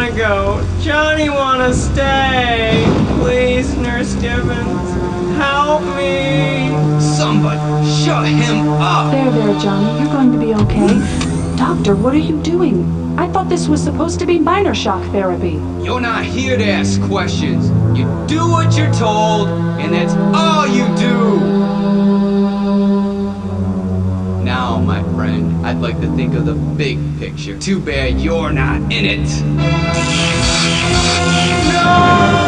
wanna go. Johnny wanna stay. Please, Nurse Gibbons, help me. Somebody, shut him up! There, Johnny. You're going to be okay. Doctor, what are you doing? I thought this was supposed to be minor shock therapy. You're not here to ask questions. You do what you're told, and that's all you do. Now, my friend, I'd like to think of the big picture. Too bad you're not in it. No!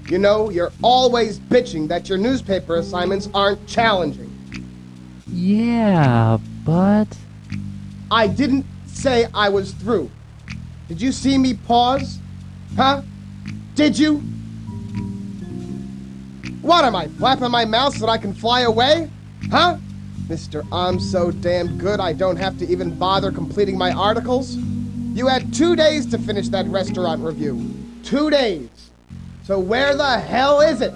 You know, you're always bitching that your newspaper assignments aren't challenging. Yeah, but... I didn't say I was through. Did you see me pause? Huh? Did you? What am I, flapping my mouth so that I can fly away? Huh? Mr. I'm so damn good I don't have to even bother completing my articles? You had 2 days to finish that restaurant review. 2 days. So where the hell is it?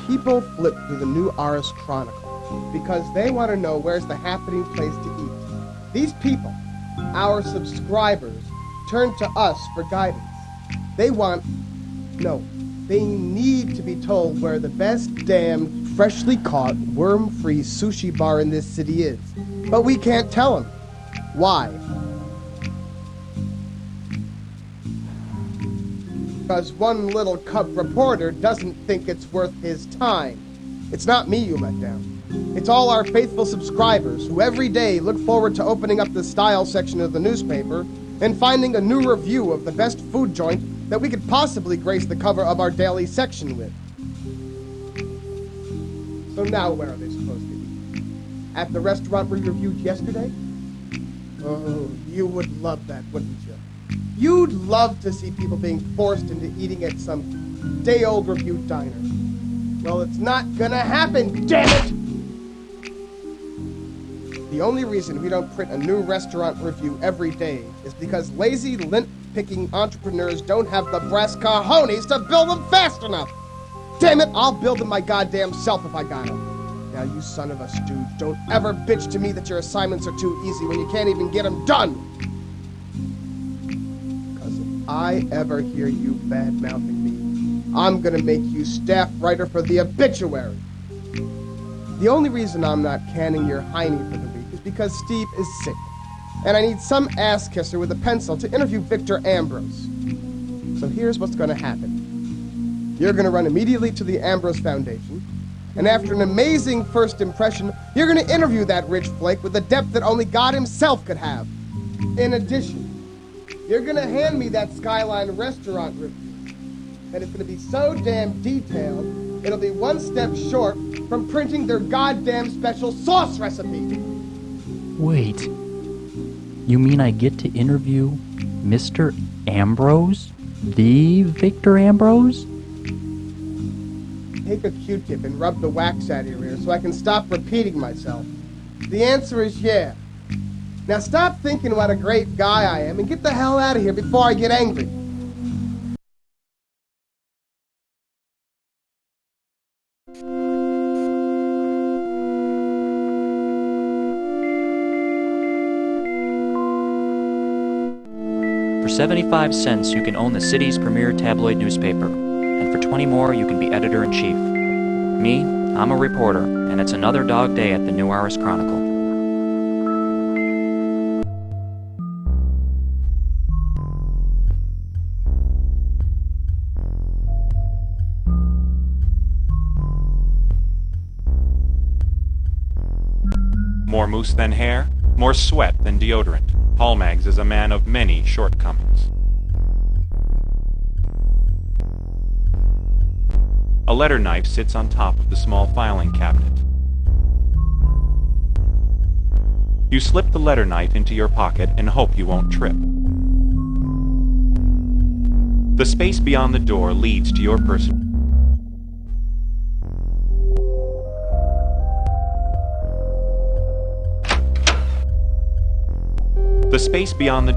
People flip through the New Ars Chronicle because they want to know where's the happening place to eat. These people, our subscribers, turn to us for guidance. They need to be told where the best damn freshly caught worm-free sushi bar in this city is. But we can't tell them. Why? Because one little cub reporter doesn't think it's worth his time. It's not me you let down. It's all our faithful subscribers who every day look forward to opening up the style section of the newspaper and finding a new review of the best food joint that we could possibly grace the cover of our daily section with. So now where are they supposed to eat? At the restaurant we reviewed yesterday? Oh, you would love that, wouldn't you? You'd love to see people being forced into eating at some day-old reviewed diner. Well, it's not gonna happen, damn it! The only reason we don't print a new restaurant review every day is because lazy, lint-picking entrepreneurs don't have the brass cojones to build them fast enough! Damn it, I'll build them my goddamn self if I got them. Now, you son of a stooge, don't ever bitch to me that your assignments are too easy when you can't even get them done! I ever hear you bad-mouthing me, I'm gonna make you staff writer for the obituary. The only reason I'm not canning your hiney for the week is because Steve is sick, and I need some ass-kisser with a pencil to interview Victor Ambrose. So here's what's gonna happen. You're gonna run immediately to the Ambrose Foundation, and after an amazing first impression, you're gonna interview that rich flake with a depth that only God himself could have. In addition, you're gonna hand me that Skyline restaurant review, and it's gonna be so damn detailed, it'll be one step short from printing their goddamn special sauce recipe. Wait. You mean I get to interview Mr. Ambrose? The Victor Ambrose? Take a Q-tip and rub the wax out of your ear so I can stop repeating myself. The answer is yeah. Now stop thinking what a great guy I am and get the hell out of here before I get angry. For 75 cents, you can own the city's premier tabloid newspaper. And for 20 more, you can be editor-in-chief. Me, I'm a reporter, and it's another dog day at the New Aris Chronicle. More mousse than hair, more sweat than deodorant. Hallmags is a man of many shortcomings. A letter knife sits on top of the small filing cabinet. You slip the letter knife into your pocket and hope you won't trip. The space beyond the door leads to your person. The space beyond the...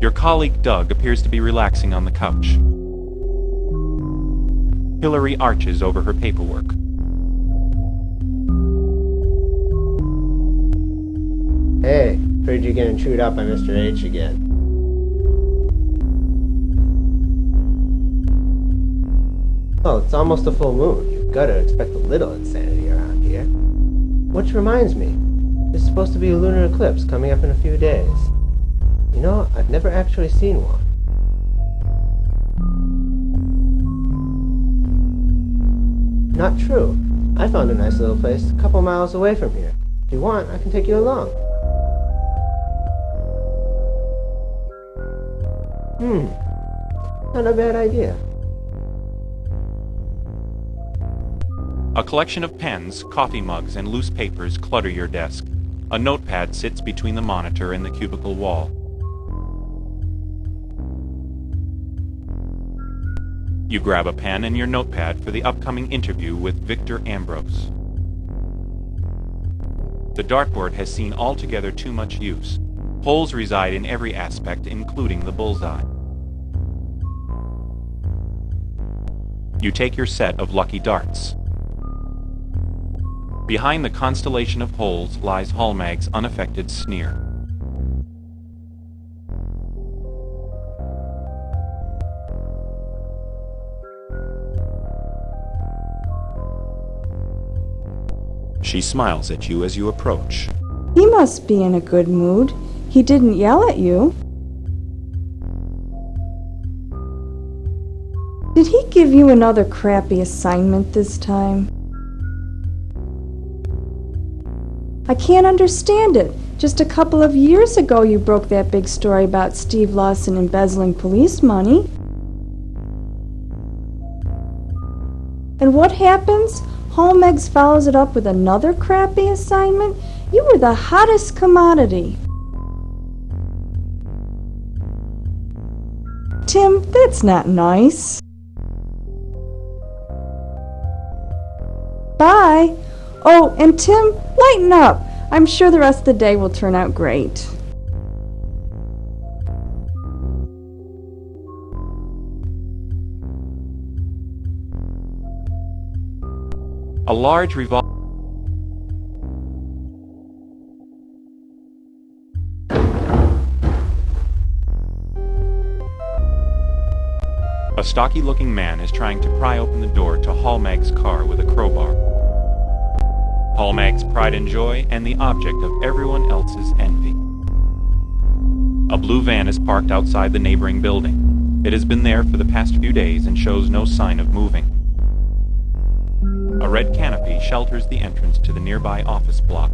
Your colleague Doug appears to be relaxing on the couch. Hillary arches over her paperwork. Hey, heard you're getting chewed up by Mr. H again. Well, it's almost a full moon. You've got to expect a little insanity around here. Which reminds me, there's supposed to be a lunar eclipse coming up in a few days. You know, I've never actually seen one. Not true. I found a nice little place a couple miles away from here. If you want, I can take you along. Not a bad idea. A collection of pens, coffee mugs, and loose papers clutter your desk. A notepad sits between the monitor and the cubicle wall. You grab a pen and your notepad for the upcoming interview with Victor Ambrose. The dartboard has seen altogether too much use. Holes reside in every aspect, including the bullseye. You take your set of lucky darts. Behind the constellation of holes lies Hallmag's unaffected sneer. She smiles at you as you approach. He must be in a good mood. He didn't yell at you. Did he give you another crappy assignment this time? I can't understand it. Just a couple of years ago you broke that big story about Steve Lawson embezzling police money. And what happens? Hallmegs follows it up with another crappy assignment? You were the hottest commodity. Tim, that's not nice. Bye. Oh, and Tim, lighten up. I'm sure the rest of the day will turn out great. A large revolver. A stocky-looking man is trying to pry open the door to Hallmag's car with a crowbar. Hallmag's pride and joy, and the object of everyone else's envy. A blue van is parked outside the neighboring building. It has been there for the past few days and shows no sign of moving. A red canopy shelters the entrance to the nearby office block.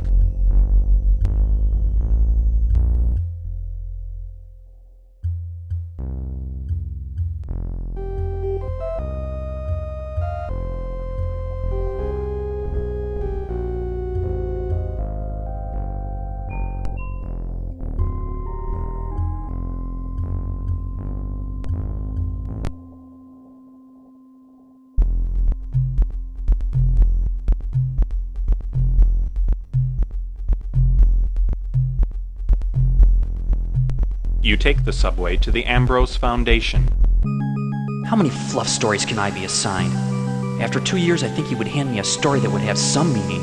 You take the subway to the Ambrose Foundation. How many fluff stories can I be assigned? After 2 years, I think he would hand me a story that would have some meaning.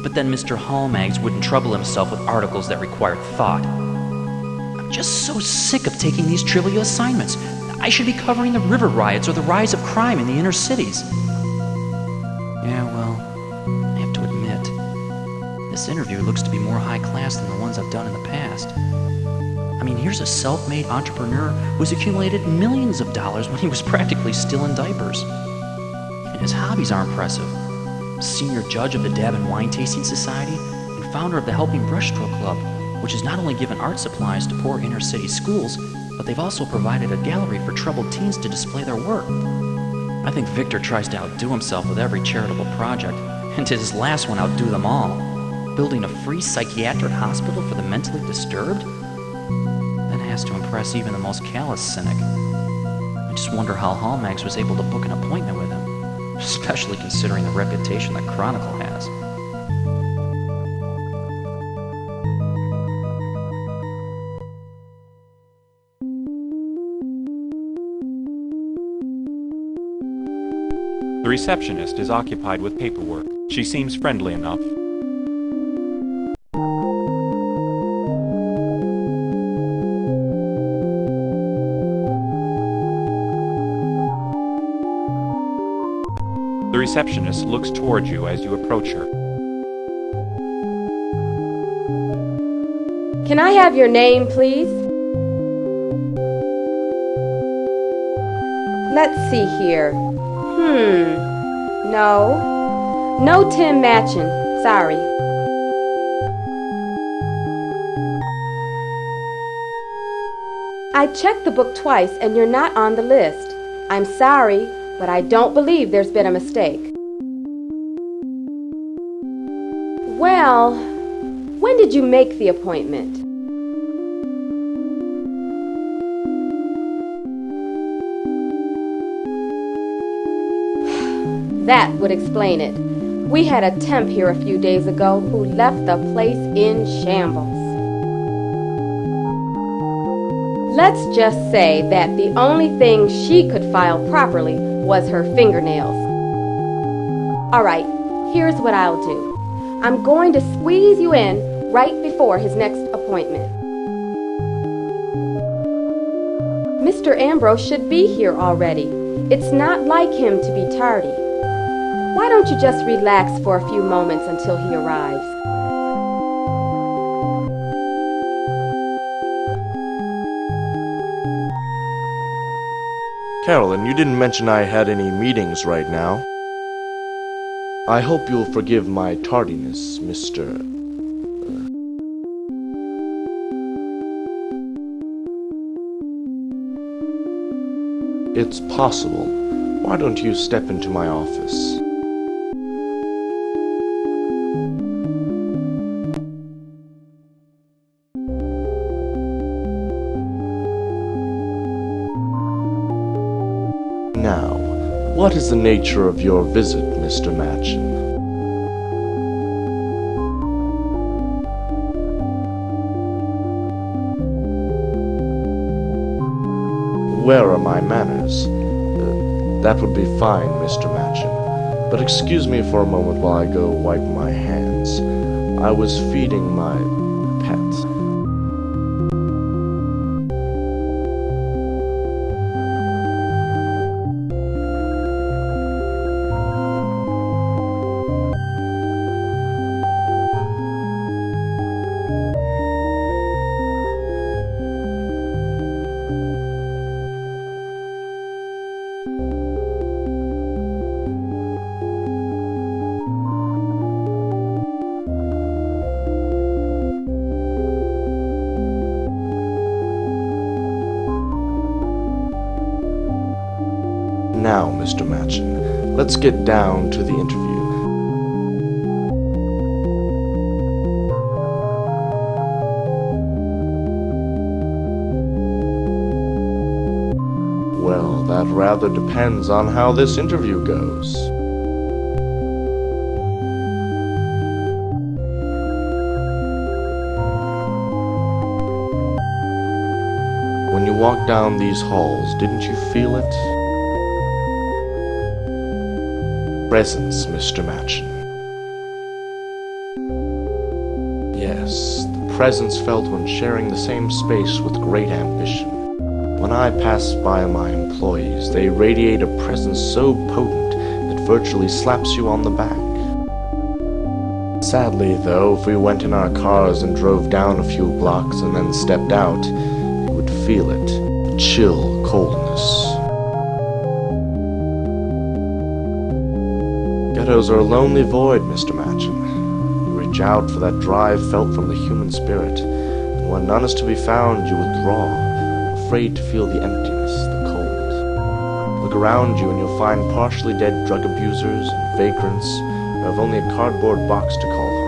But then Mr. Hallmags wouldn't trouble himself with articles that required thought. I'm just so sick of taking these trivial assignments. I should be covering the river riots or the rise of crime in the inner cities. Yeah, well, I have to admit, this interview looks to be more high class than the ones I've done in the past. I mean, here's a self-made entrepreneur who's accumulated millions of dollars when he was practically still in diapers. And his hobbies are impressive. Senior judge of the Dab and Wine Tasting Society and founder of the Helping Brushstroke Club, which has not only given art supplies to poor inner-city schools, but they've also provided a gallery for troubled teens to display their work. I think Victor tries to outdo himself with every charitable project, and did his last one outdo them all. Building a free psychiatric hospital for the mentally disturbed? That has to impress even the most callous cynic. I just wonder how Hallmags was able to book an appointment with him, especially considering the reputation that Chronicle has. The receptionist is occupied with paperwork. She seems friendly enough. The receptionist looks toward you as you approach her. Can I have your name, please? Let's see here. No Tim Matchin. Sorry. I checked the book twice and you're not on the list. I'm sorry, but I don't believe there's been a mistake. Well, when did you make the appointment? That would explain it. We had a temp here a few days ago who left the place in shambles. Let's just say that the only thing she could file properly was her fingernails. All right, here's what I'll do. I'm going to squeeze you in right before his next appointment. Mr. Ambrose should be here already. It's not like him to be tardy. Why don't you just relax for a few moments until he arrives? Carolyn, you didn't mention I had any meetings right now. I hope you'll forgive my tardiness, Mr. It's possible. Why don't you step into my office? Now, what is the nature of your visit, Mr. Matchin? Where are my manners? That would be fine, Mr. Matchin. But excuse me for a moment while I go wipe my hands. I was feeding my pet. Now, Mr. Matchin, let's get down to the interview. Well, that rather depends on how this interview goes. walked down these halls, didn't you feel it? Presence, Mr. Machin. Yes, the presence felt when sharing the same space with great ambition. When I pass by my employees, they radiate a presence so potent that virtually slaps you on the back. Sadly, though, if we went in our cars and drove down a few blocks and then stepped out, you would feel it, a chill coldness. Ghettos are a lonely void, Mr. Machin. You reach out for that drive felt from the human spirit, and when none is to be found, you withdraw, afraid to feel the emptiness, the cold. Look around you and you'll find partially dead drug abusers and vagrants who have only a cardboard box to call home.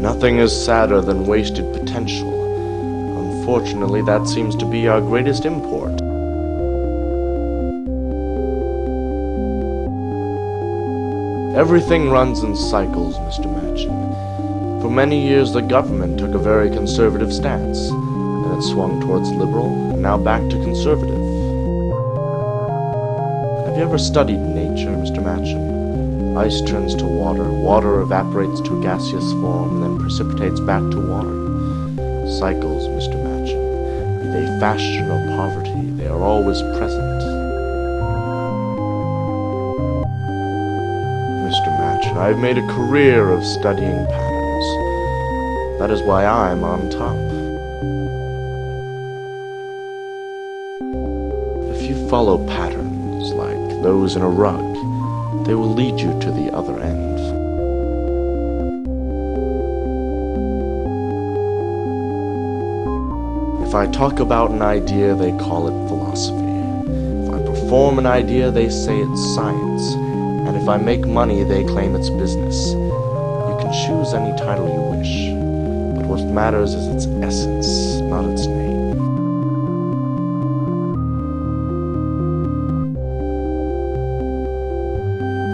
Nothing is sadder than wasted potential. Unfortunately, that seems to be our greatest import. Everything runs in cycles, Mr. Machin. For many years, the government took a very conservative stance. Then it swung towards liberal, and now back to conservative. Have you ever studied nature, Mr. Machin? Ice turns to water, water evaporates to a gaseous form, and then precipitates back to water. Cycles, Mr. Machin. Be they fashion or poverty, they are always present. Mr. Machin, I've made a career of studying patterns. That is why I'm on top. If you follow patterns like those in a rug, they will lead you to the other end. If I talk about an idea, they call it philosophy. If I perform an idea, they say it's science. And if I make money, they claim it's business. You can choose any title you wish, but what matters is its essence, not its name.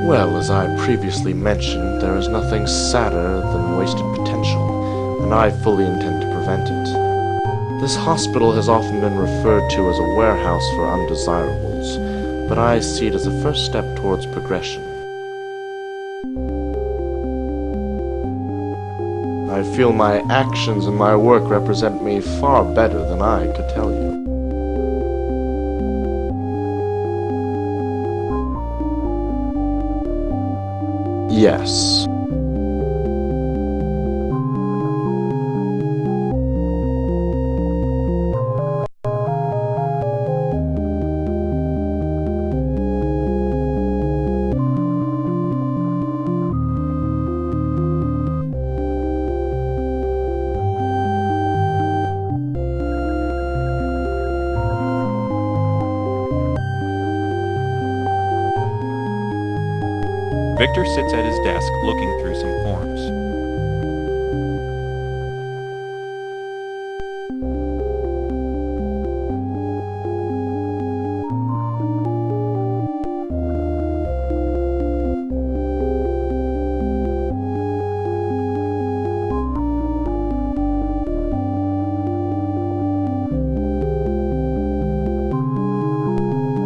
Well, as I previously mentioned, there is nothing sadder than wasted potential, and I fully intend to prevent it. This hospital has often been referred to as a warehouse for undesirables, but I see it as a first step towards progression. I feel my actions and my work represent me far better than I could tell you. Yes. Victor sits at his desk looking through some forms.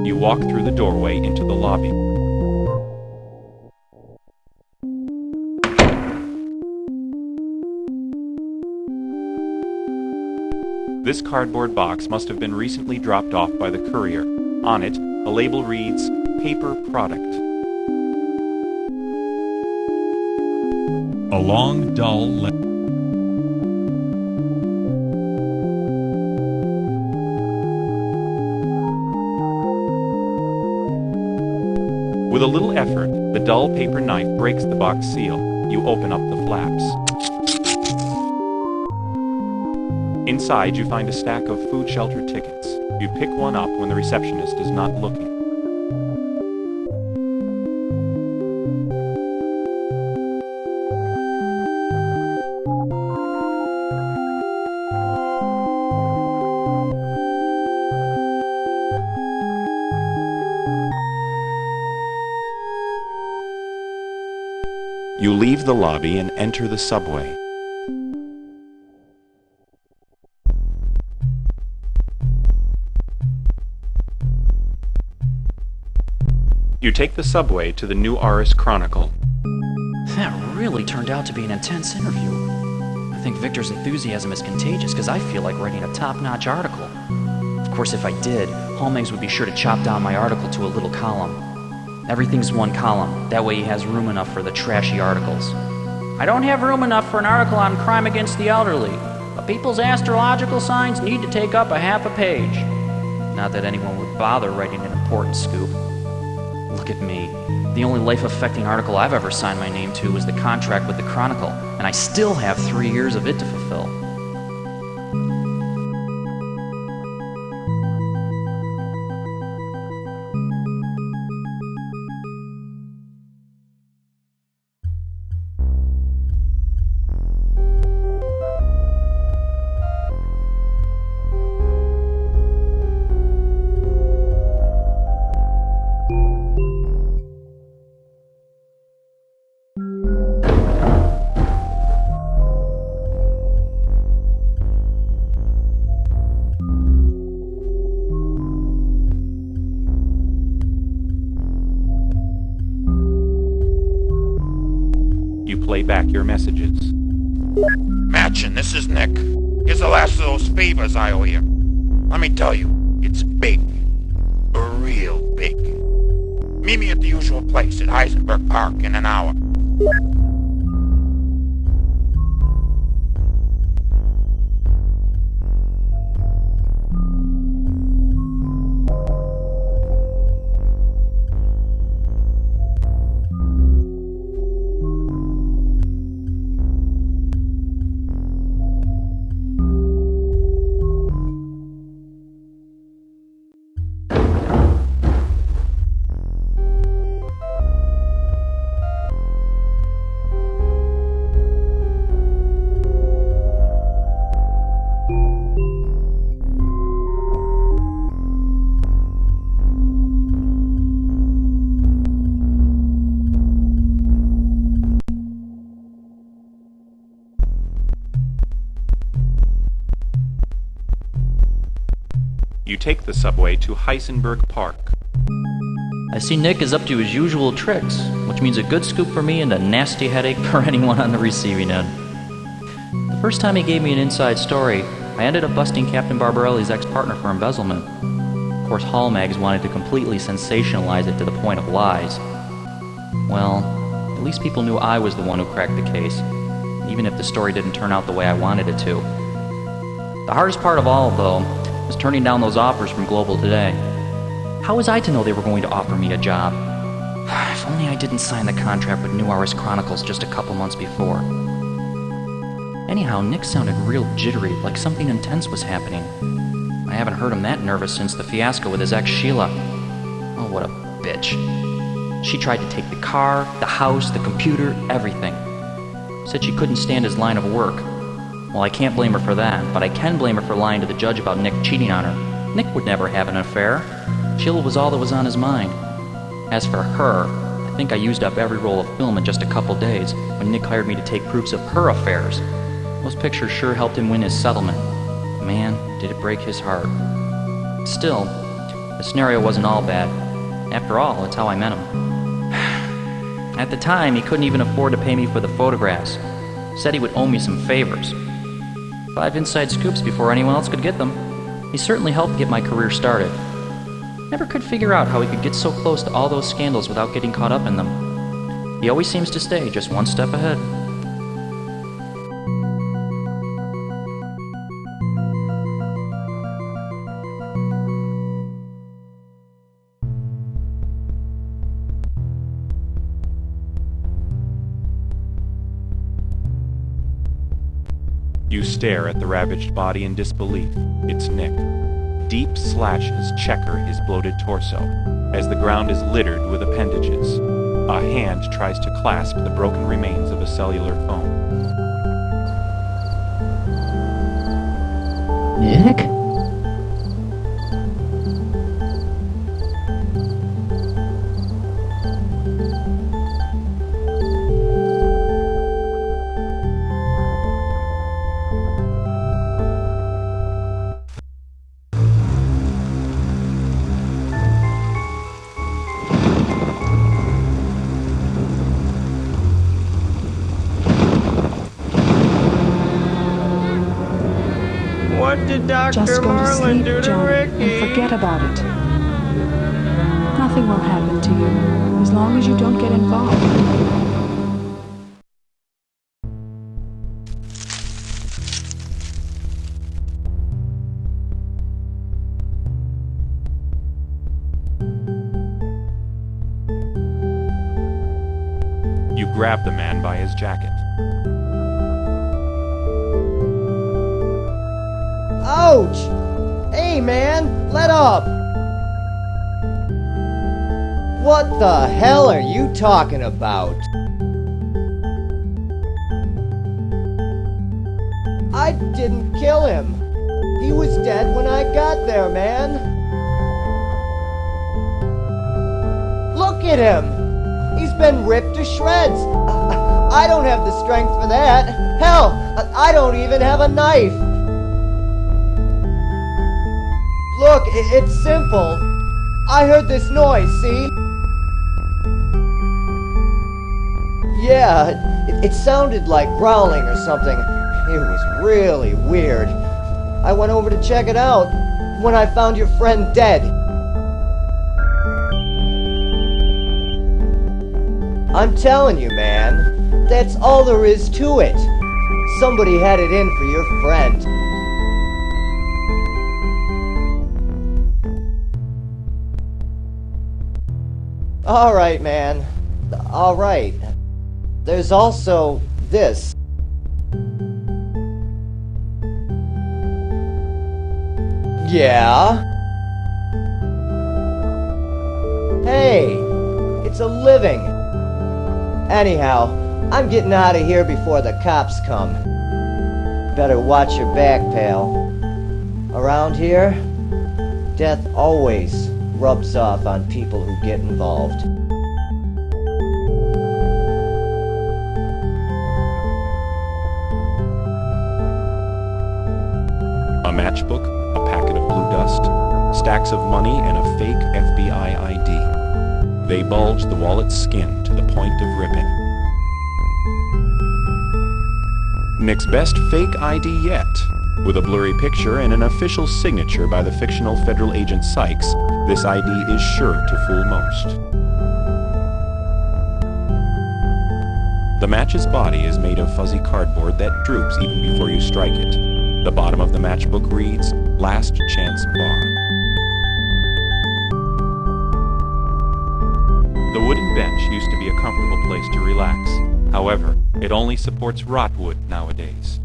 You walk through the doorway into the lobby. This cardboard box must have been recently dropped off by the courier. On it, a label reads, Paper Product. A long, dull letter. With a little effort, the dull paper knife breaks the box seal. You open up the flaps. Inside, you find a stack of food shelter tickets. You pick one up when the receptionist is not looking. You leave the lobby and enter the subway. You take the subway to the New Aris Chronicle. That really turned out to be an intense interview. I think Victor's enthusiasm is contagious because I feel like writing a top-notch article. Of course, if I did, Holmegs would be sure to chop down my article to a little column. Everything's one column. That way he has room enough for the trashy articles. I don't have room enough for an article on crime against the elderly, but people's astrological signs need to take up a half a page. Not that anyone would bother writing an important scoop. Look at me. The only life-affecting article I've ever signed my name to was the contract with the Chronicle, and I still have 3 years of it to fulfill. You play back your messages. Matchin, this is Nick. Here's the last of those favors I owe you. Let me tell you, it's big. Real big. Meet me at the usual place at Heisenberg Park in an hour. You take the subway to Heisenberg Park. I see Nick is up to his usual tricks, which means a good scoop for me and a nasty headache for anyone on the receiving end. The first time he gave me an inside story, I ended up busting Captain Barbarelli's ex-partner for embezzlement. Of course, Hallmags wanted to completely sensationalize it to the point of lies. Well, at least people knew I was the one who cracked the case, even if the story didn't turn out the way I wanted it to. The hardest part of all, though, was turning down those offers from Global Today. How was I to know they were going to offer me a job? If only I didn't sign the contract with New Aris Chronicles just a couple months before. Anyhow, Nick sounded real jittery, like something intense was happening. I haven't heard him that nervous since the fiasco with his ex Sheila. Oh, what a bitch. She tried to take the car, the house, the computer, everything. Said she couldn't stand his line of work. Well, I can't blame her for that, but I can blame her for lying to the judge about Nick cheating on her. Nick would never have an affair. Sheila was all that was on his mind. As for her, I think I used up every roll of film in just a couple days when Nick hired me to take proofs of her affairs. Those pictures sure helped him win his settlement. Man, did it break his heart. Still, the scenario wasn't all bad. After all, it's how I met him. At the time, he couldn't even afford to pay me for the photographs. Said he would owe me some favors. 5 inside scoops before anyone else could get them. He certainly helped get my career started. Never could figure out how he could get so close to all those scandals without getting caught up in them. He always seems to stay just one step ahead. You stare at the ravaged body in disbelief. It's Nick. Deep slashes checker his bloated torso, as the ground is littered with appendages. A hand tries to clasp the broken remains of a cellular phone. Nick? did Dr. Just go to Marlin sleep, do to Johnny, Ricky? and forget about it. Nothing will happen to you, as long as you don't get involved. You grab the man by his jacket. Ouch! Hey, man, let up! What the hell are you talking about? I didn't kill him. He was dead when I got there, man. Look at him! He's been ripped to shreds. I don't have the strength for that. Hell, I don't even have a knife. Look, it's simple. I heard this noise, see? Yeah, it sounded like growling or something. It was really weird. I went over to check it out when I found your friend dead. I'm telling you, man, that's all there is to it. Somebody had it in for your friend. All right, man. All right. There's also this. Yeah? Hey, it's a living. Anyhow, I'm getting out of here before the cops come. Better watch your back, pal. Around here, death always rubs off on people who get involved. A matchbook, a packet of blue dust, stacks of money, and a fake FBI ID. They bulged the wallet's skin to the point of ripping. Nick's best fake ID yet. With a blurry picture and an official signature by the fictional federal agent Sykes, this ID is sure to fool most. The match's body is made of fuzzy cardboard that droops even before you strike it. The bottom of the matchbook reads, Last Chance Bar. The wooden bench used to be a comfortable place to relax. However, it only supports rotwood nowadays.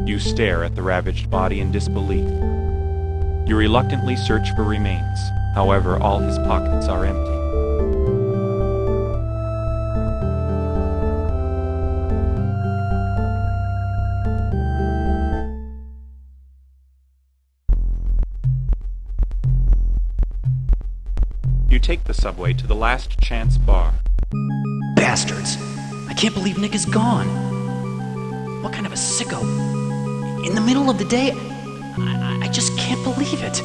You stare at the ravaged body in disbelief. You reluctantly search for remains. However, all his pockets are empty. You take the subway to the Last Chance Bar. Bastards! I can't believe Nick is gone. What kind of a sicko? In the middle of the day, I just can't believe it.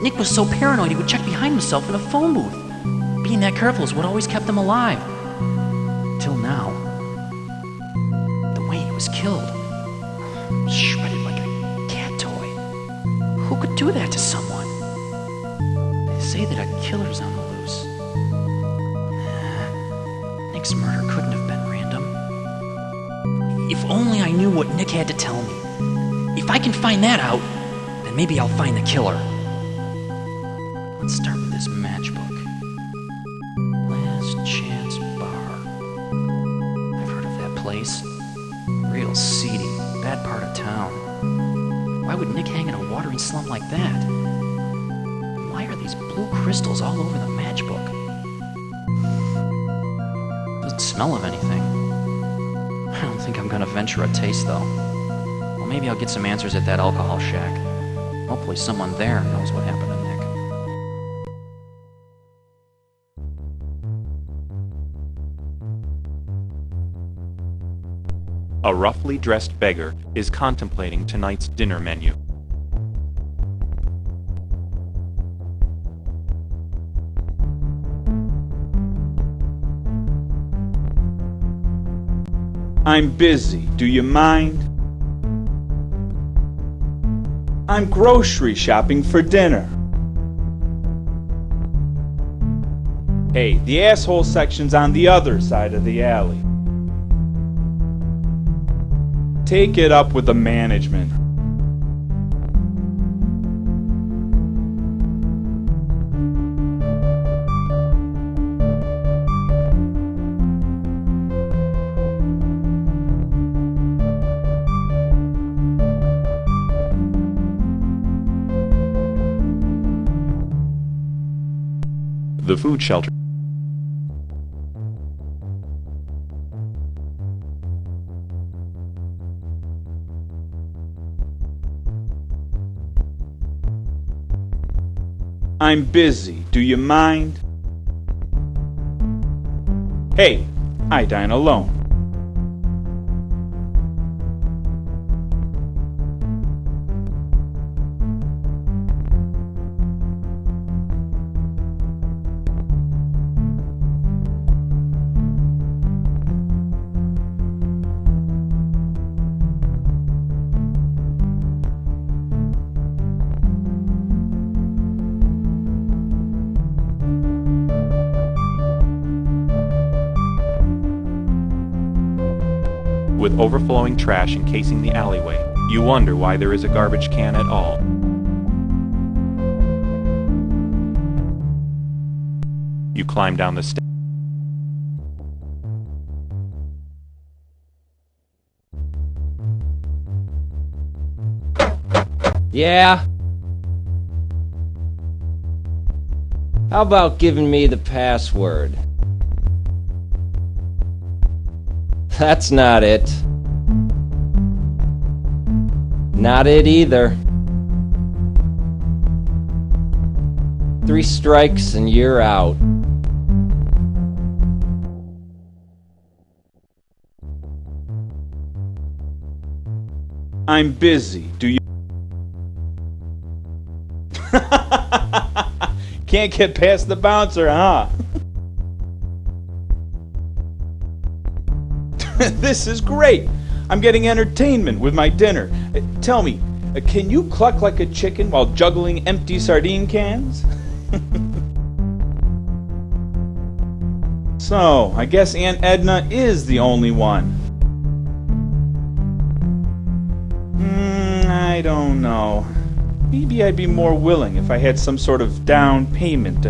Nick was so paranoid he would check behind himself in a phone booth. Being that careful is what always kept him alive. Till now. The way he was killed. Shredded like a cat toy. Who could do that to someone? They say that a killer's on the loose. Nick's murder couldn't have been random. If only I knew what Nick had to tell me. If I can find that out, then maybe I'll find the killer. Let's start with this matchbook. Last Chance Bar. I've heard of that place. Real seedy, bad part of town. Why would Nick hang in a watering slump like that? Why are these blue crystals all over the matchbook? Doesn't smell of anything. I don't think I'm gonna venture a taste, though. Well, maybe I'll get some answers at that alcohol shack. Hopefully someone there knows what happened to Nick. A roughly dressed beggar is contemplating tonight's dinner menu. I'm busy. Do you mind? I'm grocery shopping for dinner. Hey, the asshole section's on the other side of the alley. Take it up with the management. The food shelter. I'm busy. Do you mind? Hey, I dine alone. With overflowing trash encasing the alleyway, you wonder why there is a garbage can at all. You climb down the steps. Yeah? How about giving me the password? That's not it. Not it either. 3 strikes and you're out. I'm busy. Do you... Can't get past the bouncer, huh? This is great. I'm getting entertainment with my dinner. Tell me, can you cluck like a chicken while juggling empty sardine cans? So, I guess Aunt Edna is the only one. I don't know. Maybe I'd be more willing if I had some sort of down payment.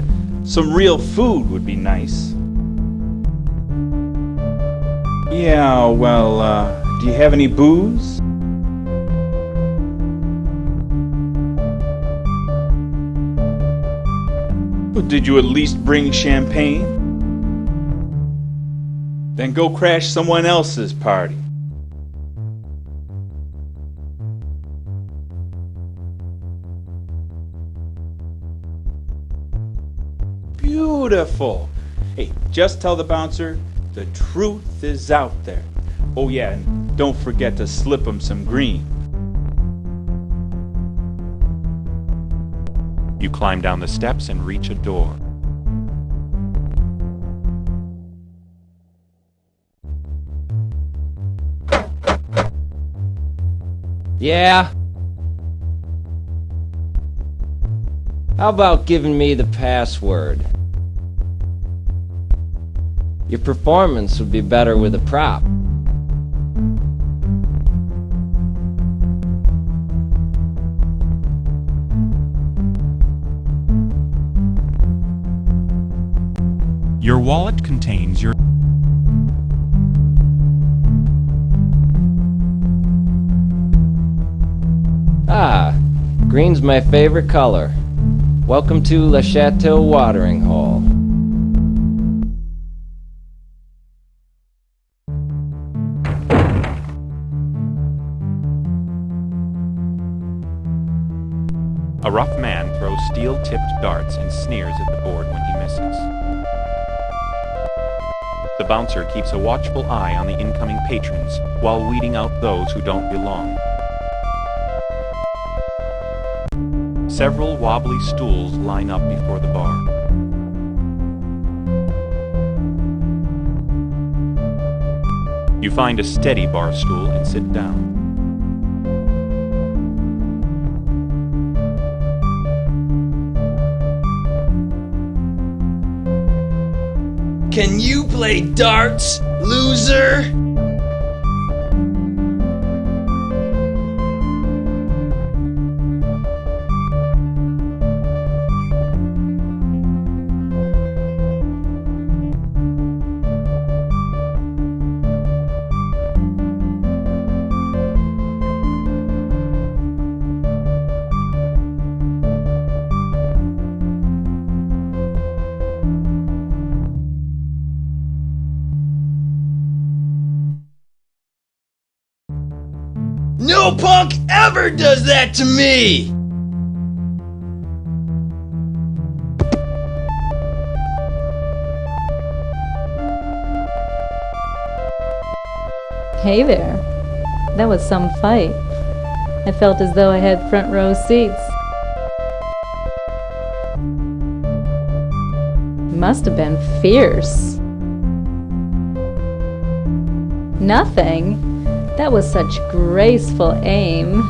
Some real food would be nice. Yeah, well, do you have any booze? But did you at least bring champagne? Then go crash someone else's party. Beautiful. Hey, just tell the bouncer the truth is out there. Oh yeah, and don't forget to slip him some green. You climb down the steps and reach a door. Yeah? How about giving me the password? Your performance would be better with a prop. Your wallet contains your... Ah, green's my favorite color. Welcome to Le Chateau Watering Hole. A rough man throws steel-tipped darts and sneers at the board when he misses. The bouncer keeps a watchful eye on the incoming patrons while weeding out those who don't belong. Several wobbly stools line up before the bar. You find a steady bar stool and sit down. Can you play darts, loser? No punk ever does that to me! Hey there. That was some fight. I felt as though I had front row seats. Must have been fierce. Nothing. That was such graceful aim.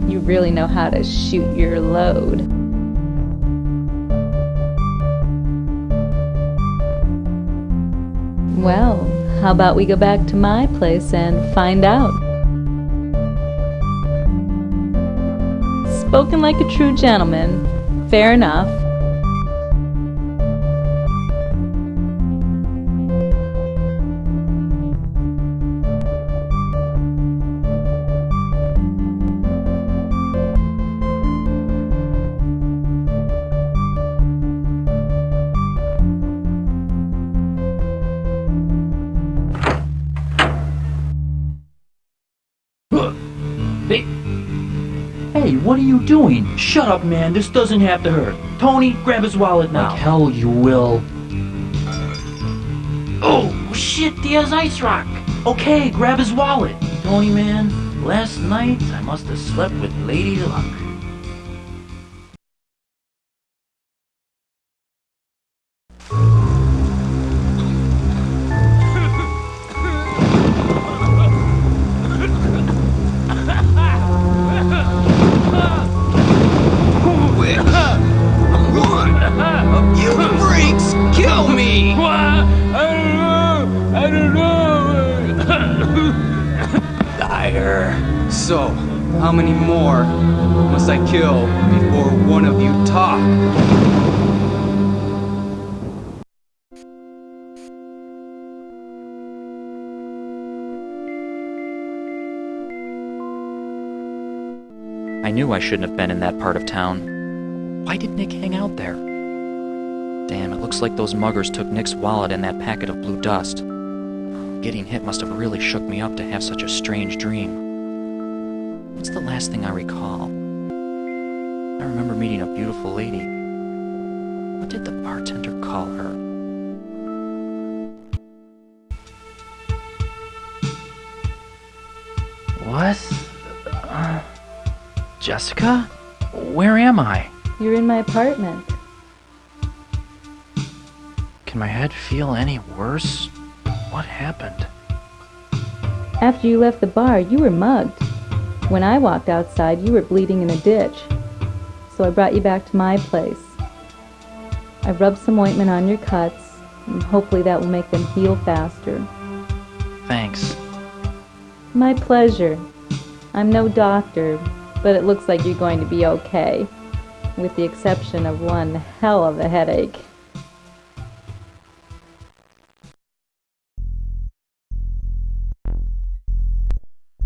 You really know how to shoot your load. Well, how about we go back to my place and find out? Spoken like a true gentleman. Fair enough. Hey, what are you doing? Shut up, man. This doesn't have to hurt. Tony, grab his wallet now. Like hell you will. Oh, shit, there's Ice Rock. Okay, grab his wallet. Tony, man, last night I must have slept with Lady Luck. So, how many more must I kill before one of you talk? I knew I shouldn't have been in that part of town. Why did Nick hang out there? Damn, it looks like those muggers took Nick's wallet and that packet of blue dust. Getting hit must have really shook me up to have such a strange dream. What's the last thing I recall? I remember meeting a beautiful lady. What did the bartender call her? What? Jessica? Where am I? You're in my apartment. Can my head feel any worse? What happened? After you left the bar, you were mugged. When I walked outside, you were bleeding in a ditch. So I brought you back to my place. I rubbed some ointment on your cuts, and hopefully that will make them heal faster. Thanks. My pleasure. I'm no doctor, but it looks like you're going to be okay, with the exception of one hell of a headache.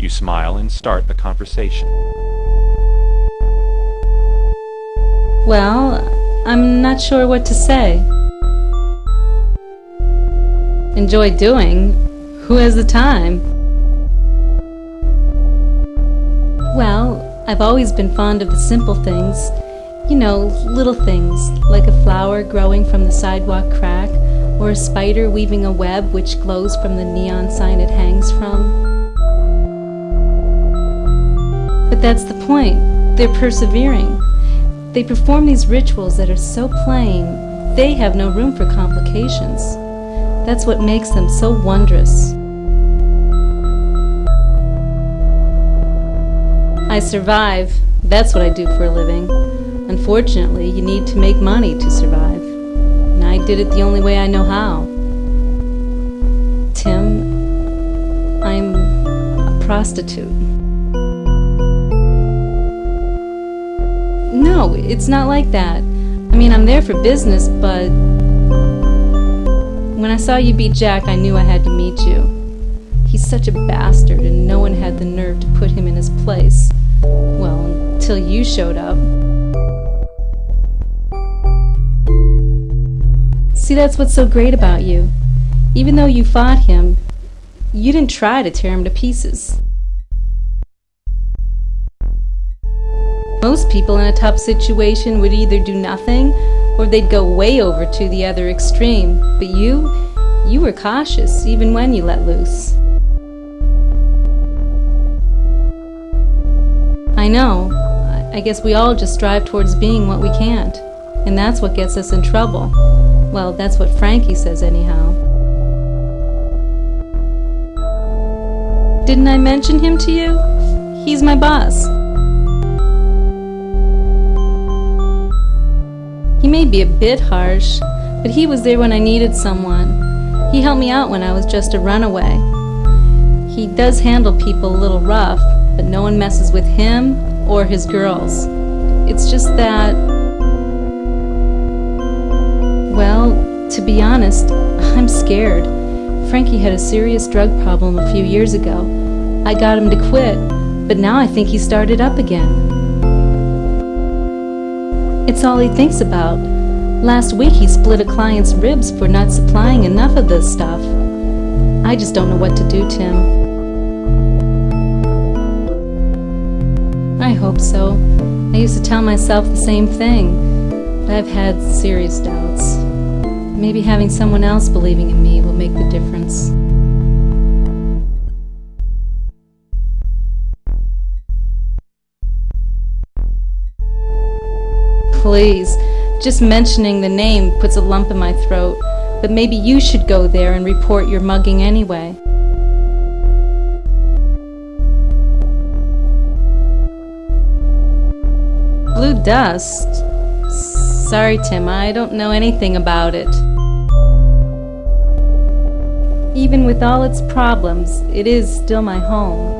You smile and start the conversation. Well, I'm not sure what to say. Enjoy doing? Who has the time? Well, I've always been fond of the simple things. You know, little things, like a flower growing from the sidewalk crack, or a spider weaving a web which glows from the neon sign it hangs from. But that's the point. They're persevering. They perform these rituals that are so plain, they have no room for complications. That's what makes them so wondrous. I survive. That's what I do for a living. Unfortunately, you need to make money to survive. And I did it the only way I know how. Tim, I'm a prostitute. No, it's not like that. I mean, I'm there for business, but when I saw you beat Jack, I knew I had to meet you. He's such a bastard, and no one had the nerve to put him in his place. Well, until you showed up. See, that's what's so great about you. Even though you fought him, you didn't try to tear him to pieces. Most people in a tough situation would either do nothing or they'd go way over to the other extreme. But you were cautious even when you let loose. I know. I guess we all just strive towards being what we can't. And that's what gets us in trouble. Well, that's what Frankie says anyhow. Didn't I mention him to you? He's my boss. He may be a bit harsh, but he was there when I needed someone. He helped me out when I was just a runaway. He does handle people a little rough, but no one messes with him or his girls. It's just that, well, to be honest, I'm scared. Frankie had a serious drug problem a few years ago. I got him to quit, but now I think he started up again. It's all he thinks about. Last week he split a client's ribs for not supplying enough of this stuff. I just don't know what to do, Tim. I hope so. I used to tell myself the same thing, but I've had serious doubts. Maybe having someone else believing in me will make the difference. Please, just mentioning the name puts a lump in my throat, but maybe you should go there and report your mugging anyway. Blue dust? Sorry, Tim, I don't know anything about it. Even with all its problems, it is still my home.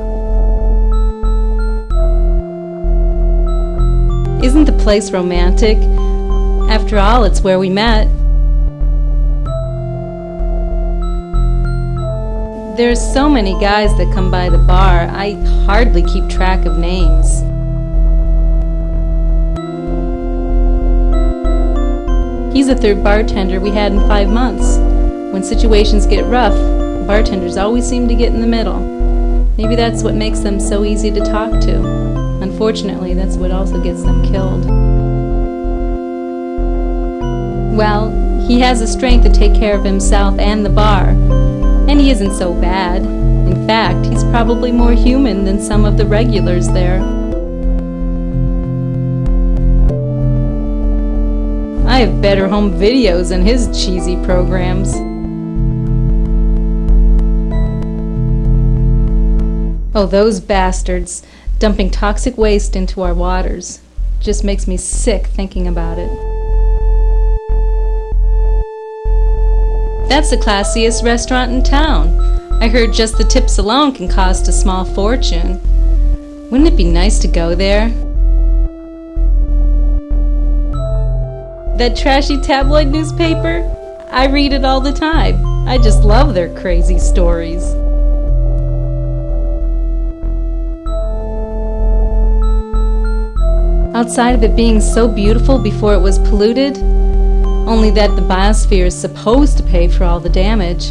Isn't the place romantic? After all, it's where we met. There's so many guys that come by the bar, I hardly keep track of names. He's the third bartender we had in 5 months. When situations get rough, bartenders always seem to get in the middle. Maybe that's what makes them so easy to talk to. Unfortunately, that's what also gets them killed. Well, he has the strength to take care of himself and the bar. And he isn't so bad. In fact, he's probably more human than some of the regulars there. I have better home videos than his cheesy programs. Oh, those bastards, dumping toxic waste into our waters. Just makes me sick thinking about it. That's the classiest restaurant in town. I heard just the tips alone can cost a small fortune. Wouldn't it be nice to go there? That trashy tabloid newspaper? I read it all the time. I just love their crazy stories. Outside of it being so beautiful before it was polluted, only that the biosphere is supposed to pay for all the damage.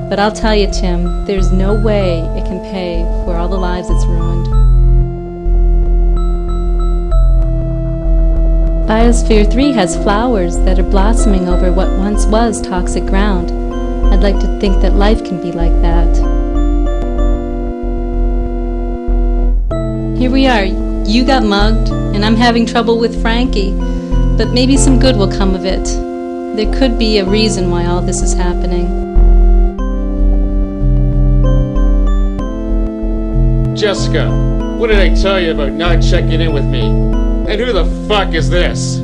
But I'll tell you, Tim, there's no way it can pay for all the lives it's ruined. Biosphere 3 has flowers that are blossoming over what once was toxic ground. I'd like to think that life can be like that. Here we are. You got mugged, and I'm having trouble with Frankie. But maybe some good will come of it. There could be a reason why all this is happening. Jessica, What did I tell you about not checking in with me? And who the fuck is this?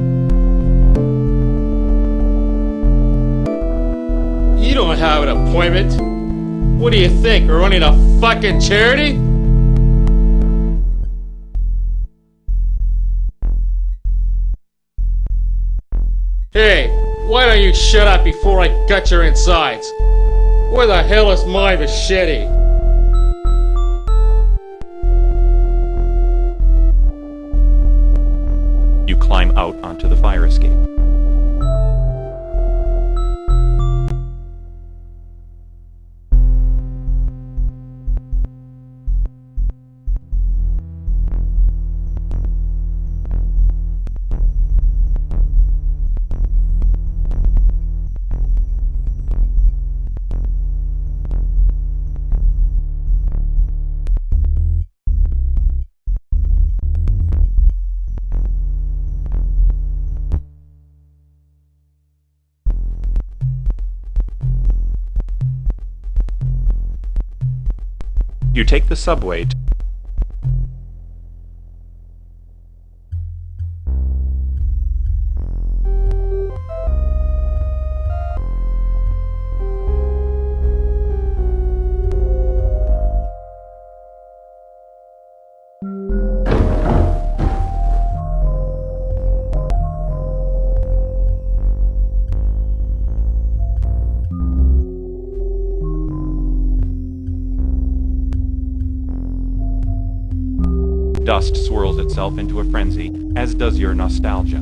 You don't have an appointment. What do you think, we're running a fucking charity? Hey, why don't you shut up before I gut your insides? Where the hell is my machete? You climb out onto the fire escape. You take the subway to Dust swirls itself into a frenzy, as does your nostalgia.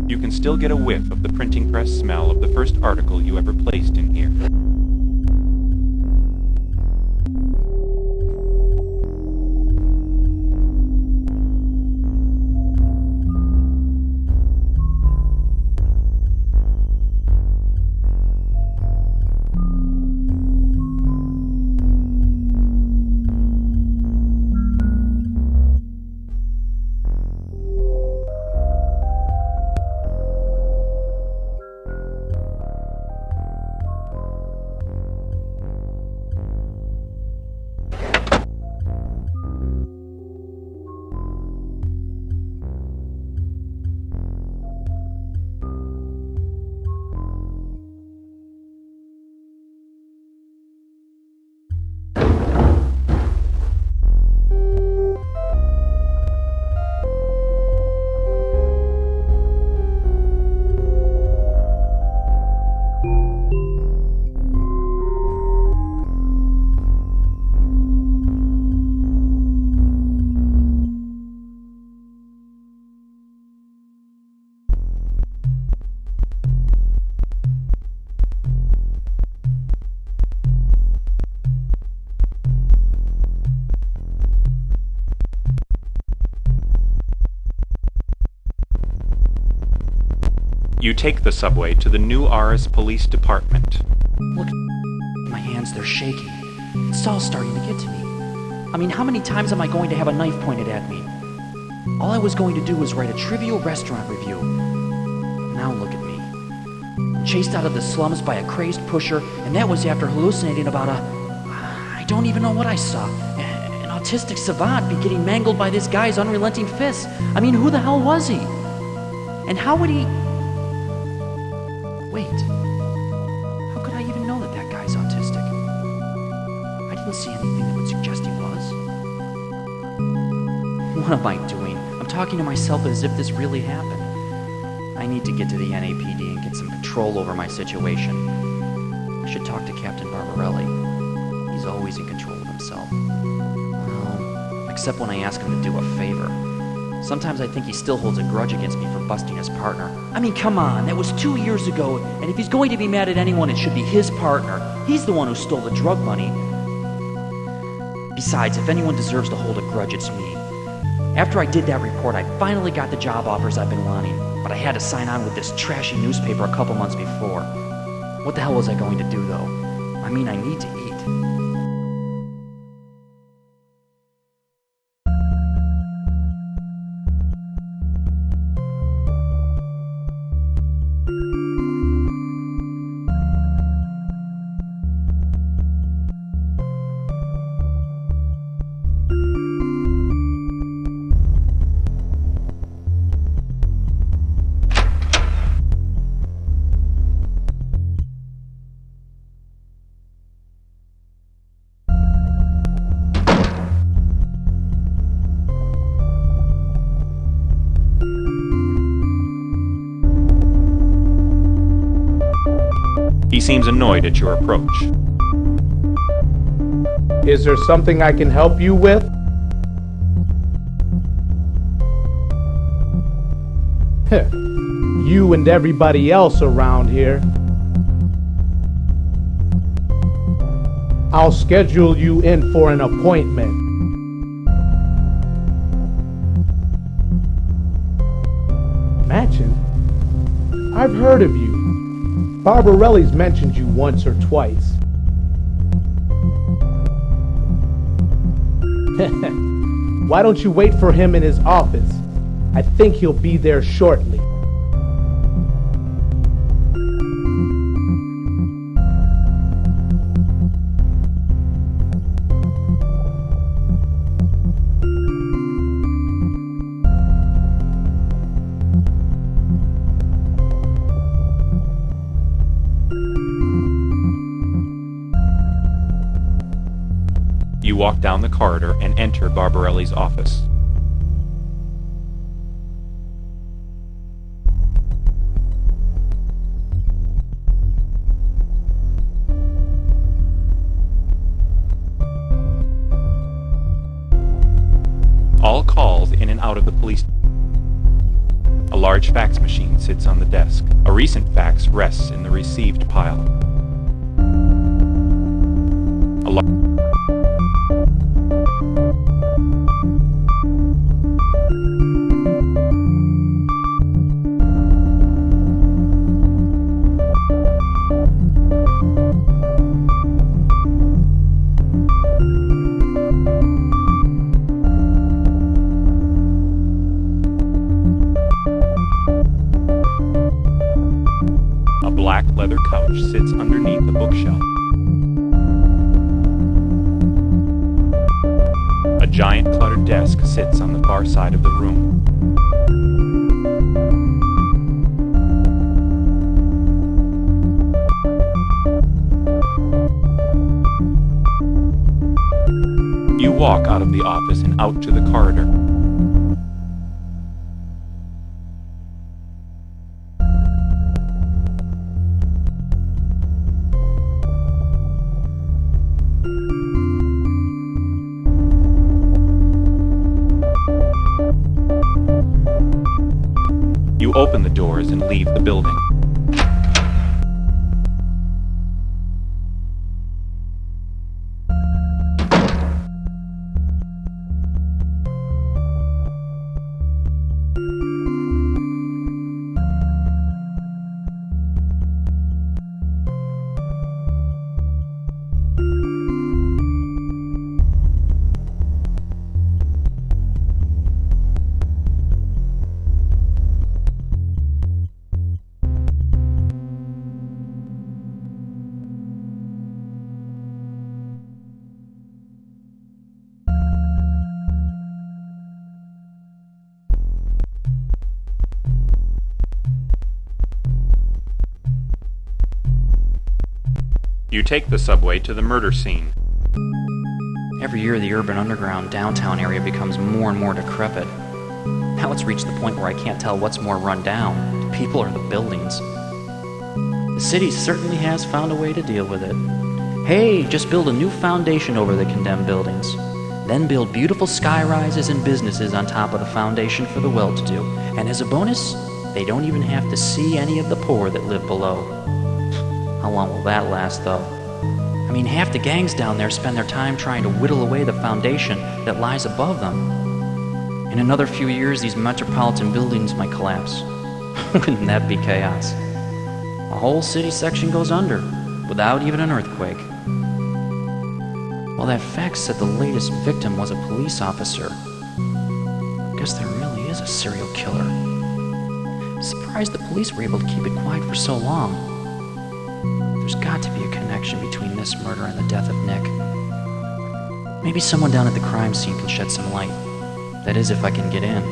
You can still get a whiff of the printing press smell of the first article you ever placed in here. You take the subway to the New Aris Police Department. Look, my hands, they're shaking. It's all starting to get to me. I mean, how many times am I going to have a knife pointed at me? All I was going to do was write a trivial restaurant review. Now look at me. I'm chased out of the slums by a crazed pusher, and that was after hallucinating about I don't even know what I saw. An autistic savant be getting mangled by this guy's unrelenting fists. I mean, who the hell was he? And how would he... Wait, how could I even know that that guy's autistic? I didn't see anything that would suggest he was. What am I doing? I'm talking to myself as if this really happened. I need to get to the NAPD and get some control over my situation. I should talk to Captain Barbarelli. He's always in control of himself. Well, except when I ask him to do a favor. Sometimes I think he still holds a grudge against me for busting his partner. I mean, come on, that was 2 years ago, and if he's going to be mad at anyone, it should be his partner. He's the one who stole the drug money. Besides, if anyone deserves to hold a grudge, it's me. After I did that report, I finally got the job offers I've been wanting, but I had to sign on with this trashy newspaper a couple months before. What the hell was I going to do, though? I mean, I need to eat. seems annoyed at your approach. Is there something I can help you with? You and everybody else around here. I'll schedule you in for an appointment. Matchin? I've heard of you. Barbarelli's mentioned you once or twice. Why don't you wait for him in his office? I think he'll be there shortly. You walk down the corridor and enter Barbarelli's office. All calls in and out of the police. A large fax machine sits on the desk. A recent fax rests in the received pile. A black leather couch sits underneath the bookshelf. A giant cluttered desk sits on the far side of the room. You walk out of the office and out to the corridor. You open the doors and leave the building. You take the subway to the murder scene. Every year, the urban underground downtown area becomes more and more decrepit. Now it's reached the point where I can't tell what's more run down, the people or the buildings. The city certainly has found a way to deal with it. Hey, just build a new foundation over the condemned buildings. Then build beautiful sky-rises and businesses on top of the foundation for the well-to-do. And as a bonus, they don't even have to see any of the poor that live below. How long will that last, though? I mean, half the gangs down there spend their time trying to whittle away the foundation that lies above them. In another few years, these metropolitan buildings might collapse. Wouldn't that be chaos? A whole city section goes under, without even an earthquake. Well, that fax said the latest victim was a police officer. Guess there really is a serial killer. Surprised the police were able to keep it quiet for so long. There's got to be a connection between this murder and the death of Nick. Maybe someone down at the crime scene can shed some light. That is, if I can get in.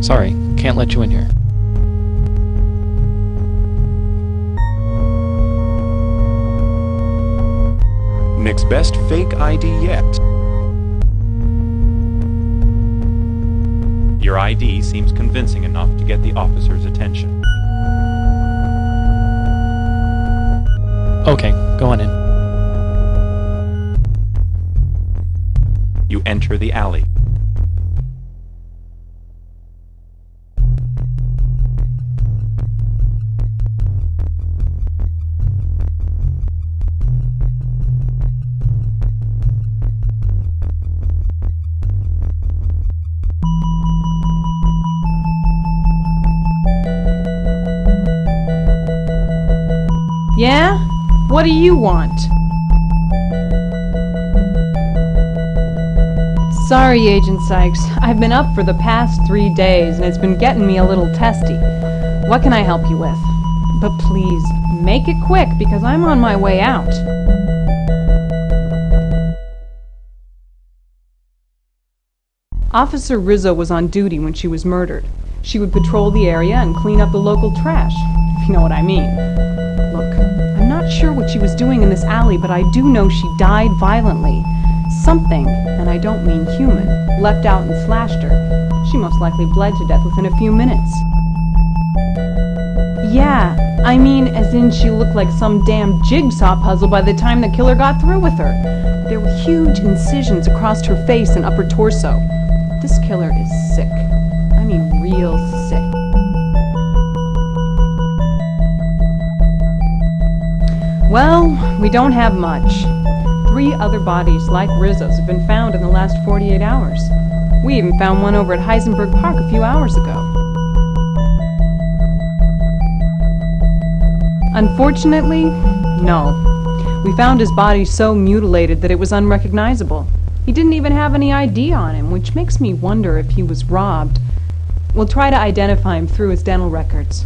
Sorry, can't let you in here. Nick's best fake ID yet. Your ID seems convincing enough to get the officer's attention. Okay, go on in. You enter the alley. Yeah? What do you want? Sorry, Agent Sykes. I've been up for the past 3 days, and it's been getting me a little testy. What can I help you with? But please, make it quick, because I'm on my way out. Officer Rizzo was on duty when she was murdered. She would patrol the area and clean up the local trash, if you know what I mean. Look, I'm not sure what she was doing in this alley, but I do know she died violently. Something, and I don't mean human, leapt out and slashed her. She most likely bled to death within a few minutes. Yeah, I mean as in she looked like some damn jigsaw puzzle by the time the killer got through with her. There were huge incisions across her face and upper torso. This killer is sick. I mean real sick. Well, we don't have much. 3 other bodies like Rizzo's have been found in the last 48 hours. We even found one over at Heisenberg Park a few hours ago. Unfortunately, no. We found his body so mutilated that it was unrecognizable. He didn't even have any ID on him, which makes me wonder if he was robbed. We'll try to identify him through his dental records.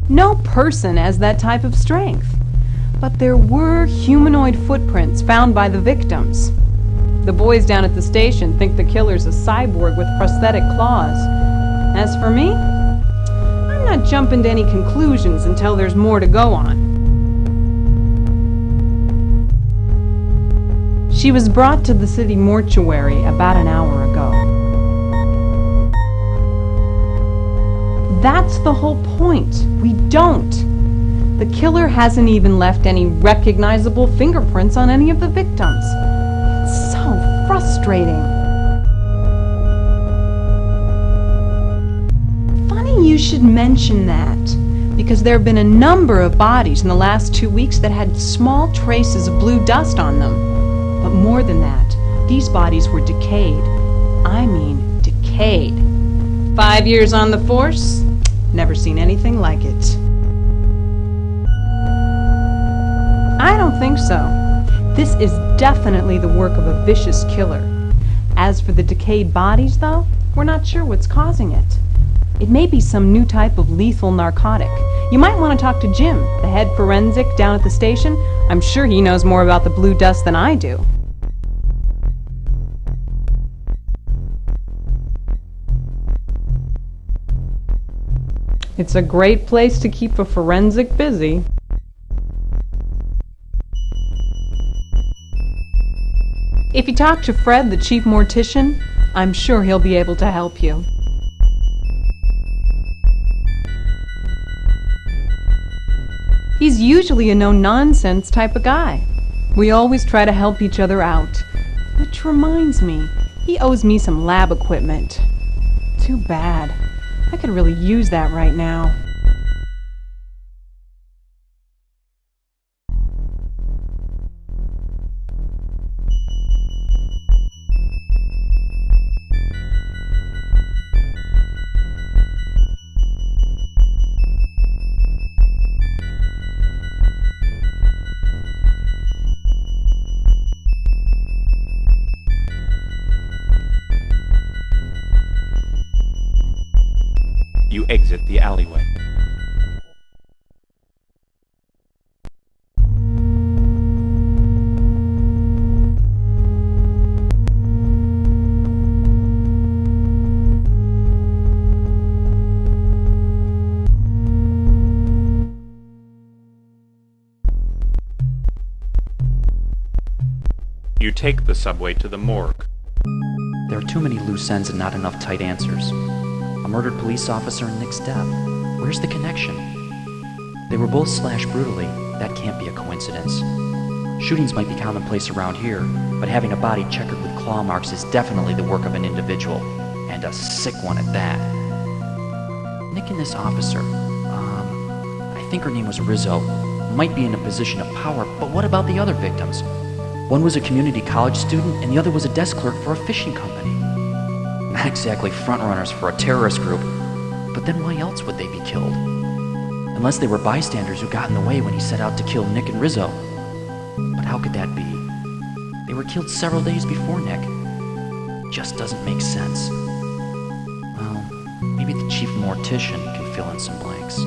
No person has that type of strength. But there were humanoid footprints found by the victims. The boys down at the station think the killer's a cyborg with prosthetic claws. As for me, I'm not jumping to any conclusions until there's more to go on. She was brought to the city mortuary about an hour ago. That's the whole point. We don't. The killer hasn't even left any recognizable fingerprints on any of the victims. It's so frustrating. Funny you should mention that, because there have been a number of bodies in the last 2 weeks that had small traces of blue dust on them. But more than that, these bodies were decayed. I mean, decayed. 5 years on the force? Never seen anything like it. I don't think so. This is definitely the work of a vicious killer. As for the decayed bodies, though, we're not sure what's causing it. It may be some new type of lethal narcotic. You might want to talk to Jim, the head forensic down at the station. I'm sure he knows more about the blue dust than I do. It's a great place to keep a forensic busy. If you talk to Fred, the chief mortician, I'm sure he'll be able to help you. He's usually a no-nonsense type of guy. We always try to help each other out. Which reminds me, he owes me some lab equipment. Too bad. I could really use that right now. You exit the alleyway. You take the subway to the morgue. There are too many loose ends and not enough tight answers. A murdered police officer and Nick's death. Where's the connection? They were both slashed brutally. That can't be a coincidence. Shootings might be commonplace around here, but having a body checkered with claw marks is definitely the work of an individual, and a sick one at that. Nick and this officer, I think her name was Rizzo, might be in a position of power, but what about the other victims? One was a community college student, and the other was a desk clerk for a fishing company. Not exactly frontrunners for a terrorist group, but then why else would they be killed? Unless they were bystanders who got in the way when he set out to kill Nick and Rizzo. But how could that be? They were killed several days before Nick. Just doesn't make sense. Well, maybe the chief mortician can fill in some blanks.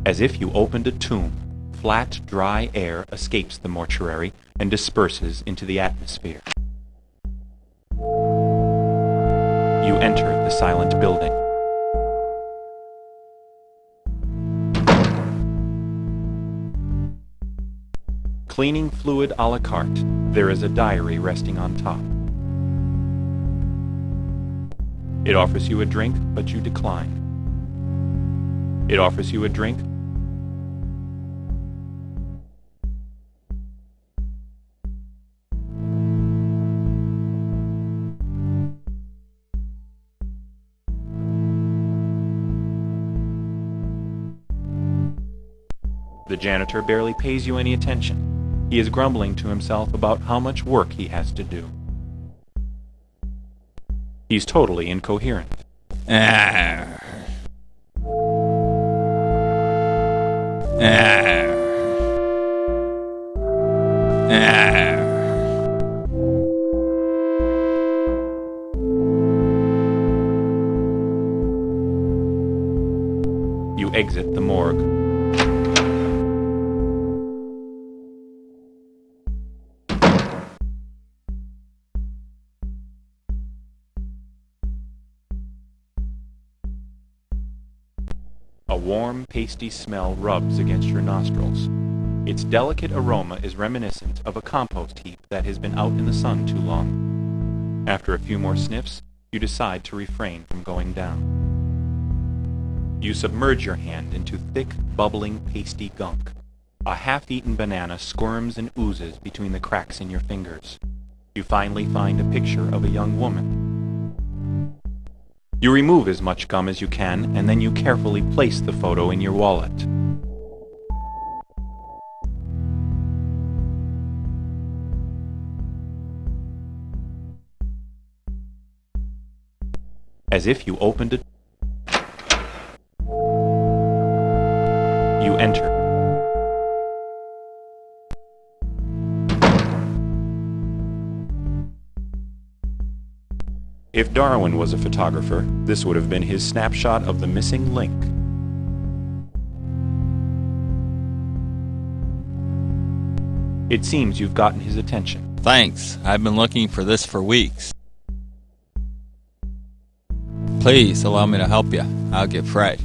As if you opened a tomb, flat, dry air escapes the mortuary and disperses into the atmosphere. You enter the silent building. Cleaning fluid a la carte, there is a diary resting on top. It offers you a drink, but you decline. It offers you a drink. The janitor barely pays you any attention. He is grumbling to himself about how much work he has to do. He's totally incoherent. You exit the morgue. A warm, pasty smell rubs against your nostrils. Its delicate aroma is reminiscent of a compost heap that has been out in the sun too long. After a few more sniffs, you decide to refrain from going down. You submerge your hand into thick, bubbling, pasty gunk. A half-eaten banana squirms and oozes between the cracks in your fingers. You finally find a picture of a young woman. You remove as much gum as you can, and then you carefully place the photo in your wallet. As if you opened it, you enter. If Darwin was a photographer, this would have been his snapshot of the missing link. It seems you've gotten his attention. Thanks. I've been looking for this for weeks. Please allow me to help you. I'll get Fred.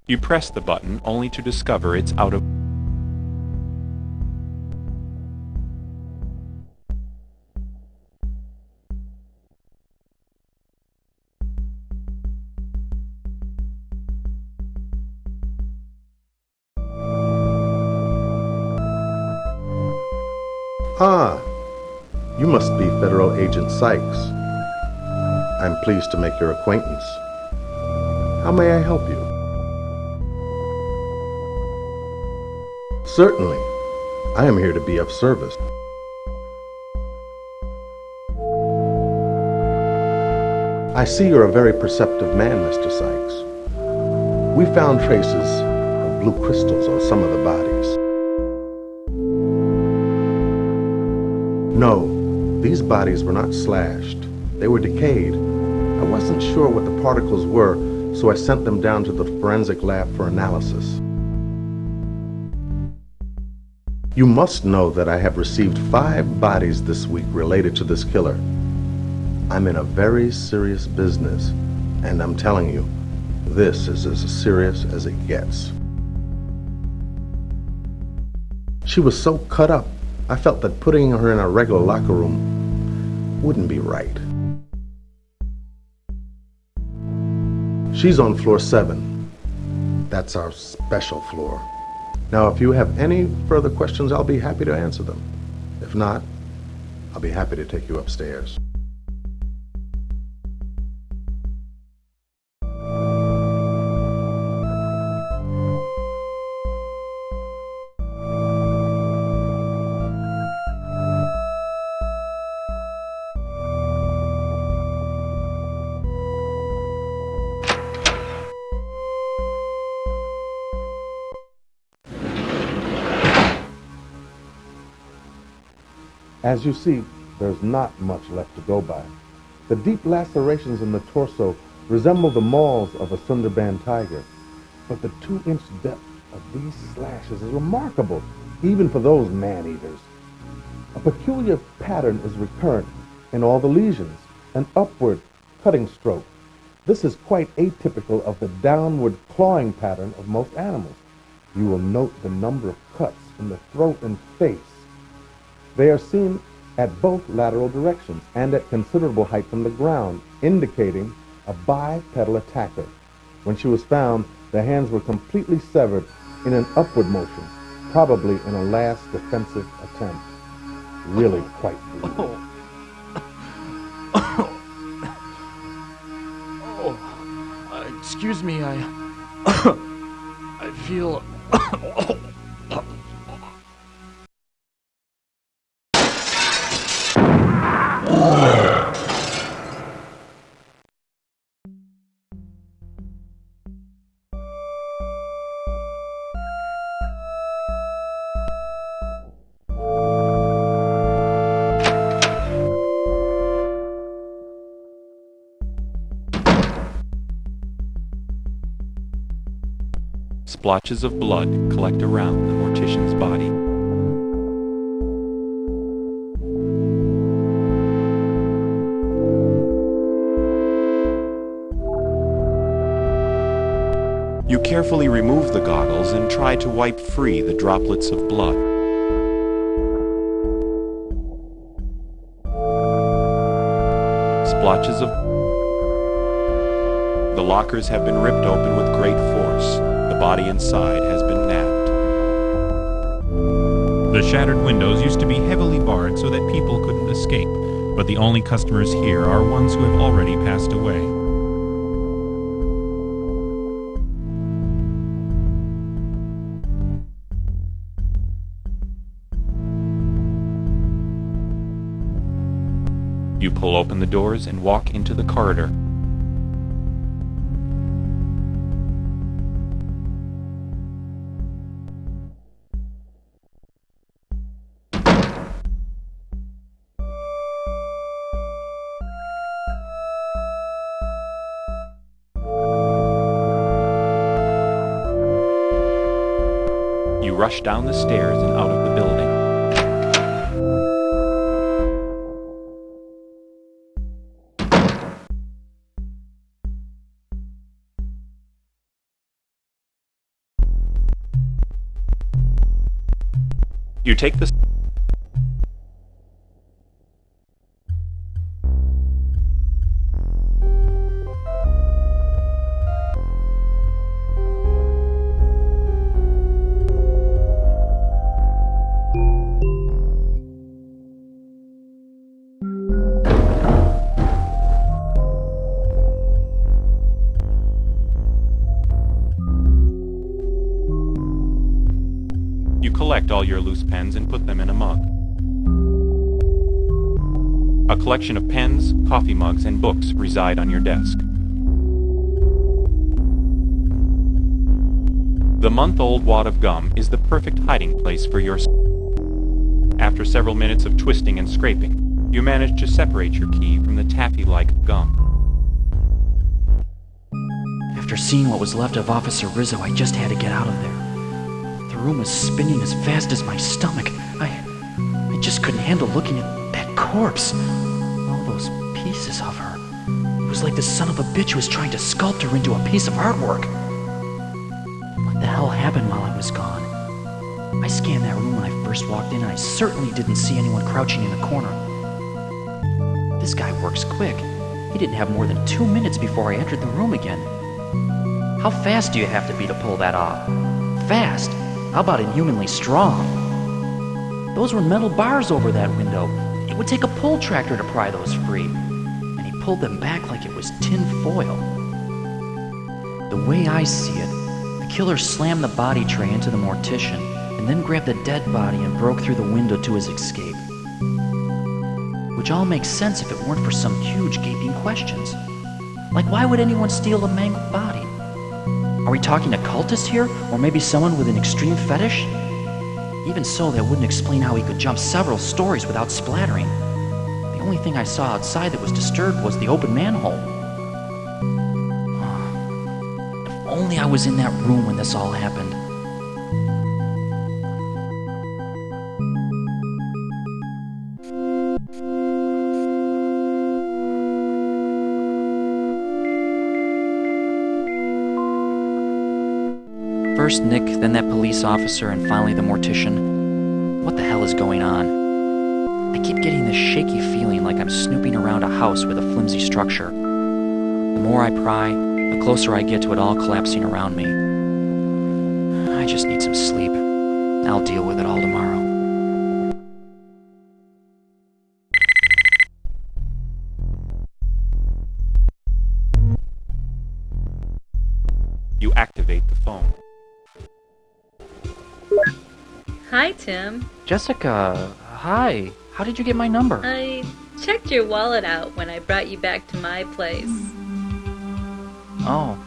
You press the button only to discover it's out of... Ah, you must be Federal Agent Sykes. I'm pleased to make your acquaintance. How may I help you? Certainly. I am here to be of service. I see you're a very perceptive man, Mr. Sykes. We found traces of blue crystals on some of the bodies. No, these bodies were not slashed. They were decayed. I wasn't sure what the particles were, so I sent them down to the forensic lab for analysis. You must know that I have received 5 bodies this week related to this killer. I'm in a very serious business, and I'm telling you, this is as serious as it gets. She was so cut up, I felt that putting her in a regular locker room wouldn't be right. She's on floor 7. That's our special floor. Now, if you have any further questions, I'll be happy to answer them. If not, I'll be happy to take you upstairs. As you see, there's not much left to go by. The deep lacerations in the torso resemble the mauls of a Sundarban tiger, but the 2-inch depth of these slashes is remarkable, even for those man-eaters. A peculiar pattern is recurrent in all the lesions, an upward cutting stroke. This is quite atypical of the downward clawing pattern of most animals. You will note the number of cuts in the throat and face. They are seen at both lateral directions and at considerable height from the ground, indicating a bipedal attacker. When she was found, the hands were completely severed in an upward motion, probably in a last defensive attempt. Really quite brutal. Excuse me, I feel... Splotches of blood collect around the mortician's body. You carefully remove the goggles and try to wipe free the droplets of blood. Splotches of... The lockers have been ripped open with great force. The body inside has been nabbed. The shattered windows used to be heavily barred so that people couldn't escape, but the only customers here are ones who have already passed away. You pull open the doors and walk into the corridor. You rush down the stairs and out of the building. You take the... all your loose pens and put them in a mug. A collection of pens, coffee mugs, and books reside on your desk. The month-old wad of gum is the perfect hiding place for your... After several minutes of twisting and scraping, you manage to separate your key from the taffy-like gum. After seeing what was left of Officer Rizzo, I just had to get out of there. The room was spinning as fast as my stomach. I just couldn't handle looking at that corpse. All those pieces of her. It was like the son of a bitch was trying to sculpt her into a piece of artwork. What the hell happened while I was gone? I scanned that room when I first walked in, and I certainly didn't see anyone crouching in the corner. This guy works quick. He didn't have more than 2 minutes before I entered the room again. How fast do you have to be to pull that off? Fast? How about inhumanly strong? Those were metal bars over that window. It would take a pull tractor to pry those free. And he pulled them back like it was tin foil. The way I see it, the killer slammed the body tray into the mortician and then grabbed the dead body and broke through the window to his escape. Which all makes sense if it weren't for some huge gaping questions. Like, why would anyone steal a mangled body? Are we talking a cultist here? Or maybe someone with an extreme fetish? Even so, that wouldn't explain how he could jump several stories without splattering. The only thing I saw outside that was disturbed was the open manhole. If only I was in that room when this all happened. First Nick, then that police officer, and finally the mortician. What the hell is going on? I keep getting this shaky feeling like I'm snooping around a house with a flimsy structure. The more I pry, the closer I get to it all collapsing around me. I just need some sleep. I'll deal with it all tomorrow. You activate the phone. Hi, Tim. Jessica, hi. How did you get my number? I checked your wallet out when I brought you back to my place. Oh.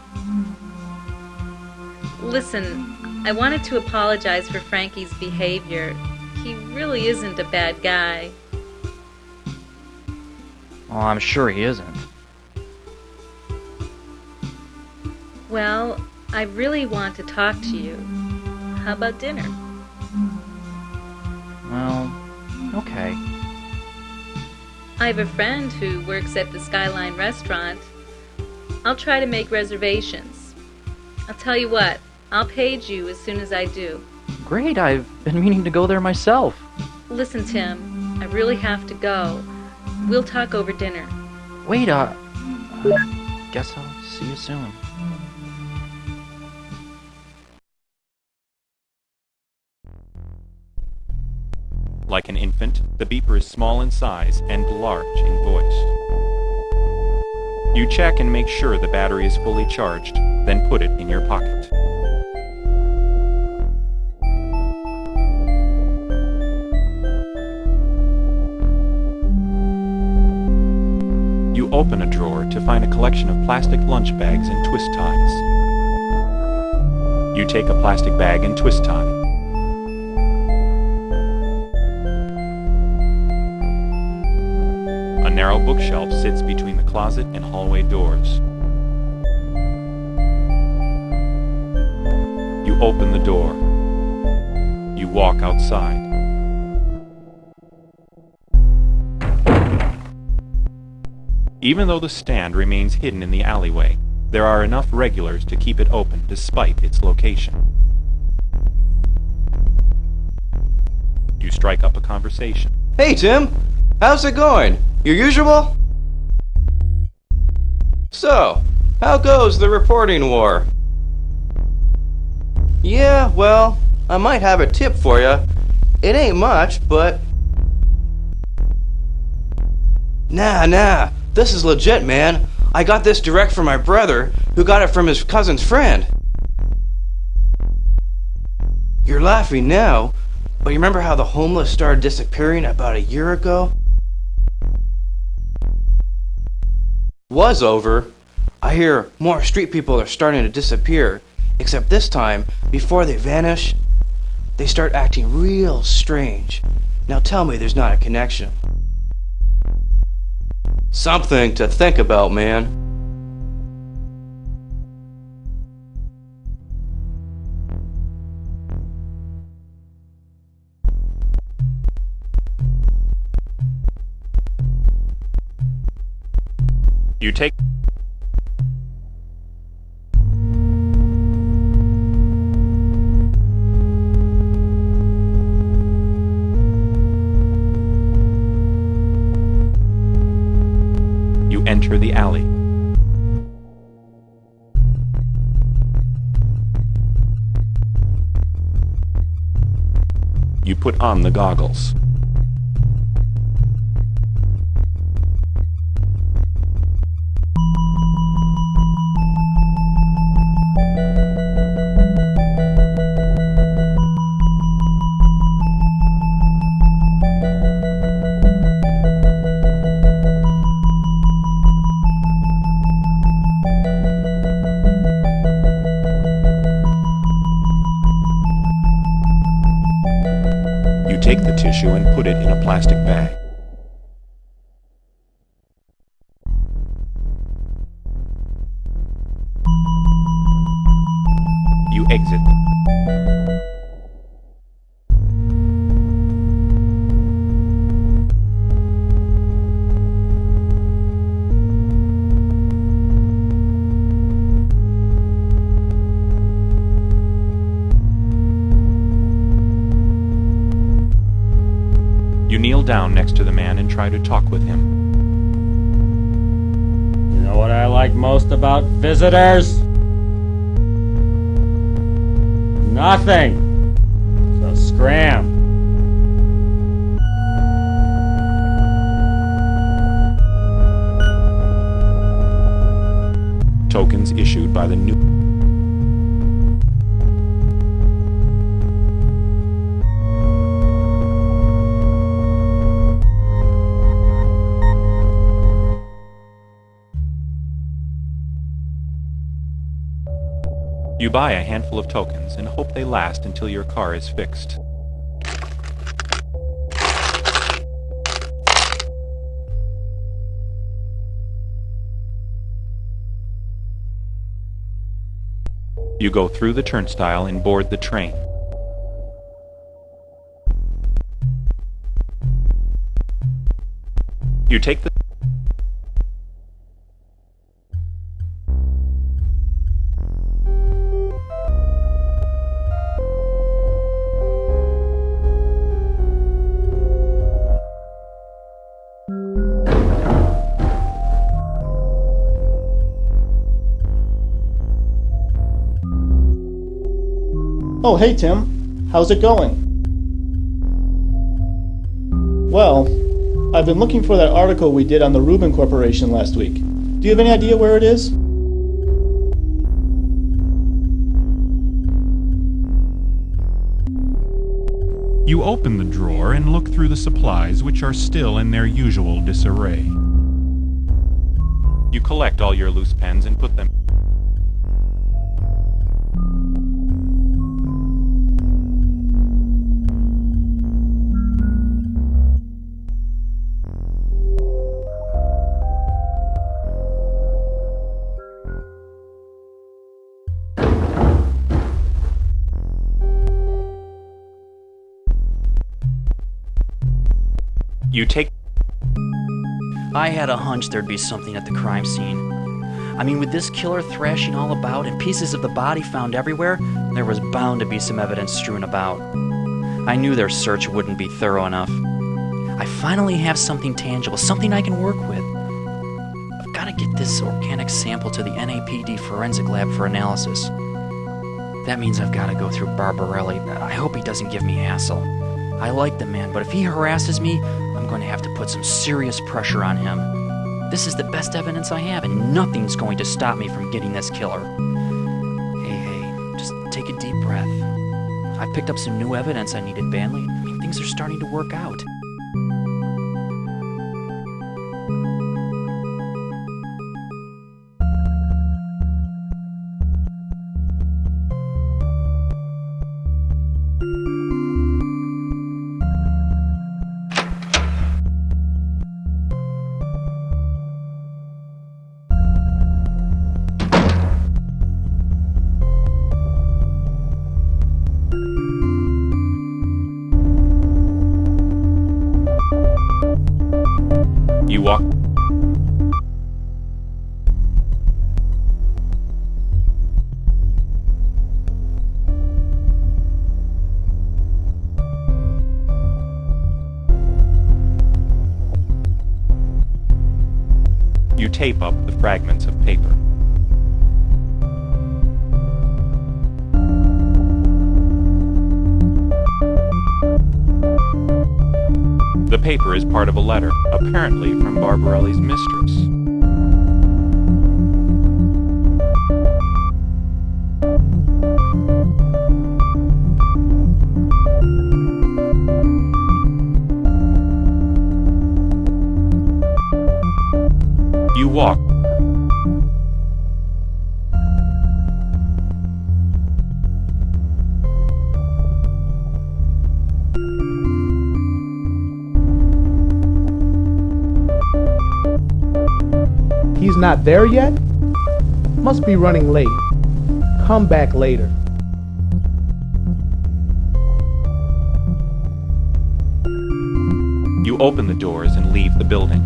Listen, I wanted to apologize for Frankie's behavior. He really isn't a bad guy. Oh, I'm sure he isn't. Well, I really want to talk to you. How about dinner? Well, okay. I have a friend who works at the Skyline restaurant. I'll try to make reservations. I'll tell you what, I'll page you as soon as I do. Great, I've been meaning to go there myself. Listen, Tim, I really have to go. We'll talk over dinner. Wait, guess I'll see you soon. Like an infant, the beeper is small in size and large in voice. You check and make sure the battery is fully charged, then put it in your pocket. You open a drawer to find a collection of plastic lunch bags and twist ties. You take a plastic bag and twist tie. A narrow bookshelf sits between the closet and hallway doors. You open the door. You walk outside. Even though the stand remains hidden in the alleyway, there are enough regulars to keep it open despite its location. You strike up a conversation. Hey, Tim! How's it going? Your usual? So, how goes the reporting war? Yeah, well, I might have a tip for you. It ain't much, but... Nah, this is legit, man. I got this direct from my brother, who got it from his cousin's friend. You're laughing now, But you remember how the homeless started disappearing about a year ago? Was over. I hear more street people are starting to disappear, except this time, before they vanish, they start acting real strange. Now tell me there's not a connection. Something to think about, man. You take... You enter the alley. You put on the goggles. Take the tissue and put it in a plastic bag. You exit. You kneel down next to the man and try to talk with him. You know what I like most about visitors? Nothing. So scram. Tokens issued by the new... You buy a handful of tokens and hope they last until your car is fixed. You go through the turnstile and board the train. You take the... Oh, hey Tim. How's it going? Well, I've been looking for that article we did on the Rubin Corporation last week. Do you have any idea where it is? You open the drawer and look through the supplies, which are still in their usual disarray. You collect all your loose pens and put them... You take... I had a hunch there'd be something at the crime scene. I mean, with this killer thrashing all about and pieces of the body found everywhere, there was bound to be some evidence strewn about. I knew their search wouldn't be thorough enough. I finally have something tangible, something I can work with. I've got to get this organic sample to the NAPD forensic lab for analysis. That means I've got to go through Barbarelli. I hope he doesn't give me hassle. I like the man, but if he harasses me, I'm going to have to put some serious pressure on him. This is the best evidence I have, and nothing's going to stop me from getting this killer. Hey, just take a deep breath. I picked up some new evidence I needed badly. I mean, things are starting to work out. You walk. You tape up the fragments of paper. The paper is part of a letter, apparently from Barbarelli's mistress. You walk. He's not there yet? Must be running late. Come back later. You open the doors and leave the building.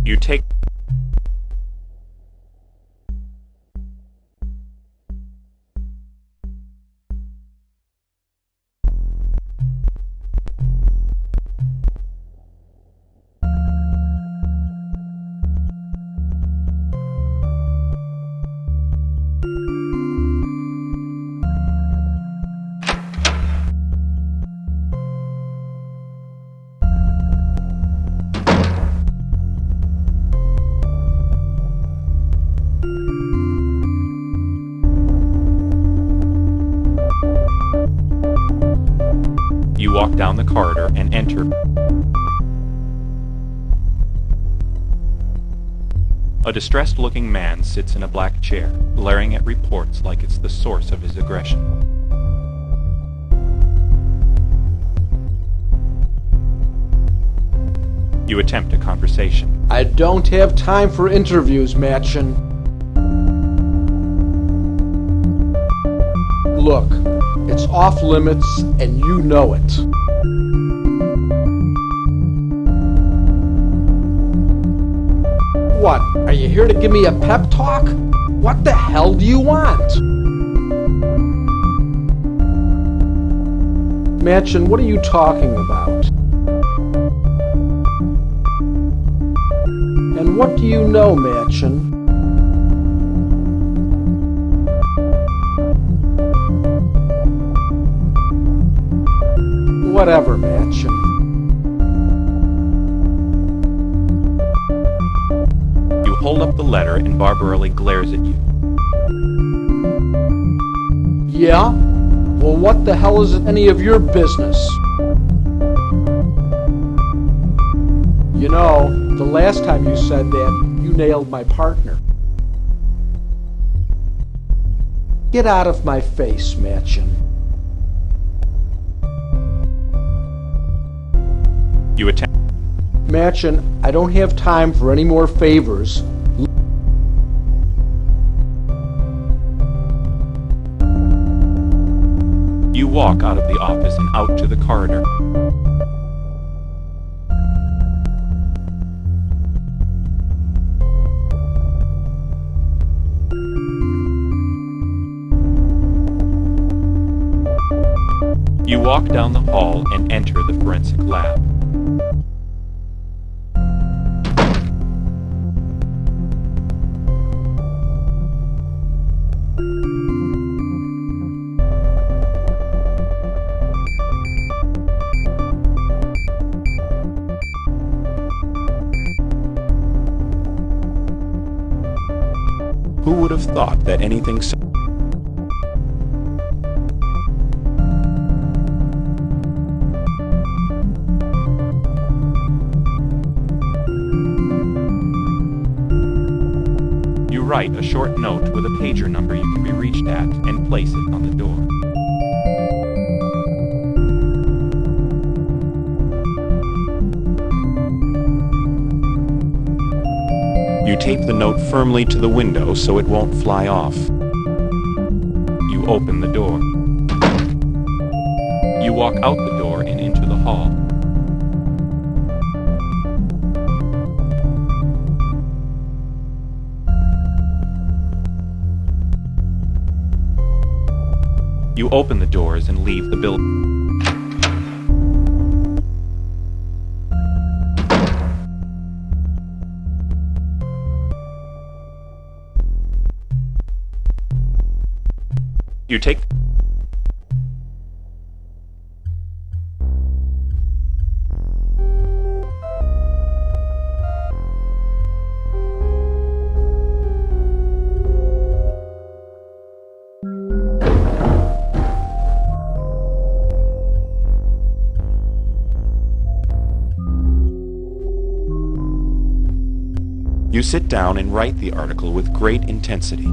You take You walk down the corridor and enter. A distressed-looking man sits in a black chair, glaring at reports like it's the source of his aggression. You attempt a conversation. I don't have time for interviews, Matchin. Look, it's off limits, and you know it. What, are you here to give me a pep talk? What the hell do you want? Matchin, what are you talking about? And what do you know, Matchin? Whatever, Matchin. You hold up the letter and Barbarelli glares at you. Yeah? Well, what the hell is any of your business? You know, the last time you said that, you nailed my partner. Get out of my face, Matchin. You attempt. Matchin, I don't have time for any more favors. You walk out of the office and out to the corridor. You walk down the hall and enter the forensic lab. Who would have thought that anything so... You write a short note with a pager number you can be reached at and place it on the door. You tape the note firmly to the window so it won't fly off. You open the door. You walk out the door and into the hall. You open the doors and leave the building. You take... You sit down and write the article with great intensity.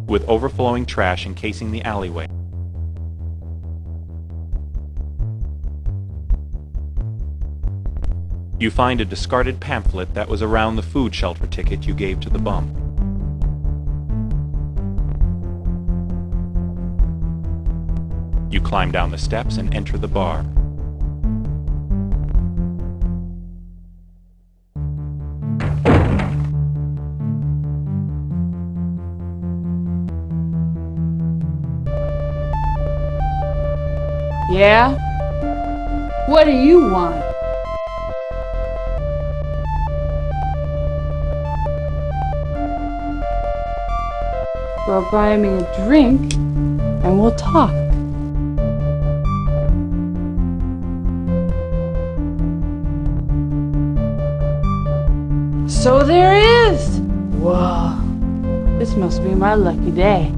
With overflowing trash encasing the alleyway. You find a discarded pamphlet that was around the food shelter ticket you gave to the bum. You climb down the steps and enter the bar. Yeah? What do you want? Well, buy me a drink and we'll talk. So there is! Whoa. This must be my lucky day.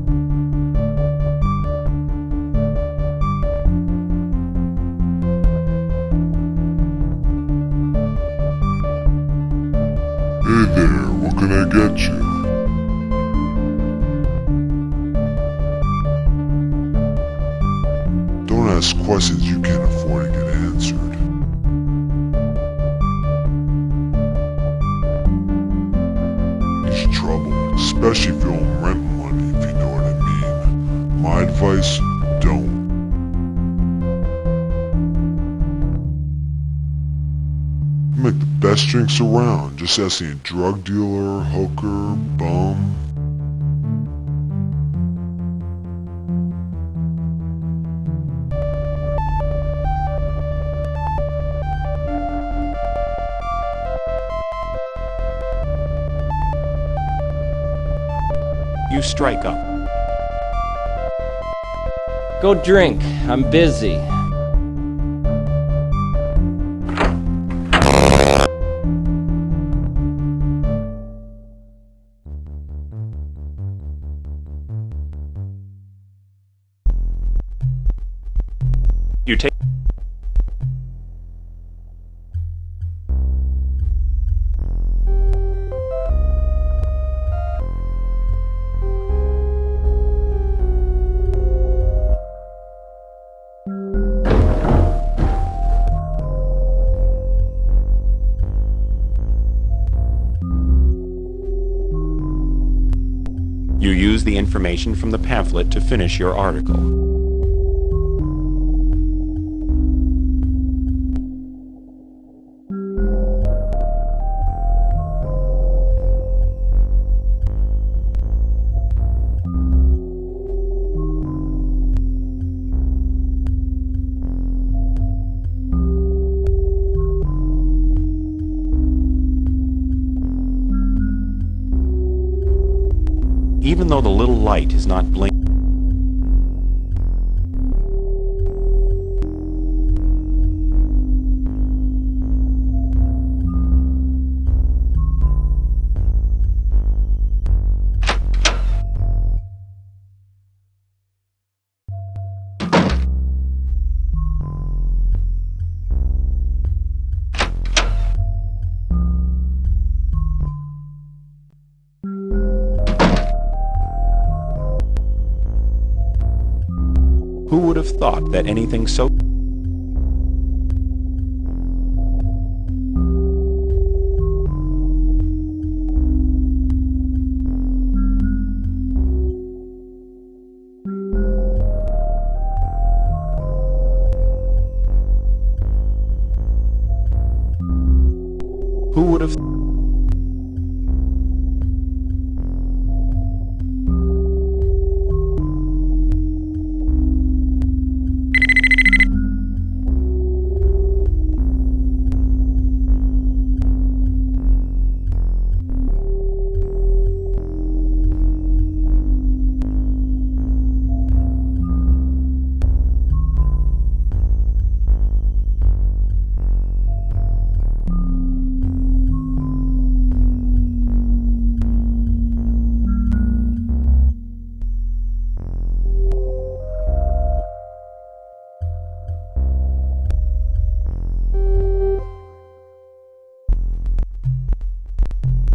Hey there, what can I get you? Don't ask questions you can't afford to get answered. It's trouble, especially if you owe rent money, if you know what I mean. My advice, don't. Make the best drinks around, just ask any drug dealer, hooker, bum. You strike up. Go drink. I'm busy. You take... You use the information from the pamphlet to finish your article. Even though the little light is not blinking, who would have thought that anything so... Who would have...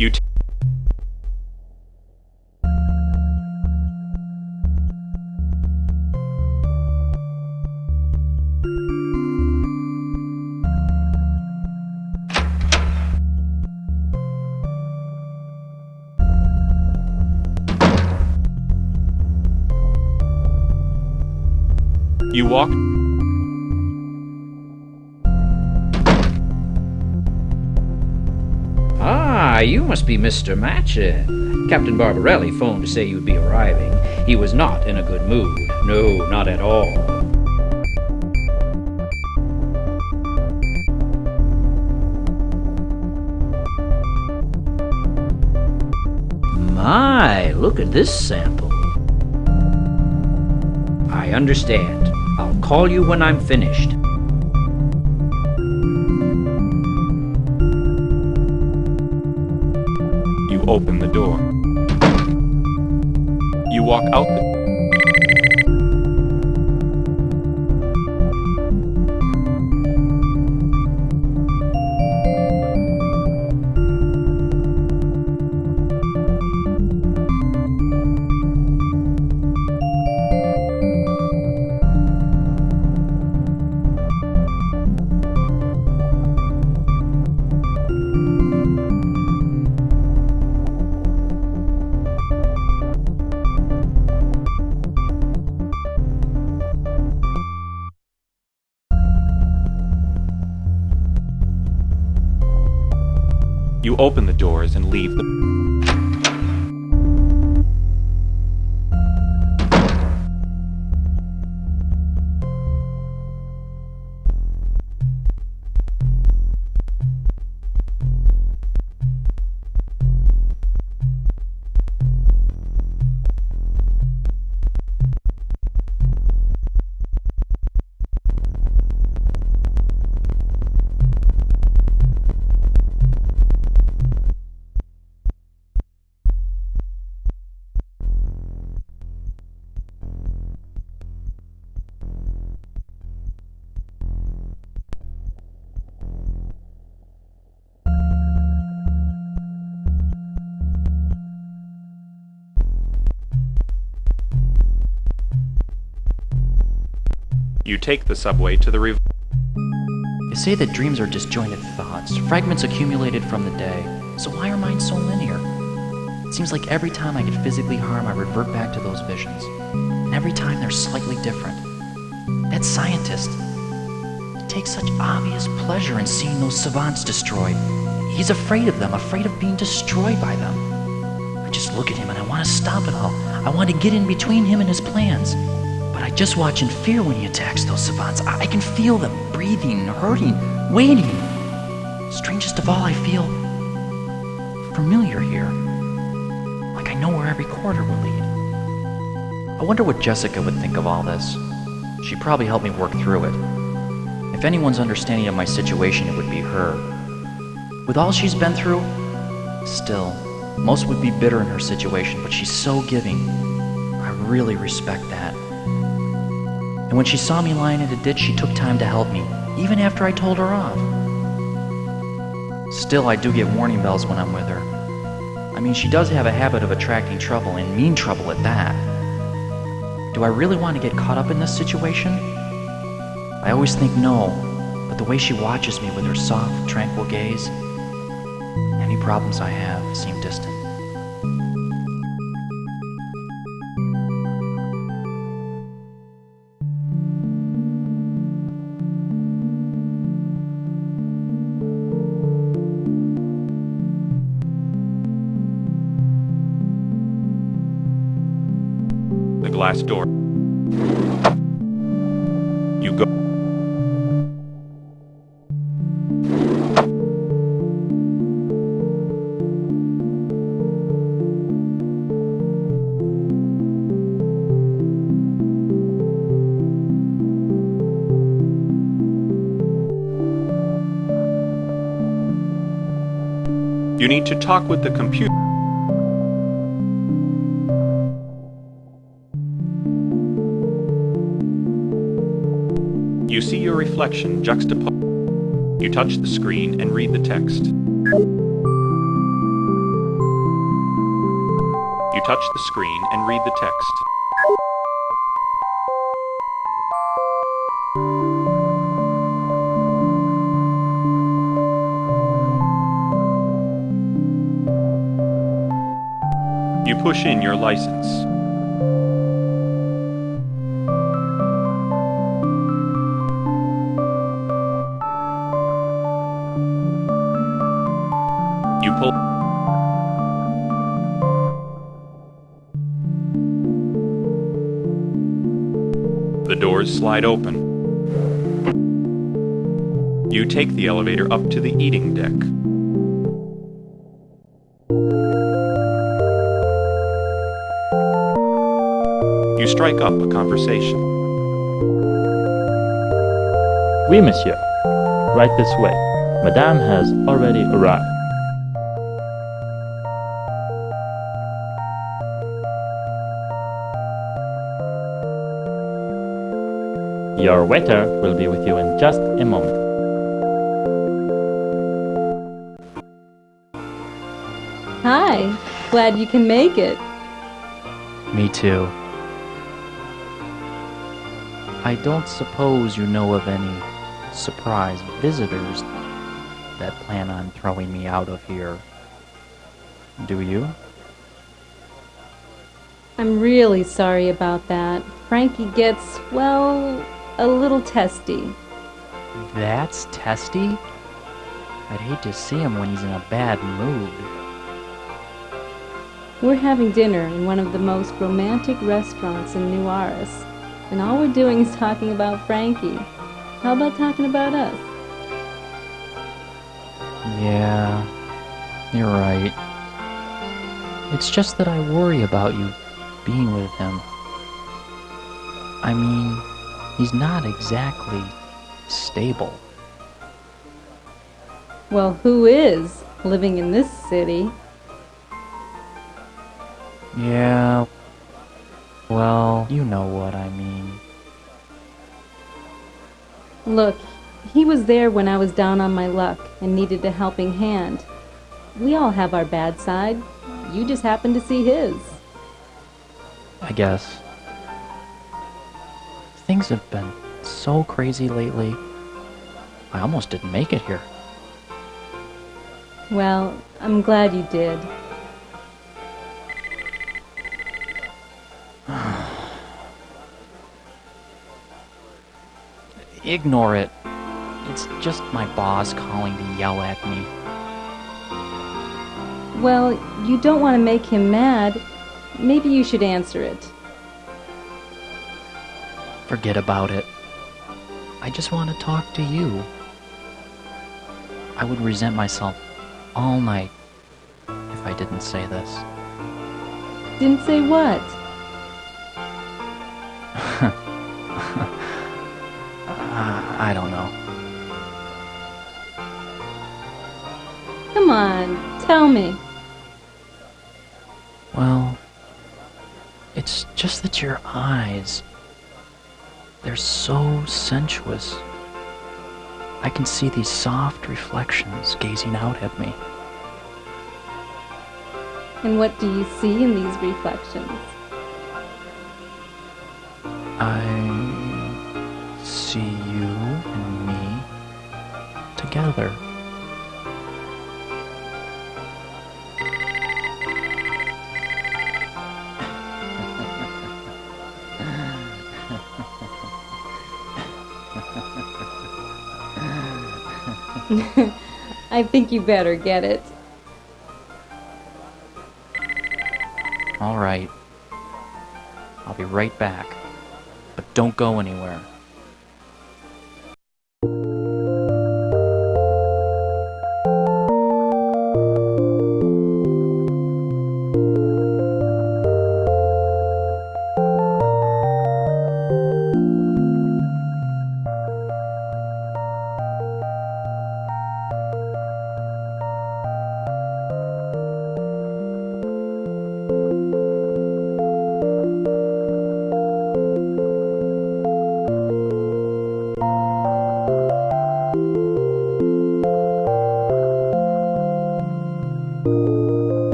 You You walk... Ah, you must be Mr. Matchin. Captain Barbarelli phoned to say you'd be arriving. He was not in a good mood. No, not at all. My, look at this sample. I understand. I'll call you when I'm finished. You open the door. You walk out the... You open the doors and leave the... You take the subway to the... They say that dreams are disjointed thoughts, fragments accumulated from the day. So why are mine so linear? It seems like every time I get physically harmed, I revert back to those visions. And every time they're slightly different. That scientist, he takes such obvious pleasure in seeing those savants destroyed. He's afraid of them, afraid of being destroyed by them. I just look at him and I want to stop it all. I want to get in between him and his plans. But I just watch in fear when he attacks those savants. I can feel them breathing, hurting, waiting. Strangest of all, I feel familiar here. Like I know where every corridor will lead. I wonder what Jessica would think of all this. She'd probably help me work through it. If anyone's understanding of my situation, it would be her. With all she's been through, still, most would be bitter in her situation, but she's so giving. I really respect that. And when she saw me lying in a ditch, she took time to help me, even after I told her off. Still, I do get warning bells when I'm with her. I mean, she does have a habit of attracting trouble, and mean trouble at that. Do I really want to get caught up in this situation? I always think no, but the way she watches me with her soft, tranquil gaze, any problems I have seem distant. The glass door. You go. You need to talk with the computer. You see your reflection juxtaposed. You touch the screen and read the text. You touch the screen and read the text. You push in your license. You pull. The doors slide open. You take the elevator up to the eating deck. You strike up a conversation. Oui, monsieur. Right this way. Madame has already arrived. Your waiter will be with you in just a moment. Hi. Glad you can make it. Me too. I don't suppose you know of any surprise visitors that plan on throwing me out of here, do you? I'm really sorry about that. Frankie gets, well, a little testy. That's testy? I'd hate to see him when he's in a bad mood. We're having dinner in one of the most romantic restaurants in New Aris, and all we're doing is talking about Frankie. How about talking about us? Yeah, you're right. It's just that I worry about you being with him. I mean, he's not exactly stable. Well, who is living in this city? Yeah, well, you know what I mean. Look, he was there when I was down on my luck and needed a helping hand. We all have our bad side. You just happened to see his. I guess. Things have been so crazy lately. I almost didn't make it here. Well, I'm glad you did. Ignore it. It's just my boss calling to yell at me. Well, you don't want to make him mad. Maybe you should answer it. Forget about it. I just want to talk to you. I would resent myself all night if I didn't say this. Didn't say what? I don't know. Come on, tell me. Well, it's just that your eyes, they're so sensuous. I can see these soft reflections gazing out at me. And what do you see in these reflections? I see you and me together. I think you better get it. All right. I'll be right back. But don't go anywhere.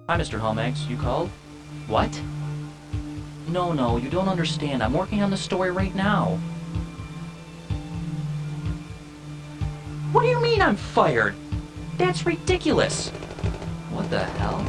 Hi, Mr. Helmax. You called? What? No, you don't understand. I'm working on the story right now. What do you mean I'm fired? That's ridiculous. What the hell?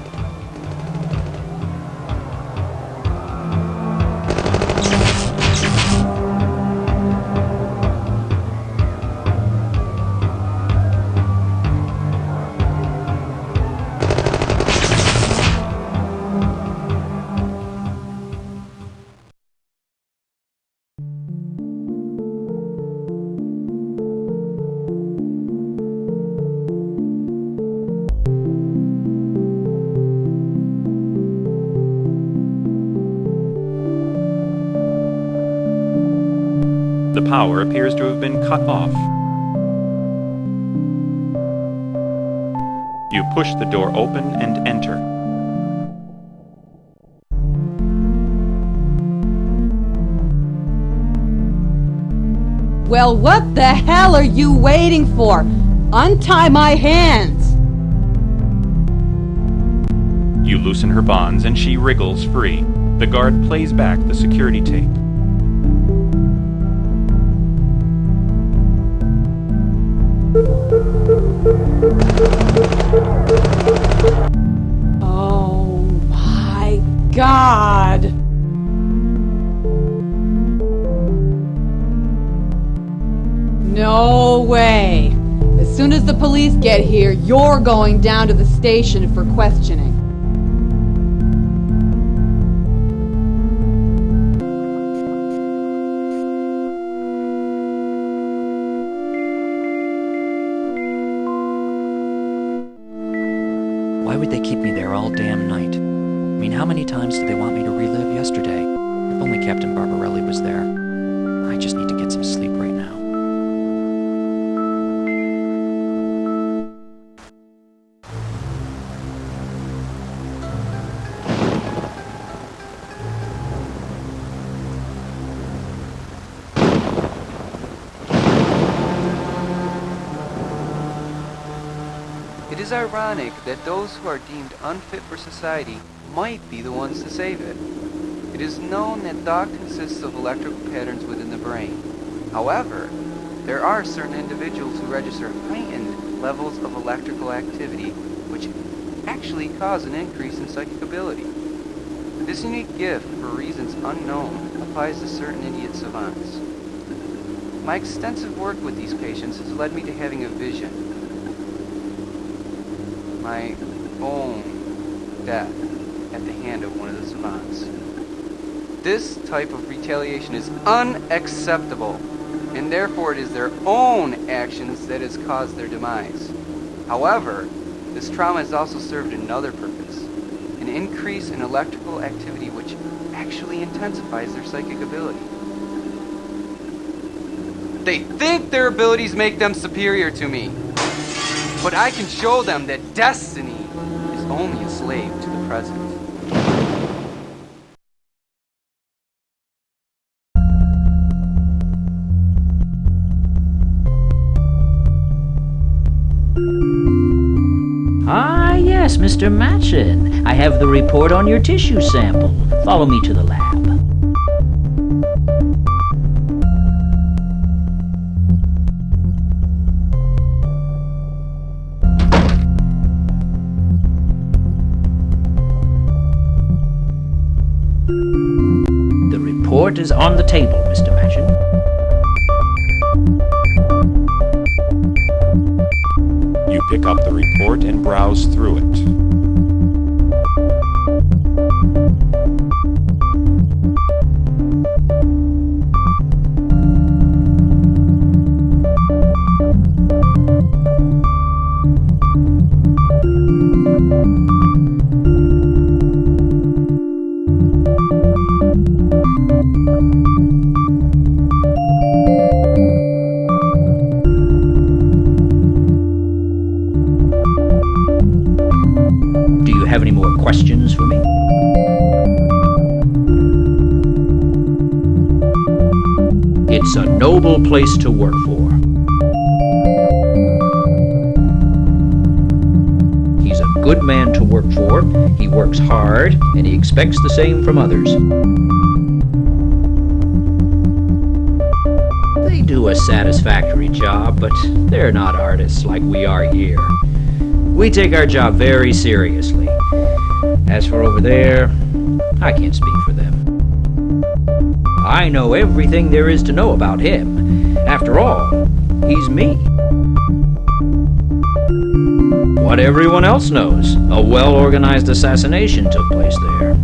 The power appears to have been cut off. You push the door open and enter. Well, what the hell are you waiting for? Untie my hands! You loosen her bonds and she wriggles free. The guard plays back the security tape. Oh my God! No way! As soon as the police get here, you're going down to the station for questioning. Why would they keep me there all damn night? I mean, how many times do they want me to relive yesterday? If only Captain Barbarelli was there. I just need to get some sleep right now. It is ironic that those who are deemed unfit for society might be the ones to save it. It is known that thought consists of electrical patterns within the brain. However, there are certain individuals who register heightened levels of electrical activity, which actually cause an increase in psychic ability. This unique gift, for reasons unknown, applies to certain idiot savants. My extensive work with these patients has led me to having a vision. My own death at the hand of one of the savants. This type of retaliation is unacceptable, and therefore it is their own actions that has caused their demise. However, this trauma has also served another purpose, an increase in electrical activity which actually intensifies their psychic ability. They think their abilities make them superior to me, but I can show them that destiny is only a slave to the present. Ah, yes, Mr. Matchin. I have the report on your tissue sample. Follow me to the lab. The report is on the table, Mr. Matchin. You pick up the report and browse through it. Do you have any more questions for me? It's a noble place to work for. He's a good man to work for. He works hard, and he expects the same from others. They do a satisfactory job, but they're not artists like we are here. We take our job very seriously. As for over there, I can't speak for them. I know everything there is to know about him. After all, he's me. What everyone else knows, a well-organized assassination took place there.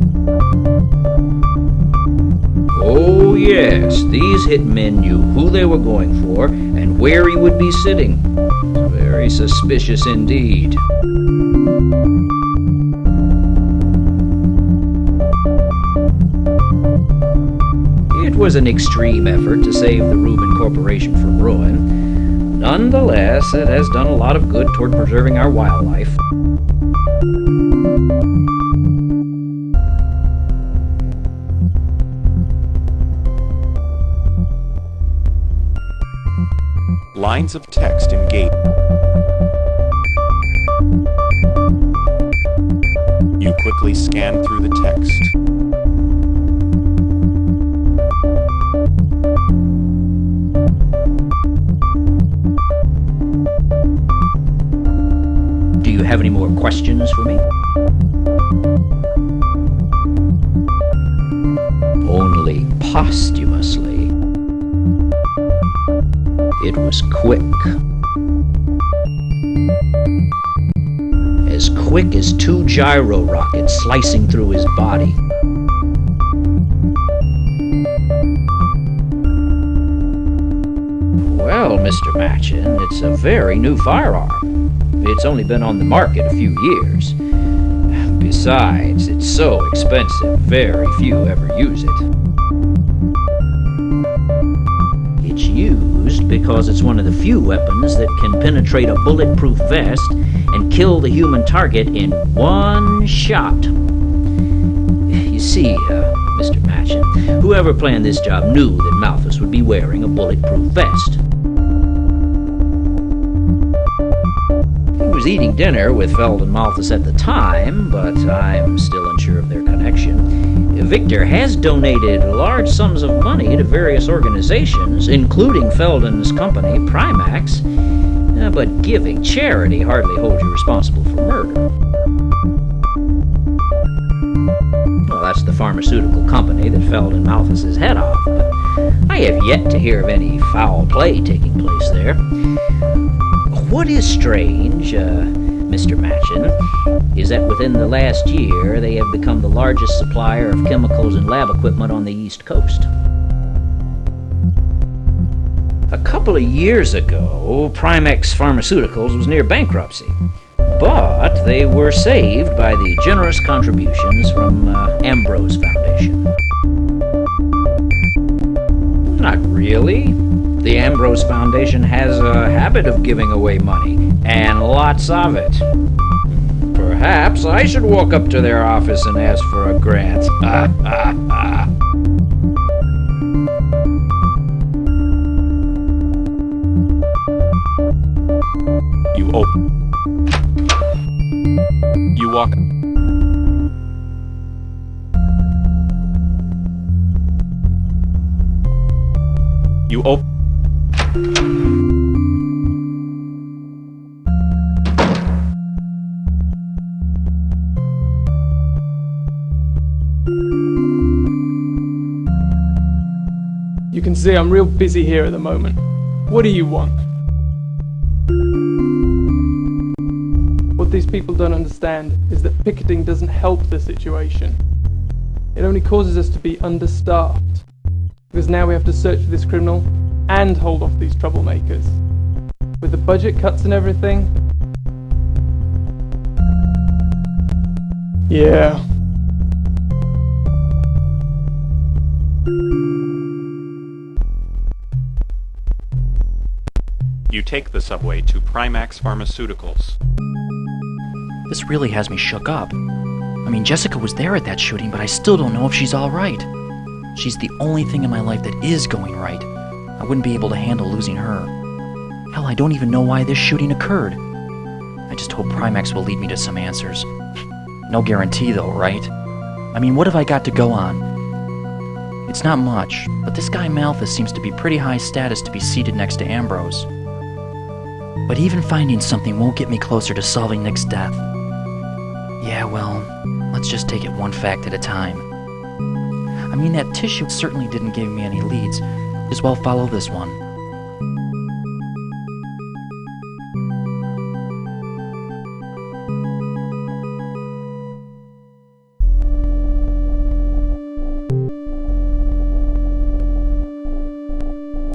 Oh yes, these hitmen knew who they were going for and where he would be sitting. Very suspicious indeed. It was an extreme effort to save the Rubin Corporation from ruin. Nonetheless, it has done a lot of good toward preserving our wildlife. Lines of text engage. You quickly scan through the text. Do you have any more questions for me? Only posthumously. It was quick. As quick as 2 gyro rockets slicing through his body. Well, Mr. Matchin, it's a very new firearm. It's only been on the market a few years. Besides, it's so expensive, very few ever use it. It's used because it's one of the few weapons that can penetrate a bulletproof vest and kill the human target in one shot. You see, Mr. Matchin, whoever planned this job knew that Malthus would be wearing a bulletproof vest. He was eating dinner with Feld and Malthus at the time, but I'm still unsure of their connection. Victor has donated large sums of money to various organizations, including Felden's company, Primax, but giving charity hardly holds you responsible for murder. Well, that's the pharmaceutical company that Feld and Malthus is head of, but I I have yet to hear of any foul play taking place there. What is strange, Mr. Matchin, is that within the last year they have become the largest supplier of chemicals and lab equipment on the East Coast. A couple of years ago, Primex Pharmaceuticals was near bankruptcy, but they were saved by the generous contributions from Ambrose Foundation. Not really. The Ambrose Foundation has a habit of giving away money, and lots of it. Perhaps I should walk up to their office and ask for a grant. You open. You walk. You open. You can see I'm real busy here at the moment. What do you want? What these people don't understand is that picketing doesn't help the situation. It only causes us to be understaffed. Because now we have to search for this criminal and hold off these troublemakers. With the budget cuts and everything. Yeah. You take the subway to Primax Pharmaceuticals. This really has me shook up. I mean, Jessica was there at that shooting, but I still don't know if she's all right. She's the only thing in my life that is going right. I wouldn't be able to handle losing her. Hell, I don't even know why this shooting occurred. I just hope Primax will lead me to some answers. No guarantee though, right? I mean, what have I got to go on? It's not much, but this guy Malthus seems to be pretty high status to be seated next to Ambrose. But even finding something won't get me closer to solving Nick's death. Yeah, well, let's just take it one fact at a time. I mean, that tissue certainly didn't give me any leads. As well follow this one.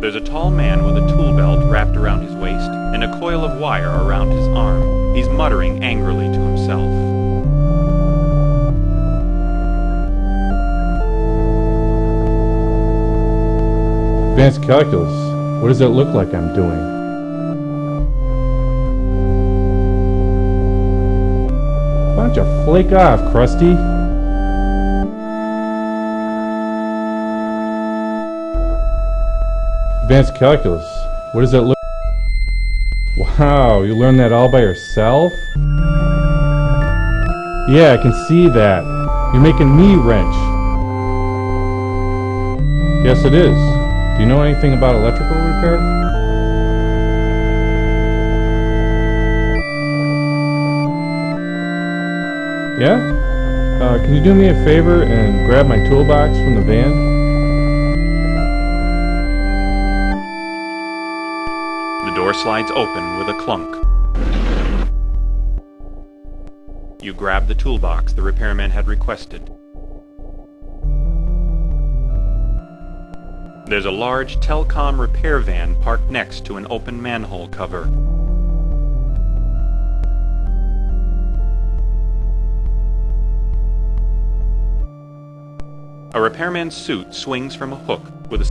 There's a tall man with a tool belt wrapped around his waist and a coil of wire around his arm. He's muttering angrily to himself. Advanced calculus. What does it look like I'm doing? Why don't you flake off, Krusty? Advanced calculus. What does it look? Wow, you learned that all by yourself? Yeah, I can see that. You're making me wrench. Yes, it is. Do you know anything about electrical repair? Yeah? Can you do me a favor and grab my toolbox from the van? The door slides open with a clunk. You grab the toolbox the repairman had requested. There's a large telecom repair van parked next to an open manhole cover. A repairman's suit swings from a hook with a...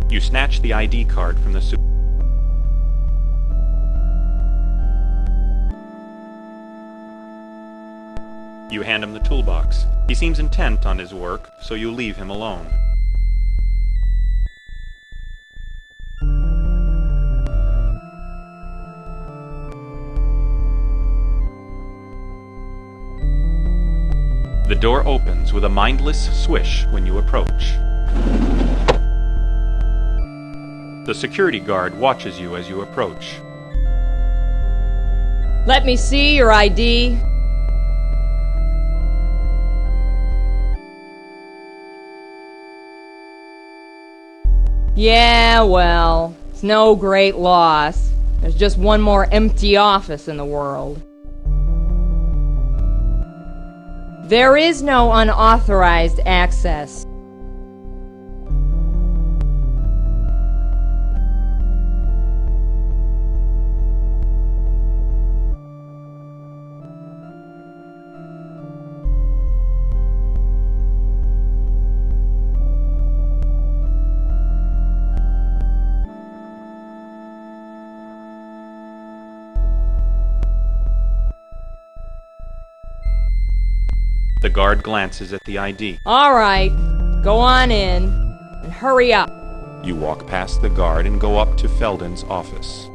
You snatch the ID card from the suit. You hand him the toolbox. He seems intent on his work, so you leave him alone. The door opens with a mindless swish when you approach. The security guard watches you as you approach. Let me see your ID. Yeah, well, it's no great loss. There's just one more empty office in the world. There is no unauthorized access. The guard glances at the ID. All right, go on in, and hurry up. You walk past the guard and go up to Felden's office.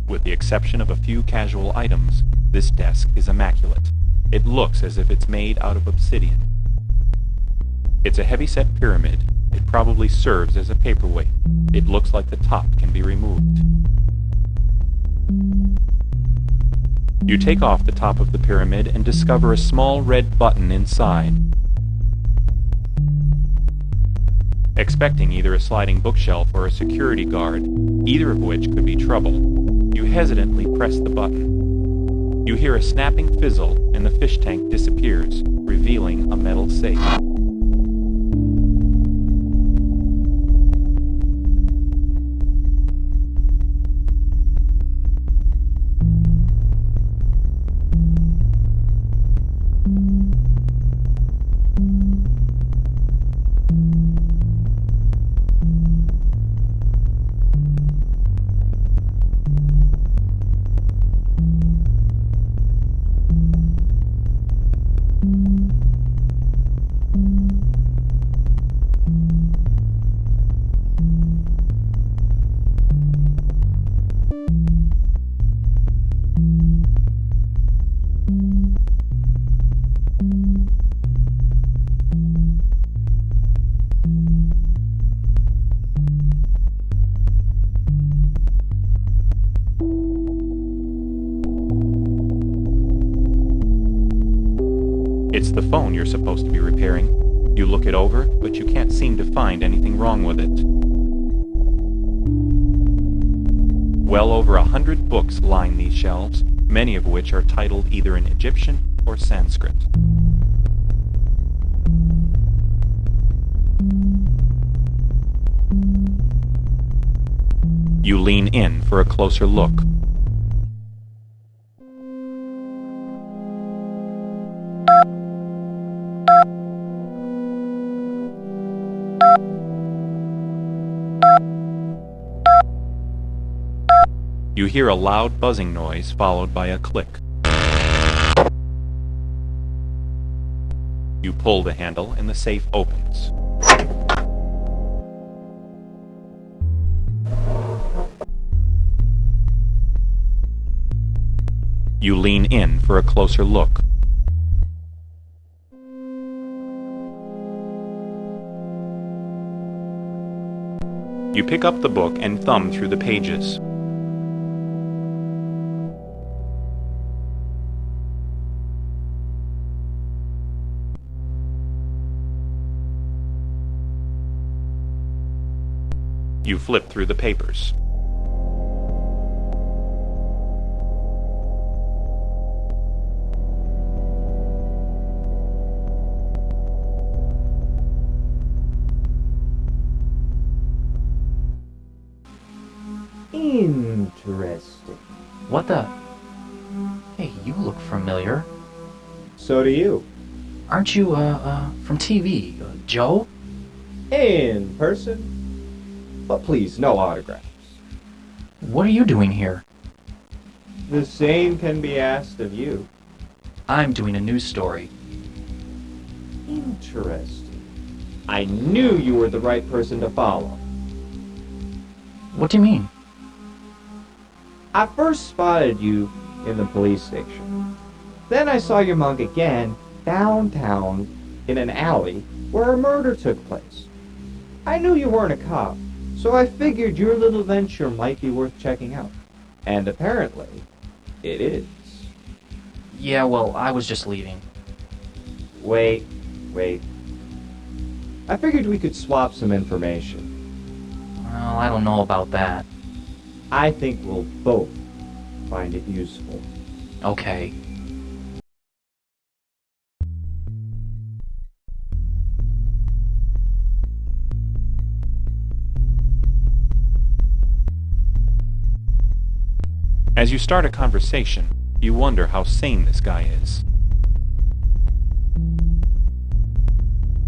With the exception of a few casual items, this desk is immaculate. It looks as if it's made out of obsidian. It's a heavy-set pyramid. It probably serves as a paperweight. It looks like the top can be removed. You take off the top of the pyramid and discover a small red button inside. Expecting either a sliding bookshelf or a security guard, either of which could be trouble, you hesitantly press the button. You hear a snapping fizzle and the fish tank disappears, revealing a metal safe. It's the phone you're supposed to be repairing. You look it over, but you can't seem to find anything wrong with it. Well over 100 books line these shelves, many of which are titled either in Egyptian or Sanskrit. You lean in for a closer look. You hear a loud buzzing noise followed by a click. You pull the handle and the safe opens. You lean in for a closer look. You pick up the book and thumb through the pages. You flip through the papers. Interesting. What the? Hey, you look familiar. So do you. Aren't you, from TV? Joe? In person. But please, no autographs. What are you doing here? The same can be asked of you. I'm doing a news story. Interesting. I knew you were the right person to follow. What do you mean? I first spotted you in the police station. Then I saw your mug again downtown in an alley where a murder took place. I knew you weren't a cop, so I figured your little venture might be worth checking out. And apparently, it is. Yeah, well, I was just leaving. Wait. I figured we could swap some information. Well, I don't know about that. I think we'll both find it useful. Okay. As you start a conversation, you wonder how sane this guy is.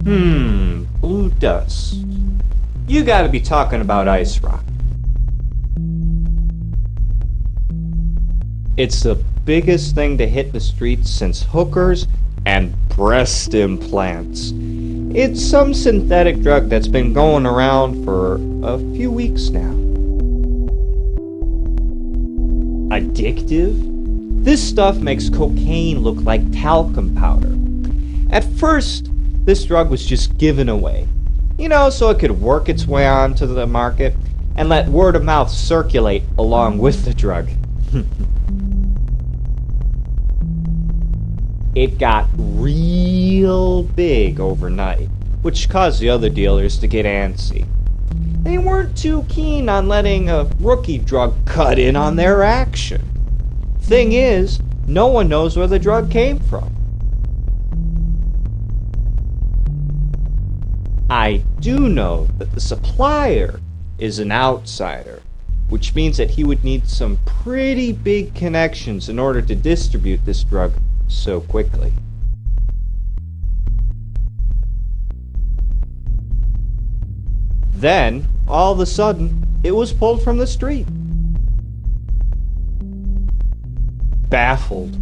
Blue dust. You gotta be talking about ice rock. It's the biggest thing to hit the streets since hookers and breast implants. It's some synthetic drug that's been going around for a few weeks now. Addictive? This stuff makes cocaine look like talcum powder. At first, this drug was just given away, so it could work its way onto the market and let word of mouth circulate along with the drug. It got real big overnight, which caused the other dealers to get antsy. They weren't too keen on letting a rookie drug cut in on their action. Thing is, no one knows where the drug came from. I do know that the supplier is an outsider, which means that he would need some pretty big connections in order to distribute this drug so quickly. Then, all of a sudden, it was pulled from the street. Baffled.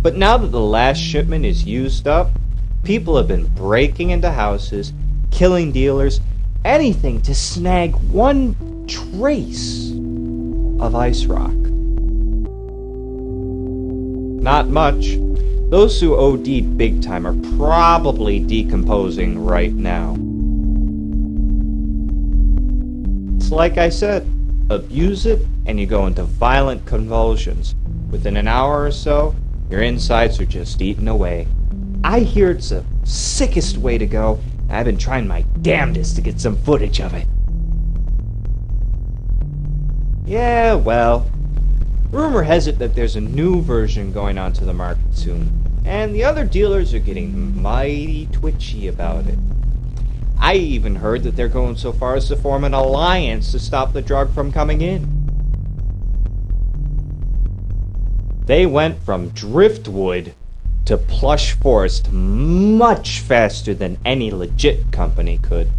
But now that the last shipment is used up, people have been breaking into houses, killing dealers, anything to snag one trace of ice rock. Not much. Those who OD'd big time are probably decomposing right now. It's like I said, abuse it and you go into violent convulsions. Within an hour or so, your insides are just eaten away. I hear it's the sickest way to go, and I've been trying my damnedest to get some footage of it. Yeah, well, rumor has it that there's a new version going onto the market soon, and the other dealers are getting mighty twitchy about it. I even heard that they're going so far as to form an alliance to stop the drug from coming in. They went from driftwood to plush forest much faster than any legit company could.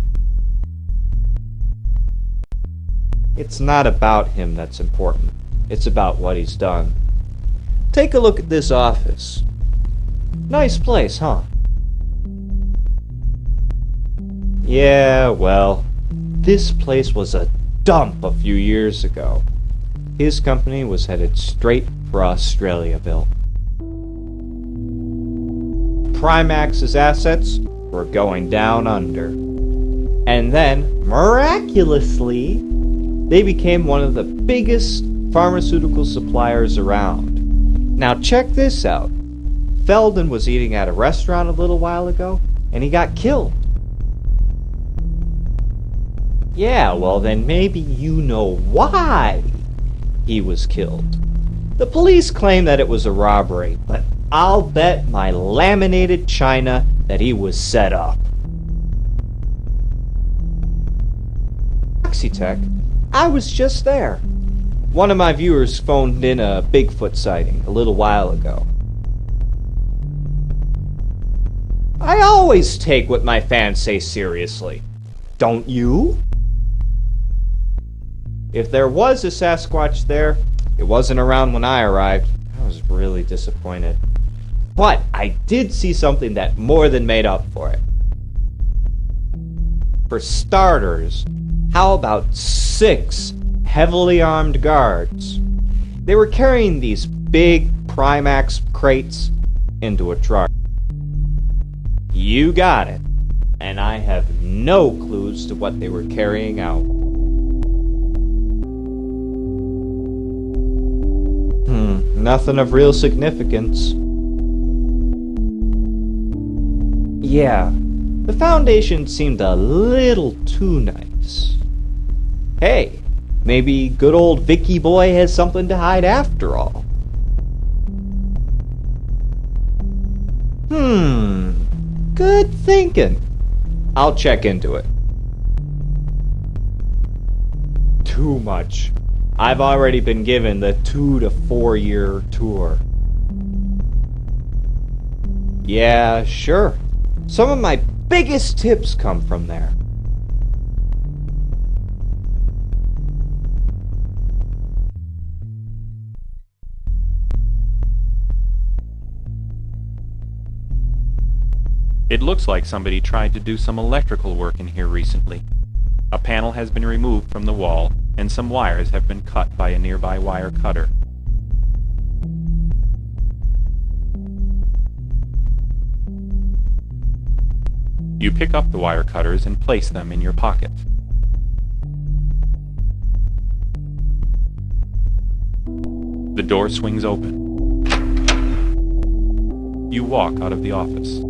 It's not about him that's important. It's about what he's done. Take a look at this office. Nice place, huh? Yeah, well, this place was a dump a few years ago. His company was headed straight for Australiaville. Primax's assets were going down under. And then, miraculously, they became one of the biggest pharmaceutical suppliers around. Now check this out. Feldon was eating at a restaurant a little while ago, and he got killed. Yeah, well then maybe you know why he was killed. The police claim that it was a robbery, but I'll bet my laminated china that he was set up. Oxytech, I was just there. One of my viewers phoned in a Bigfoot sighting a little while ago. I always take what my fans say seriously. Don't you? If there was a Sasquatch there, it wasn't around when I arrived. I was really disappointed. But I did see something that more than made up for it. For starters, how about 6 heavily armed guards? They were carrying these big Primax crates into a truck. You got it. And I have no clues to what they were carrying out. Nothing of real significance. Yeah, the Foundation seemed a little too nice. Hey, maybe good old Vicky boy has something to hide after all. Good thinking. I'll check into it. Too much. I've already been given the 2 to 4 year tour. Yeah, sure. Some of my biggest tips come from there. It looks like somebody tried to do some electrical work in here recently. A panel has been removed from the wall, and some wires have been cut by a nearby wire cutter. You pick up the wire cutters and place them in your pocket. The door swings open. You walk out of the office.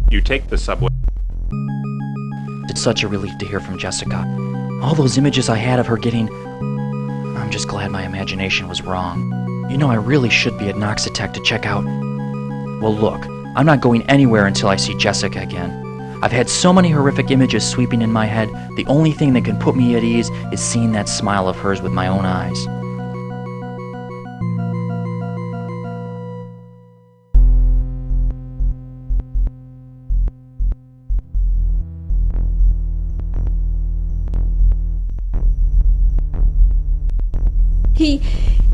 You take the subway. It's such a relief to hear from Jessica. All those images I had of her getting... I'm just glad my imagination was wrong. You know, I really should be at Noxitec to check out... Well, look, I'm not going anywhere until I see Jessica again. I've had so many horrific images sweeping in my head, the only thing that can put me at ease is seeing that smile of hers with my own eyes.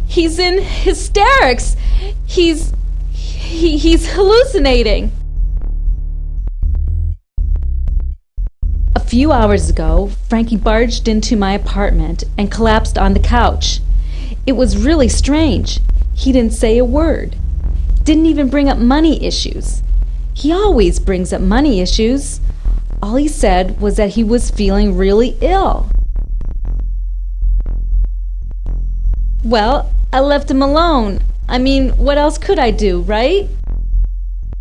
He's in hysterics. He's hallucinating. A few hours ago, Frankie barged into my apartment and collapsed on the couch. It was really strange. He didn't say a word. Didn't even bring up money issues. He always brings up money issues. All he said was that he was feeling really ill. Well, I left him alone. I mean, what else could I do, right?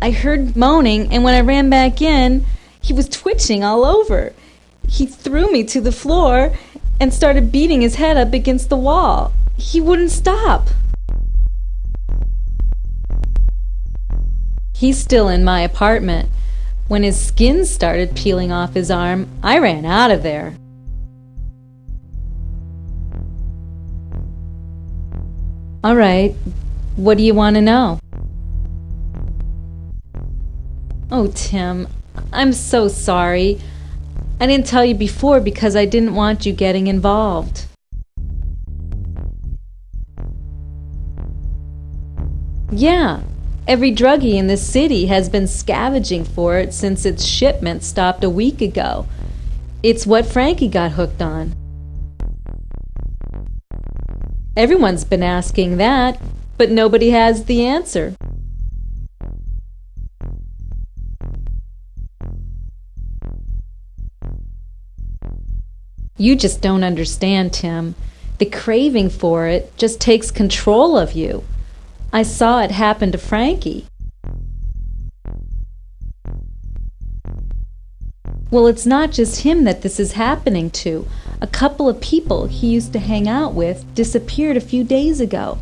I heard moaning, and when I ran back in, he was twitching all over. He threw me to the floor and started beating his head up against the wall. He wouldn't stop. He's still in my apartment. When his skin started peeling off his arm, I ran out of there. All right, what do you want to know? Oh, Tim, I'm so sorry. I didn't tell you before because I didn't want you getting involved. Yeah, every druggie in the city has been scavenging for it since its shipment stopped a week ago. It's what Frankie got hooked on. Everyone's been asking that, but nobody has the answer. You just don't understand, Tim. The craving for it just takes control of you. I saw it happen to Frankie. Well, it's not just him that this is happening to. A couple of people he used to hang out with disappeared a few days ago.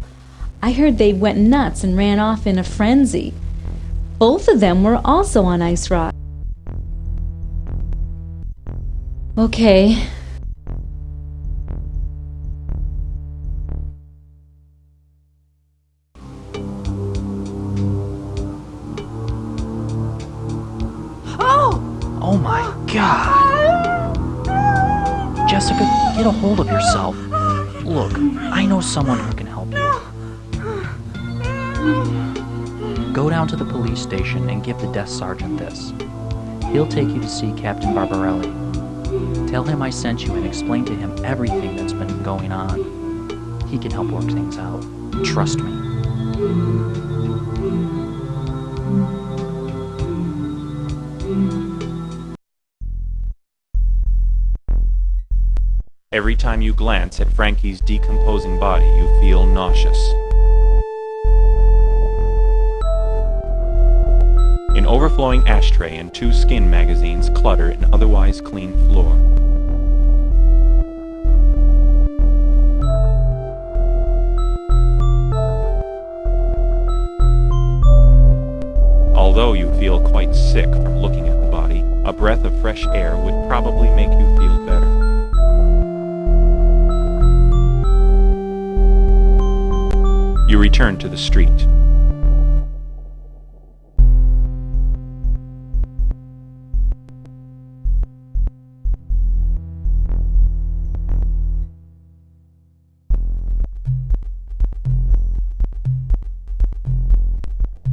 I heard they went nuts and ran off in a frenzy. Both of them were also on ice rock. Okay. Oh! God. Jessica, get a hold of yourself. Look, I know someone who can help you. Go down to the police station and give the desk sergeant this. He'll take you to see Captain Barbarelli. Tell him I sent you and explain to him everything that's been going on. He can help work things out. Trust me. Every time you glance at Frankie's decomposing body, you feel nauseous. An overflowing ashtray and 2 skin magazines clutter an otherwise clean floor. Although you feel quite sick from looking at the body, a breath of fresh air would probably make you feel better. You return to the street.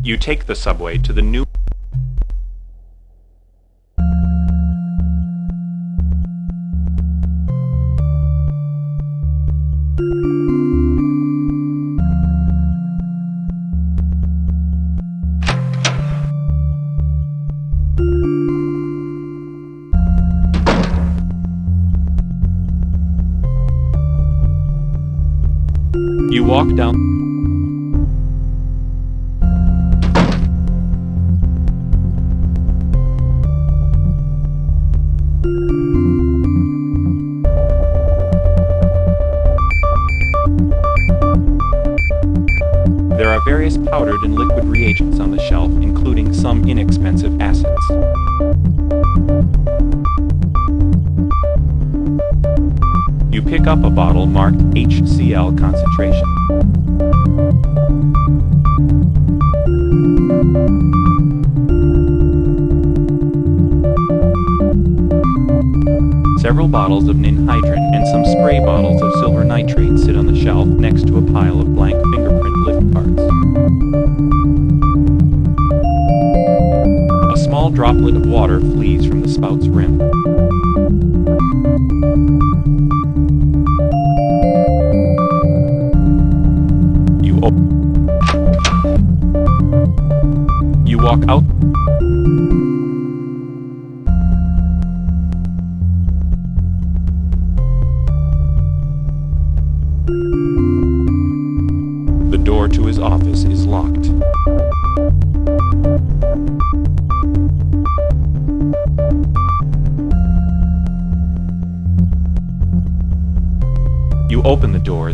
You take the subway to the new... You walk down... There are various powdered and liquid reagents on the shelf, including some inexpensive acids. You pick up a bottle marked HCl concentration. Several bottles of ninhydrin and some spray bottles of silver nitrate sit on the shelf next to a pile of blank fingerprint lift cards. A small droplet of water flees from the spout's rim. You walk out. The door to his office is locked. You open the door.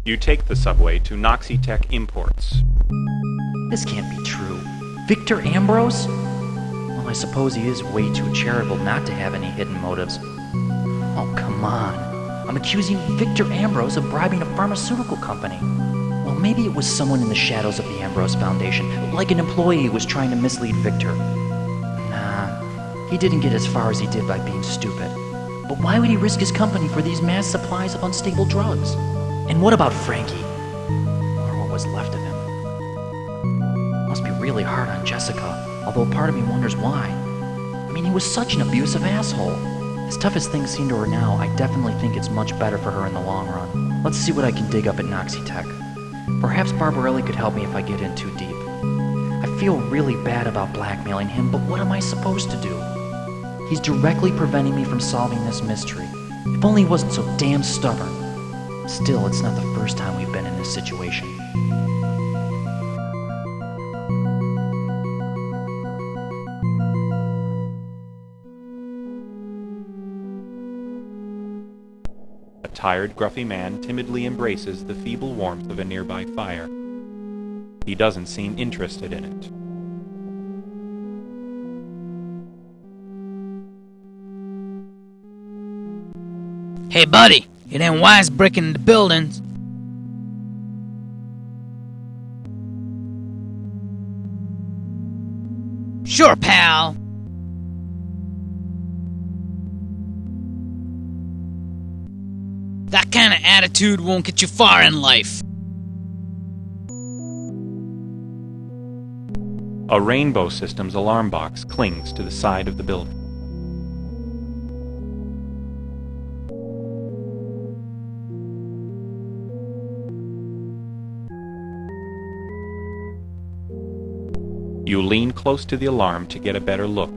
You take the subway to Noxitec Imports. This can't be true. Victor Ambrose? Well, I suppose he is way too charitable not to have any hidden motives. Oh, come on. I'm accusing Victor Ambrose of bribing a pharmaceutical company. Well, maybe it was someone in the shadows of the Ambrose Foundation, like an employee who was trying to mislead Victor. Nah, he didn't get as far as he did by being stupid. But why would he risk his company for these mass supplies of unstable drugs? And what about Frankie? Or what was left of him? Must be really hard on Jessica, although part of me wonders why. I mean, he was such an abusive asshole. As tough as things seem to her now, I definitely think it's much better for her in the long run. Let's see what I can dig up at Noxitec. Perhaps Barbarelli could help me if I get in too deep. I feel really bad about blackmailing him, but what am I supposed to do? He's directly preventing me from solving this mystery. If only he wasn't so damn stubborn. Still, it's not the first time we've been in this situation. tired, gruffy man timidly embraces the feeble warmth of a nearby fire. He doesn't seem interested in it. Hey, buddy, it ain't wise breaking the buildings. Sure, pal. That kind of attitude won't get you far in life. A Rainbow Systems alarm box clings to the side of the building. You lean close to the alarm to get a better look.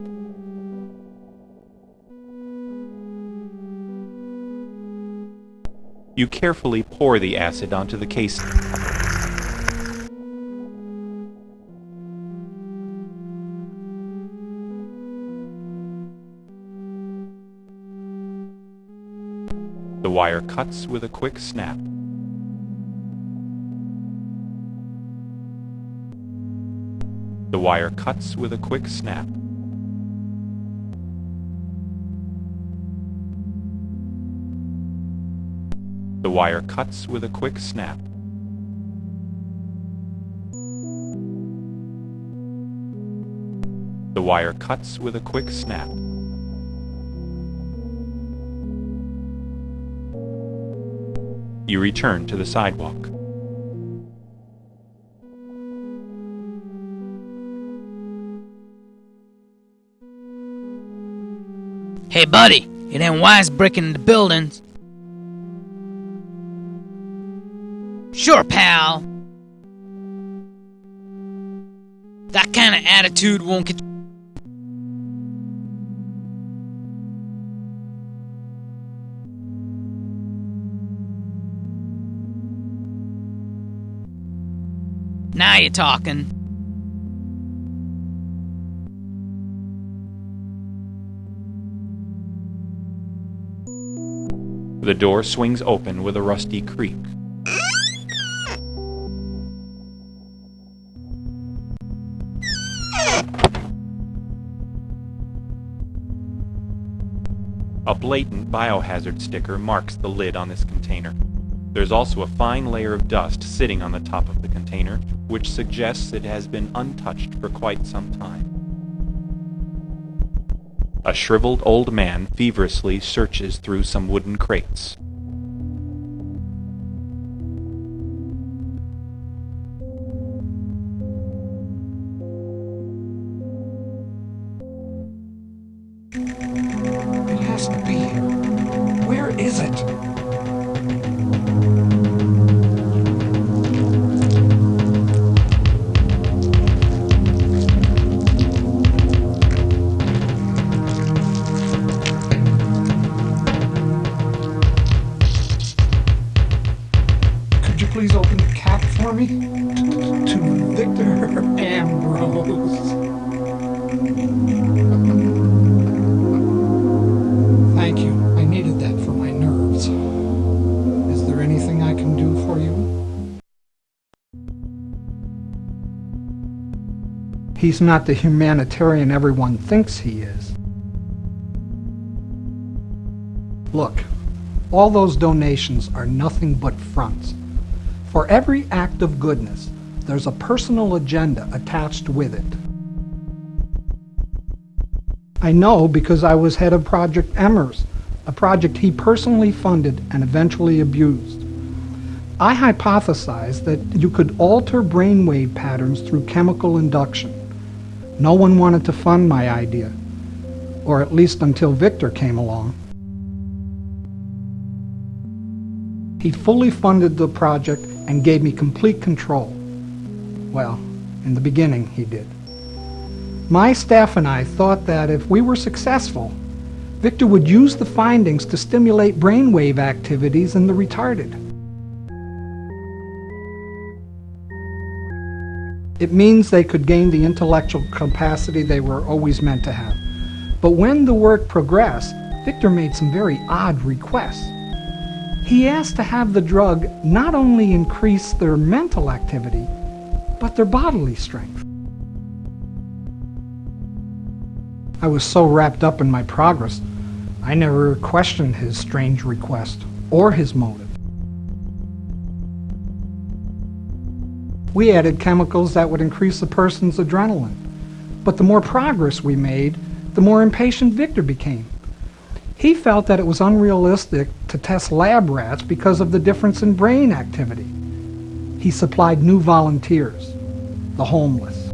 You carefully pour the acid onto the casing. The wire cuts with a quick snap. The wire cuts with a quick snap. The wire cuts with a quick snap. The wire cuts with a quick snap. You return to the sidewalk. Hey, buddy, it ain't wise breaking the buildings. Sure, pal. That kind of attitude won't get... Now you're talking. The door swings open with a rusty creak. A blatant biohazard sticker marks the lid on this container. There's also a fine layer of dust sitting on the top of the container, which suggests it has been untouched for quite some time. A shriveled old man feverishly searches through some wooden crates. It has to be here. Where is it? Please open the cap for me? To Victor Ambrose. Thank you. I needed that for my nerves. Is there anything I can do for you? He's not the humanitarian everyone thinks he is. Look, all those donations are nothing but fronts. For every act of goodness, there's a personal agenda attached with it. I know because I was head of Project Emmers, a project he personally funded and eventually abused. I hypothesized that you could alter brainwave patterns through chemical induction. No one wanted to fund my idea, or at least until Victor came along. He fully funded the project and gave me complete control. Well, in the beginning, he did. My staff and I thought that if we were successful, Victor would use the findings to stimulate brainwave activities in the retarded. It means they could gain the intellectual capacity they were always meant to have. But when the work progressed, Victor made some very odd requests. He asked to have the drug not only increase their mental activity, but their bodily strength. I was so wrapped up in my progress, I never questioned his strange request or his motive. We added chemicals that would increase a person's adrenaline, but the more progress we made, the more impatient Victor became. He felt that it was unrealistic to test lab rats because of the difference in brain activity. He supplied new volunteers, the homeless.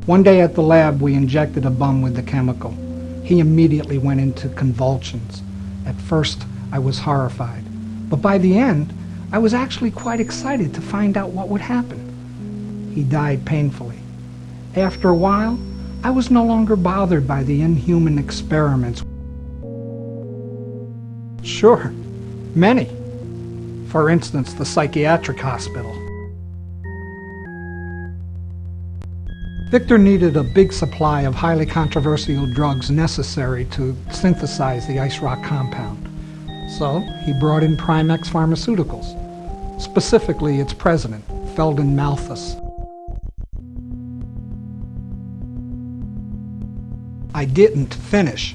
One day at the lab, we injected a bum with the chemical. He immediately went into convulsions. At first, I was horrified, but by the end, I was actually quite excited to find out what would happen. He died painfully. After a while, I was no longer bothered by the inhuman experiments. Sure, many. For instance, the psychiatric hospital. Victor needed a big supply of highly controversial drugs necessary to synthesize the ice rock compound. So he brought in Primex Pharmaceuticals, specifically its president, Feldon Malthus. I didn't finish.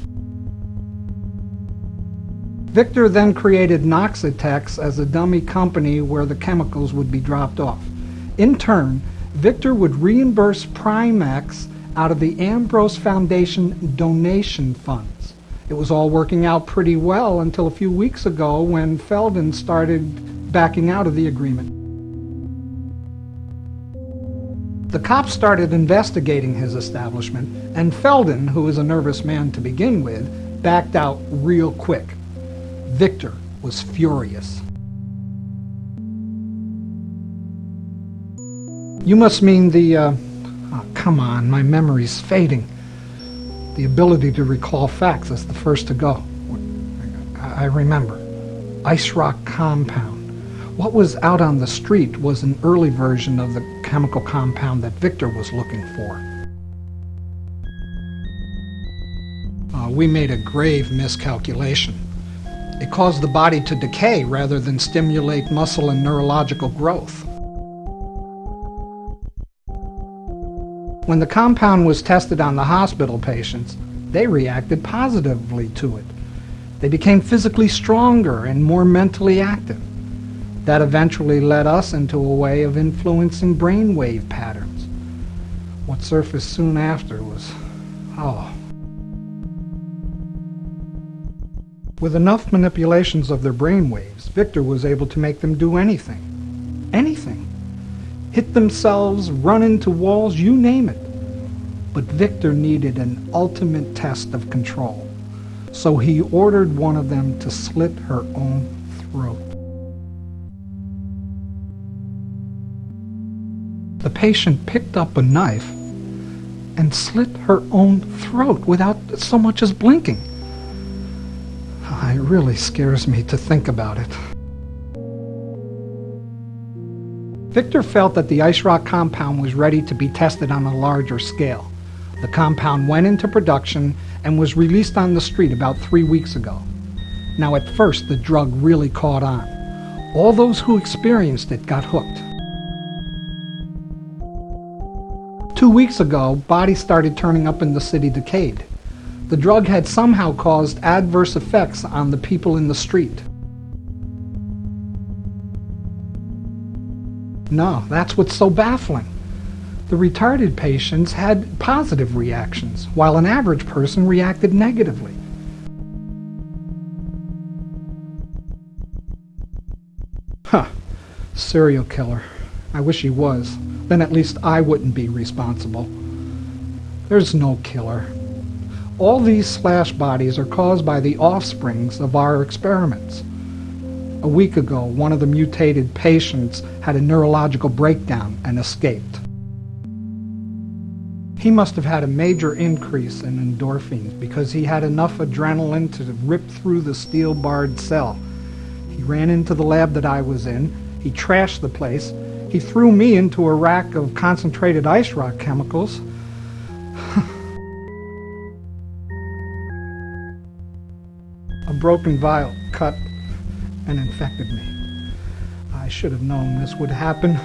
Victor then created Noxitex as a dummy company where the chemicals would be dropped off. In turn, Victor would reimburse Primex out of the Ambrose Foundation donation funds. It was all working out pretty well until a few weeks ago when Feldon started backing out of the agreement. The cops started investigating his establishment, and Feldon, who was a nervous man to begin with, backed out real quick. Victor was furious. You must mean the, oh, come on, my memory's fading. The ability to recall facts is the first to go. I remember. Ice rock compound. What was out on the street was an early version of the chemical compound that Victor was looking for. We made a grave miscalculation. It caused the body to decay rather than stimulate muscle and neurological growth. When the compound was tested on the hospital patients, they reacted positively to it. They became physically stronger and more mentally active. That eventually led us into a way of influencing brainwave patterns. What surfaced soon after was, With enough manipulations of their brainwaves, Victor was able to make them do anything. Anything. Hit themselves, run into walls, you name it. But Victor needed an ultimate test of control. So he ordered one of them to slit her own throat. The patient picked up a knife and slit her own throat without so much as blinking. It really scares me to think about it. Victor felt that the ice rock compound was ready to be tested on a larger scale. The compound went into production and was released on the street about 3 weeks ago. Now at first the drug really caught on. All those who experienced it got hooked. 2 weeks ago, bodies started turning up in the city decayed. The drug had somehow caused adverse effects on the people in the street. No, that's what's so baffling. The retarded patients had positive reactions, while an average person reacted negatively. Serial killer. I wish he was. Then at least I wouldn't be responsible. There's no killer. All these slash bodies are caused by the offsprings of our experiments. A week ago, one of the mutated patients had a neurological breakdown and escaped. He must have had a major increase in endorphins because he had enough adrenaline to rip through the steel-barred cell. He ran into the lab that I was in, he trashed the place, he threw me into a rack of concentrated ice rock chemicals. A broken vial cut and infected me. I should have known this would happen.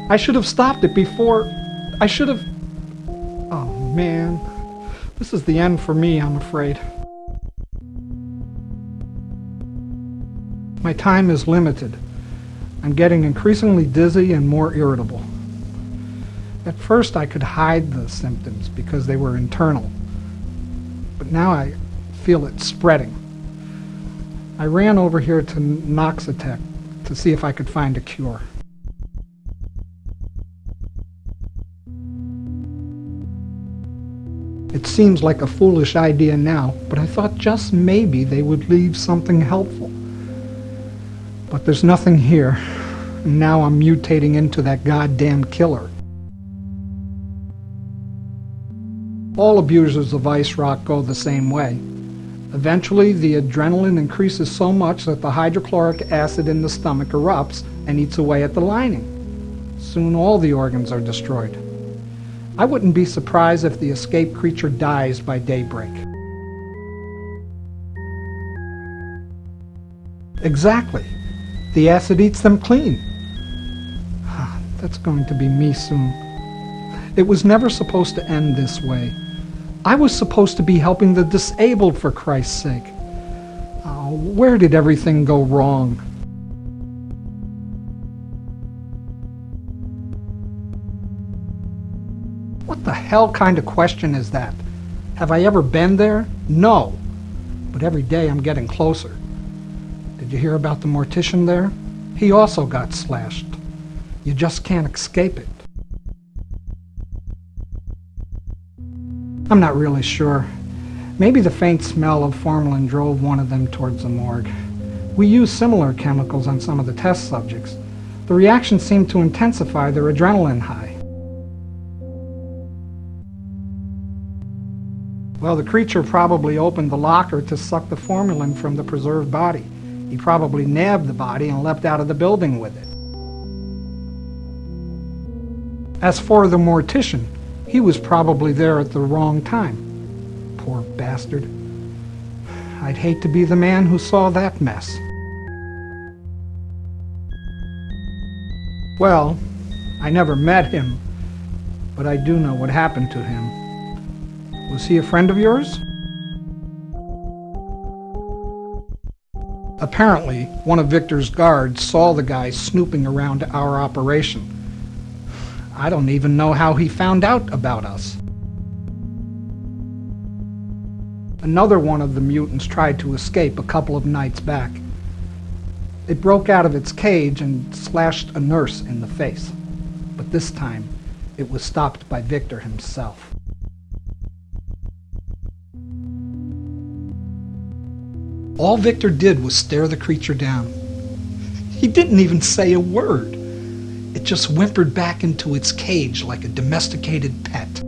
I should have stopped it before. I should have... Oh, man. This is the end for me, I'm afraid. My time is limited. I'm getting increasingly dizzy and more irritable. At first I could hide the symptoms because they were internal, but now I feel it spreading. I ran over here to Noxitec to see if I could find a cure. It seems like a foolish idea now, but I thought just maybe they would leave something helpful. But there's nothing here, and now I'm mutating into that goddamn killer. All abusers of ice rock go the same way. Eventually, the adrenaline increases so much that the hydrochloric acid in the stomach erupts and eats away at the lining. Soon all the organs are destroyed. I wouldn't be surprised if the escaped creature dies by daybreak. Exactly. The acid eats them clean. That's going to be me soon. It was never supposed to end this way. I was supposed to be helping the disabled, for Christ's sake. Oh, where did everything go wrong? What the hell kind of question is that? Have I ever been there? No. But every day I'm getting closer. Did you hear about the mortician there? He also got slashed. You just can't escape it. I'm not really sure. Maybe the faint smell of formalin drove one of them towards the morgue. We used similar chemicals on some of the test subjects. The reaction seemed to intensify their adrenaline high. Well, the creature probably opened the locker to suck the formalin from the preserved body. He probably nabbed the body and leapt out of the building with it. As for the mortician, he was probably there at the wrong time. Poor bastard. I'd hate to be the man who saw that mess. Well, I never met him, but I do know what happened to him. Was he a friend of yours? Apparently, one of Victor's guards saw the guy snooping around our operation. I don't even know how he found out about us. Another one of the mutants tried to escape a couple of nights back. It broke out of its cage and slashed a nurse in the face. But this time, it was stopped by Victor himself. All Victor did was stare the creature down. He didn't even say a word. It just whimpered back into its cage like a domesticated pet.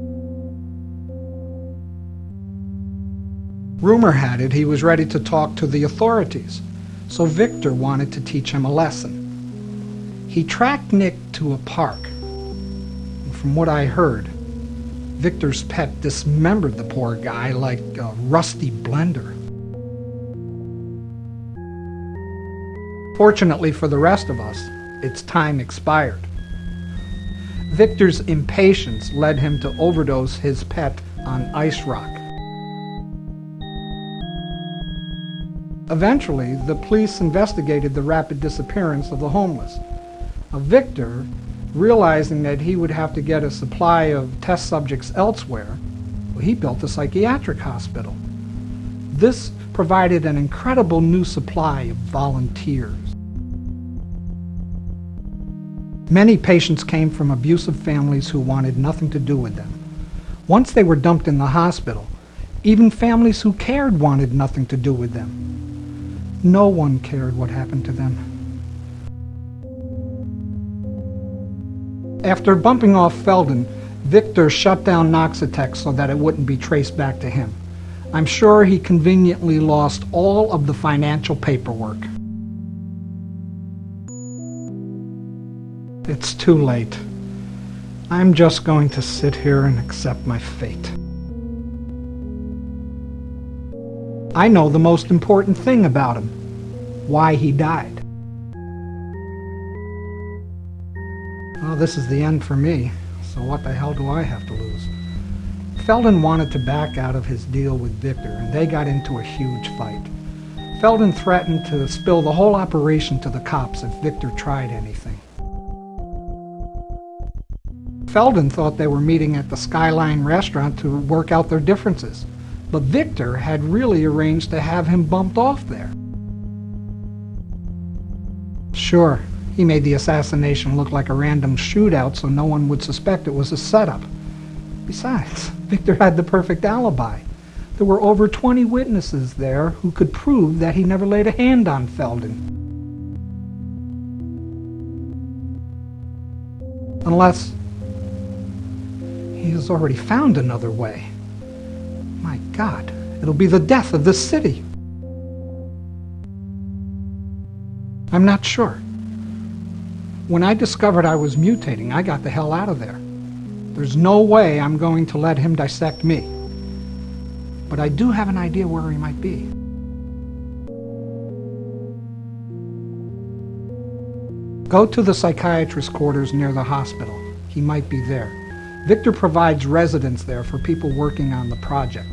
Rumor had it he was ready to talk to the authorities, so Victor wanted to teach him a lesson. He tracked Nick to a park. And from what I heard, Victor's pet dismembered the poor guy like a rusty blender. Fortunately for the rest of us, its time expired. Victor's impatience led him to overdose his pet on ice rock. Eventually, the police investigated the rapid disappearance of the homeless. Victor, realizing that he would have to get a supply of test subjects elsewhere, he built a psychiatric hospital. This provided an incredible new supply of volunteers. Many patients came from abusive families who wanted nothing to do with them. Once they were dumped in the hospital, even families who cared wanted nothing to do with them. No one cared what happened to them. After bumping off Felden, Victor shut down Noxitec so that it wouldn't be traced back to him. I'm sure he conveniently lost all of the financial paperwork. It's too late. I'm just going to sit here and accept my fate. I know the most important thing about him. Why he died. Well, this is the end for me, so what the hell do I have to lose? Felden wanted to back out of his deal with Victor, and they got into a huge fight. Felden threatened to spill the whole operation to the cops if Victor tried anything. Felden thought they were meeting at the Skyline restaurant to work out their differences, but Victor had really arranged to have him bumped off there. Sure, he made the assassination look like a random shootout so no one would suspect it was a setup. Besides, Victor had the perfect alibi. There were over 20 witnesses there who could prove that he never laid a hand on Felden. Unless he has already found another way. My God, it'll be the death of this city. I'm not sure. When I discovered I was mutating, I got the hell out of there. There's no way I'm going to let him dissect me. But I do have an idea where he might be. Go to the psychiatrist's quarters near the hospital. He might be there. Victor provides residence there for people working on the project.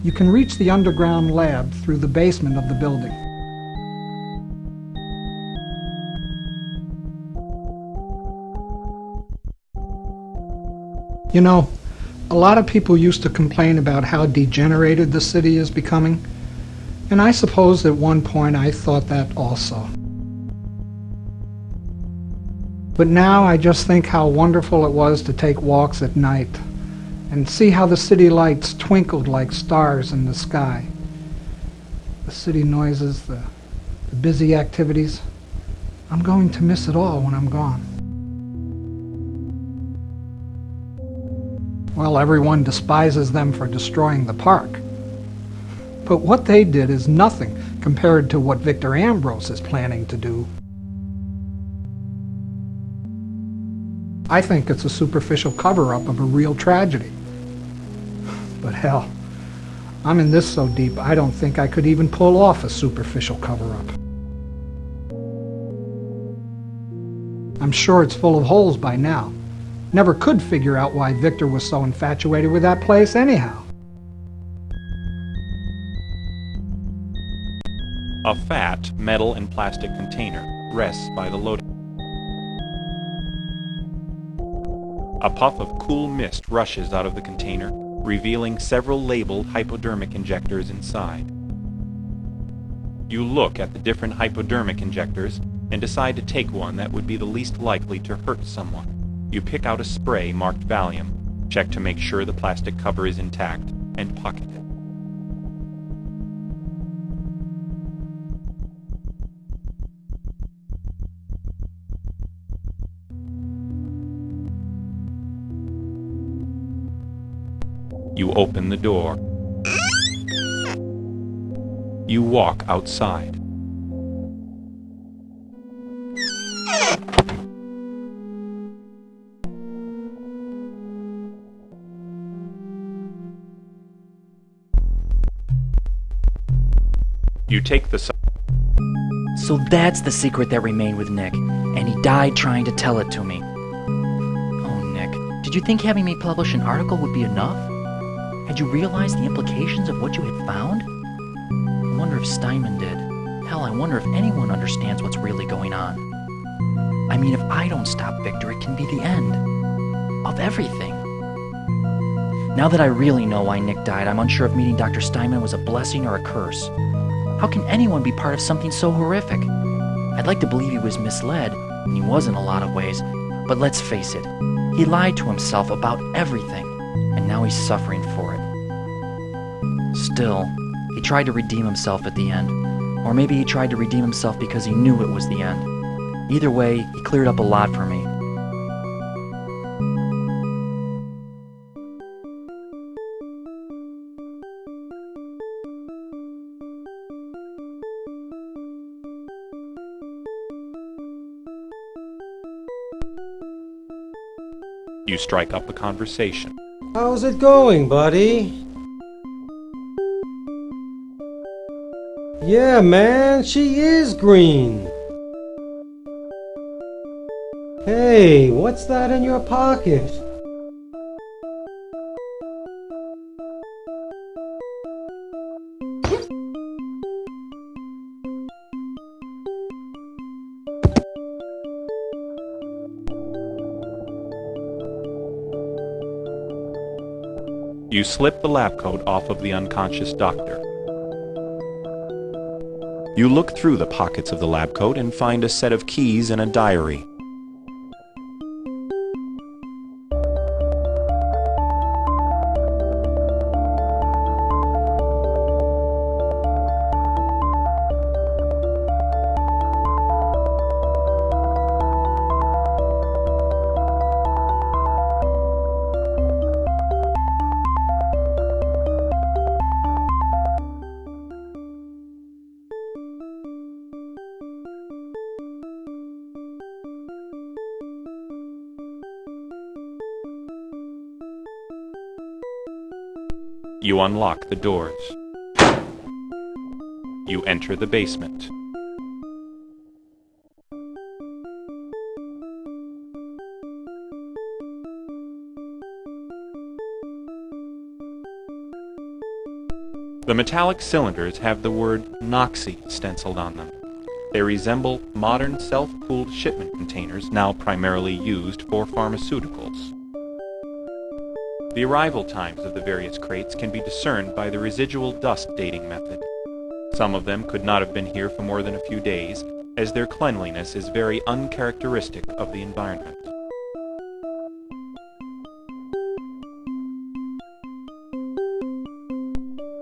You can reach the underground lab through the basement of the building. You know, a lot of people used to complain about how degenerated the city is becoming, and I suppose at one point I thought that also. But now I just think how wonderful it was to take walks at night and see how the city lights twinkled like stars in the sky. The city noises, the busy activities. I'm going to miss it all when I'm gone. Well, everyone despises them for destroying the park. But what they did is nothing compared to what Victor Ambrose is planning to do. I think it's a superficial cover-up of a real tragedy. But hell, I'm in this so deep I don't think I could even pull off a superficial cover-up. I'm sure it's full of holes by now. Never could figure out why Victor was so infatuated with that place anyhow. A fat metal and plastic container rests by the loading. A puff of cool mist rushes out of the container, revealing several labeled hypodermic injectors inside. You look at the different hypodermic injectors and decide to take one that would be the least likely to hurt someone. You pick out a spray marked Valium, check to make sure the plastic cover is intact, and pocket it. You open the door. You walk outside. You take the So that's the secret that remained with Nick, and he died trying to tell it to me. Oh, Nick, did you think having me publish an article would be enough? Had you realized the implications of what you had found? I wonder if Steinman did. Hell, I wonder if anyone understands what's really going on. I mean, if I don't stop Victor, it can be the end of everything. Now that I really know why Nick died, I'm unsure if meeting Dr. Steinman was a blessing or a curse. How can anyone be part of something so horrific? I'd like to believe he was misled, and he was in a lot of ways, but let's face it, he lied to himself about everything, and now he's suffering for it. Still, he tried to redeem himself at the end, or maybe he tried to redeem himself because he knew it was the end. Either way, he cleared up a lot for me. You strike up a conversation. How's it going, buddy? Yeah, man, she is green. Hey, what's that in your pocket? You slip the lab coat off of the unconscious doctor. You look through the pockets of the lab coat and find a set of keys and a diary. You unlock the doors. You enter the basement. The metallic cylinders have the word Noxy stenciled on them. They resemble modern self-cooled shipment containers now primarily used for pharmaceuticals. The arrival times of the various crates can be discerned by the residual dust dating method. Some of them could not have been here for more than a few days, as their cleanliness is very uncharacteristic of the environment.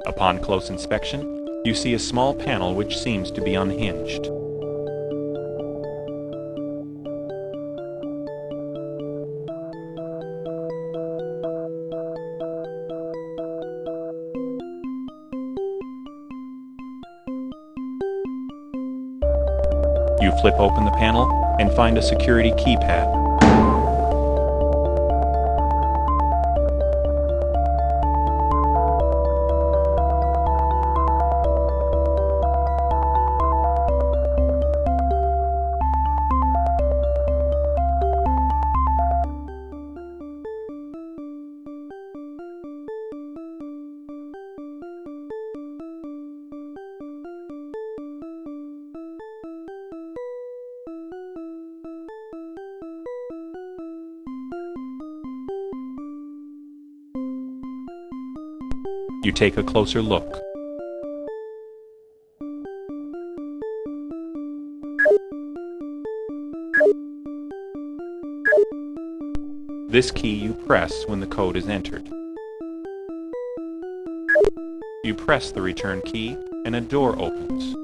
Upon close inspection, you see a small panel which seems to be unhinged. You flip open the panel and find a security keypad. You take a closer look. This key you press when the code is entered. You press the return key and a door opens.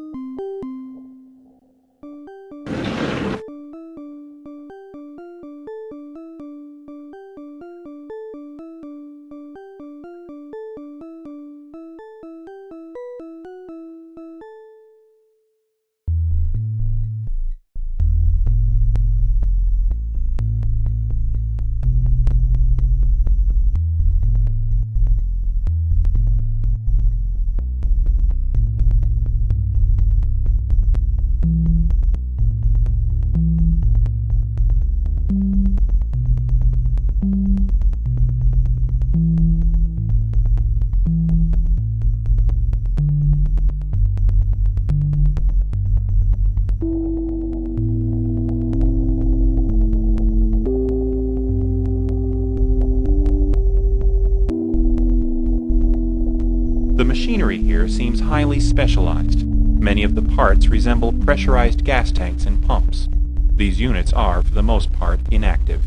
The machinery here seems highly specialized. Many of the parts resemble pressurized gas tanks and pumps. These units are, for the most part, inactive.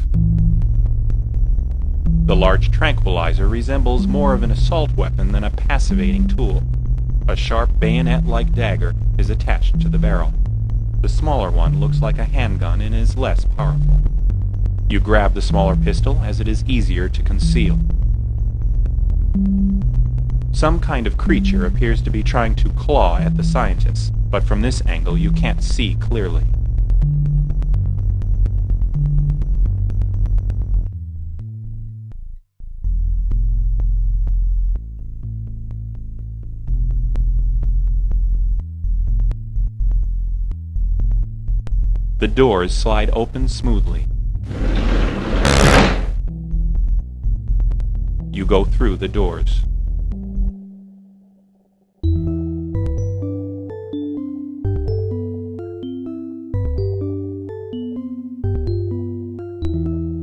The large tranquilizer resembles more of an assault weapon than a passivating tool. A sharp bayonet-like dagger is attached to the barrel. The smaller one looks like a handgun and is less powerful. You grab the smaller pistol as it is easier to conceal. Some kind of creature appears to be trying to claw at the scientists, but from this angle you can't see clearly. The doors slide open smoothly. You go through the doors.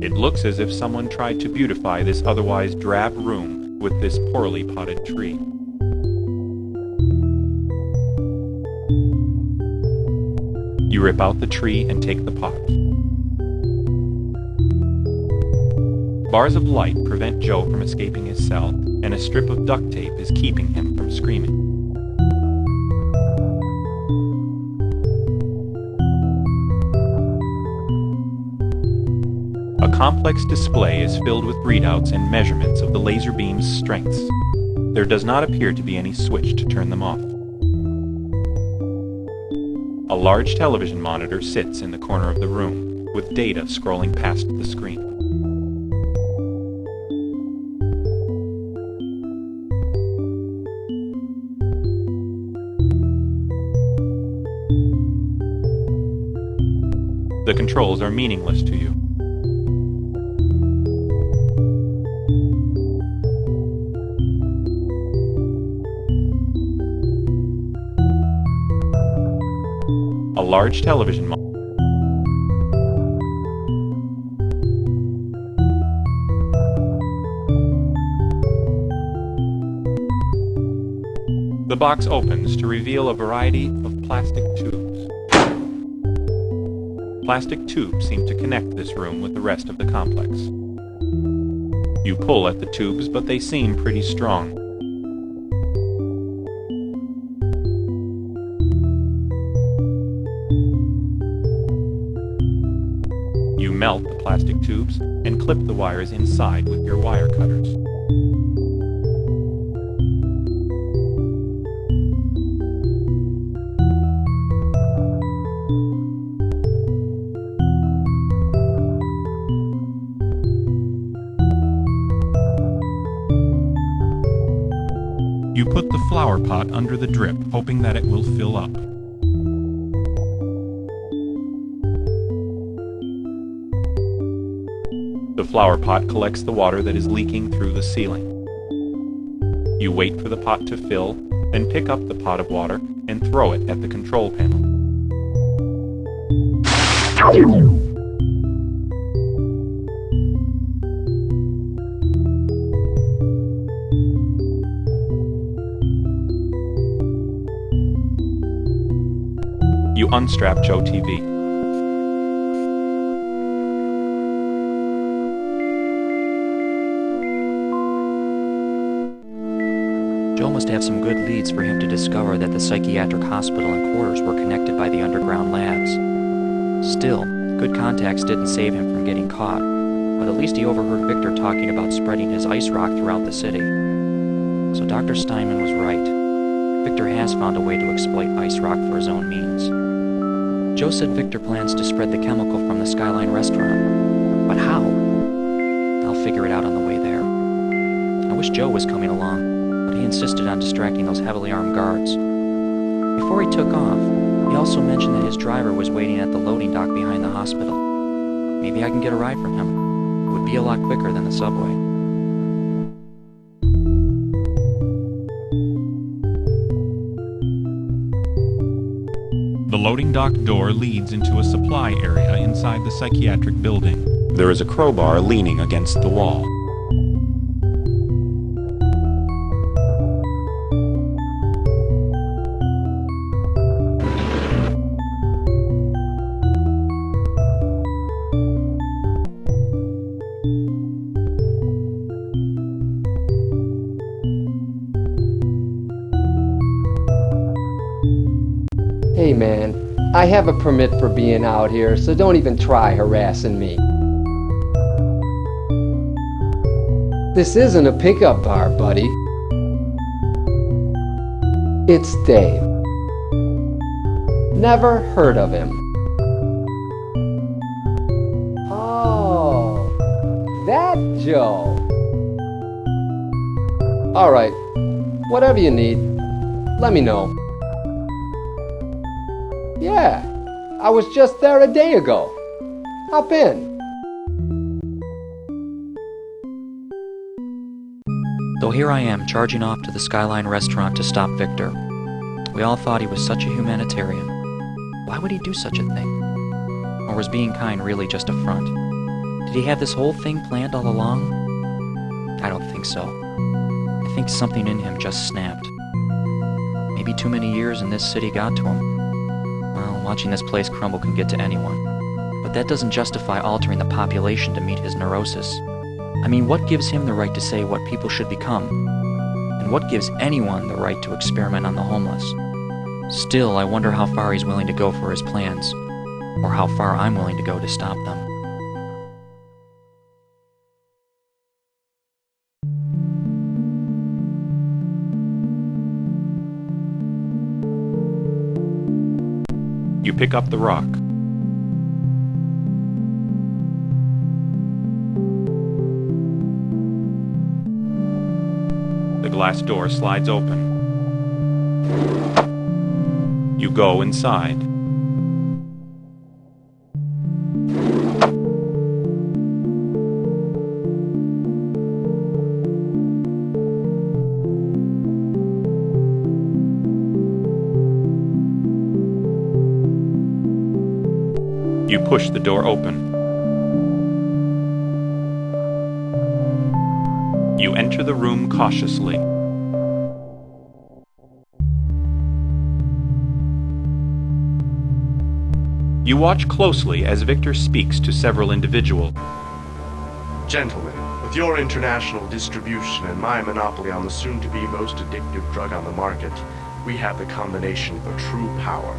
It looks as if someone tried to beautify this otherwise drab room with this poorly potted tree. You rip out the tree and take the pot. Bars of light prevent Joe from escaping his cell, and a strip of duct tape is keeping him from screaming. A complex display is filled with readouts and measurements of the laser beam's strengths. There does not appear to be any switch to turn them off. A large television monitor sits in the corner of the room, with data scrolling past the screen. The controls are meaningless to you. A large television monitor. The box opens to reveal a variety of plastic tubes. Plastic tubes seem to connect this room with the rest of the complex. You pull at the tubes, but they seem pretty strong. You melt the plastic tubes and clip the wires inside with your wire cutters. You put the flower pot under the drip, hoping that it will fill up. The flower pot collects the water that is leaking through the ceiling. You wait for the pot to fill, then pick up the pot of water and throw it at the control panel. You unstrap Joe TV. Joe must have some good leads for him to discover that the psychiatric hospital and quarters were connected by the underground labs. Still, good contacts didn't save him from getting caught, but at least he overheard Victor talking about spreading his ice rock throughout the city. So Dr. Steinman was right. Victor has found a way to exploit ice rock for his own means. Joe said Victor plans to spread the chemical from the Skyline restaurant. But how? I'll figure it out on the way there. I wish Joe was coming along, but he insisted on distracting those heavily armed guards. Before he took off, he also mentioned that his driver was waiting at the loading dock behind the hospital. Maybe I can get a ride from him. It would be a lot quicker than the subway. The loading dock door leads into a supply area inside the psychiatric building. There is a crowbar leaning against the wall. Hey man, I have a permit for being out here, so don't even try harassing me. This isn't a pickup bar, buddy. It's Dave. Never heard of him. Oh, that Joe. Alright, whatever you need, let me know. Yeah, I was just there a day ago. Hop in. Though here I am, charging off to the Skyline restaurant to stop Victor. We all thought he was such a humanitarian. Why would he do such a thing? Or was being kind really just a front? Did he have this whole thing planned all along? I don't think so. I think something in him just snapped. Maybe too many years in this city got to him. Well, watching this place crumble can get to anyone. But that doesn't justify altering the population to meet his neurosis. I mean, what gives him the right to say what people should become? And what gives anyone the right to experiment on the homeless? Still, I wonder how far he's willing to go for his plans, or how far I'm willing to go to stop them. You pick up the rock. The glass door slides open. You go inside. You push the door open. You enter the room cautiously. You watch closely as Victor speaks to several individuals. Gentlemen, with your international distribution and my monopoly on the soon-to-be most addictive drug on the market, we have the combination for true power.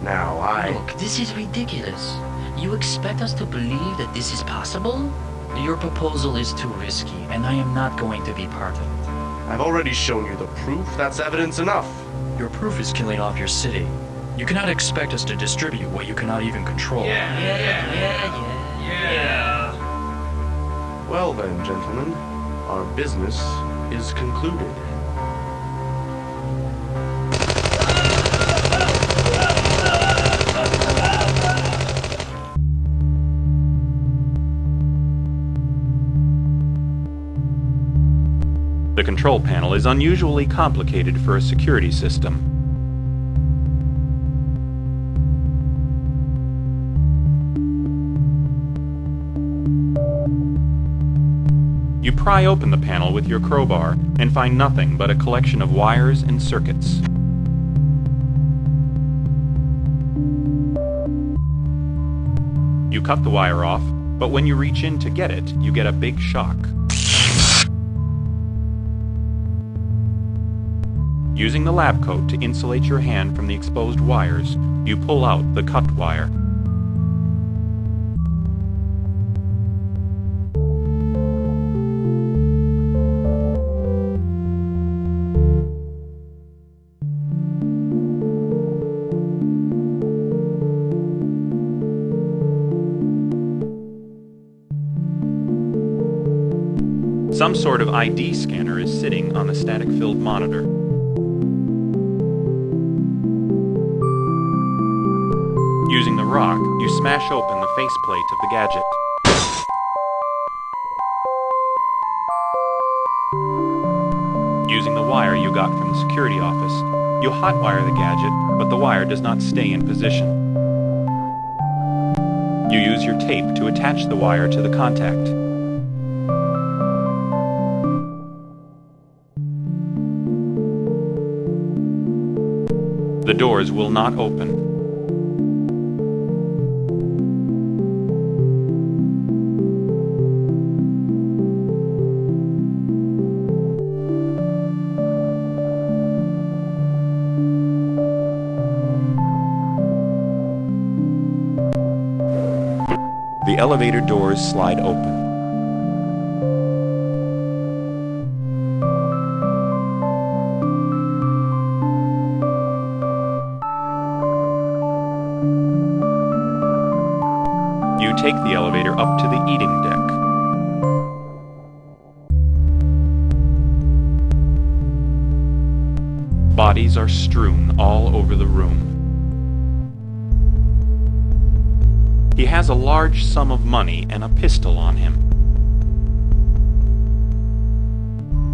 Now, Look, this is ridiculous. You expect us to believe that this is possible? Your proposal is too risky, and I am not going to be part of it. I've already shown you the proof. That's evidence enough. Your proof is killing off your city. You cannot expect us to distribute what you cannot even control. Well then, gentlemen, our business is concluded. The control panel is unusually complicated for a security system. You pry open the panel with your crowbar and find nothing but a collection of wires and circuits. You cut the wire off, but when you reach in to get it, you get a big shock. Using the lab coat to insulate your hand from the exposed wires, you pull out the cut wire. Some sort of ID scanner is sitting on the static-filled monitor. Using the rock, you smash open the faceplate of the gadget. Using the wire you got from the security office, you hotwire the gadget, but the wire does not stay in position. You use your tape to attach the wire to the contact. The doors will not open. The elevator doors slide open. You take the elevator up to the eating deck. Bodies are strewn all over the room. He has a large sum of money and a pistol on him.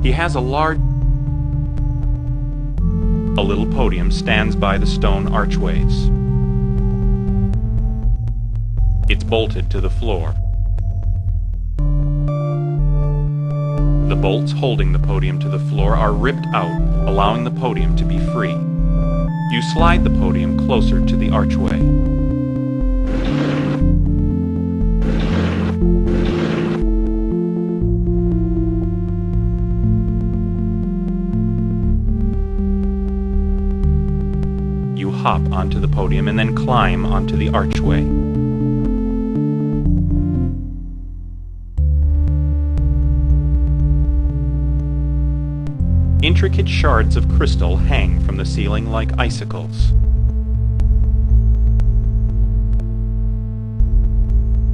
He has a little podium stands by the stone archways. It's bolted to the floor. The bolts holding the podium to the floor are ripped out, allowing the podium to be free. You slide the podium closer to the archway. You hop onto the podium and then climb onto the archway. Intricate shards of crystal hang from the ceiling like icicles.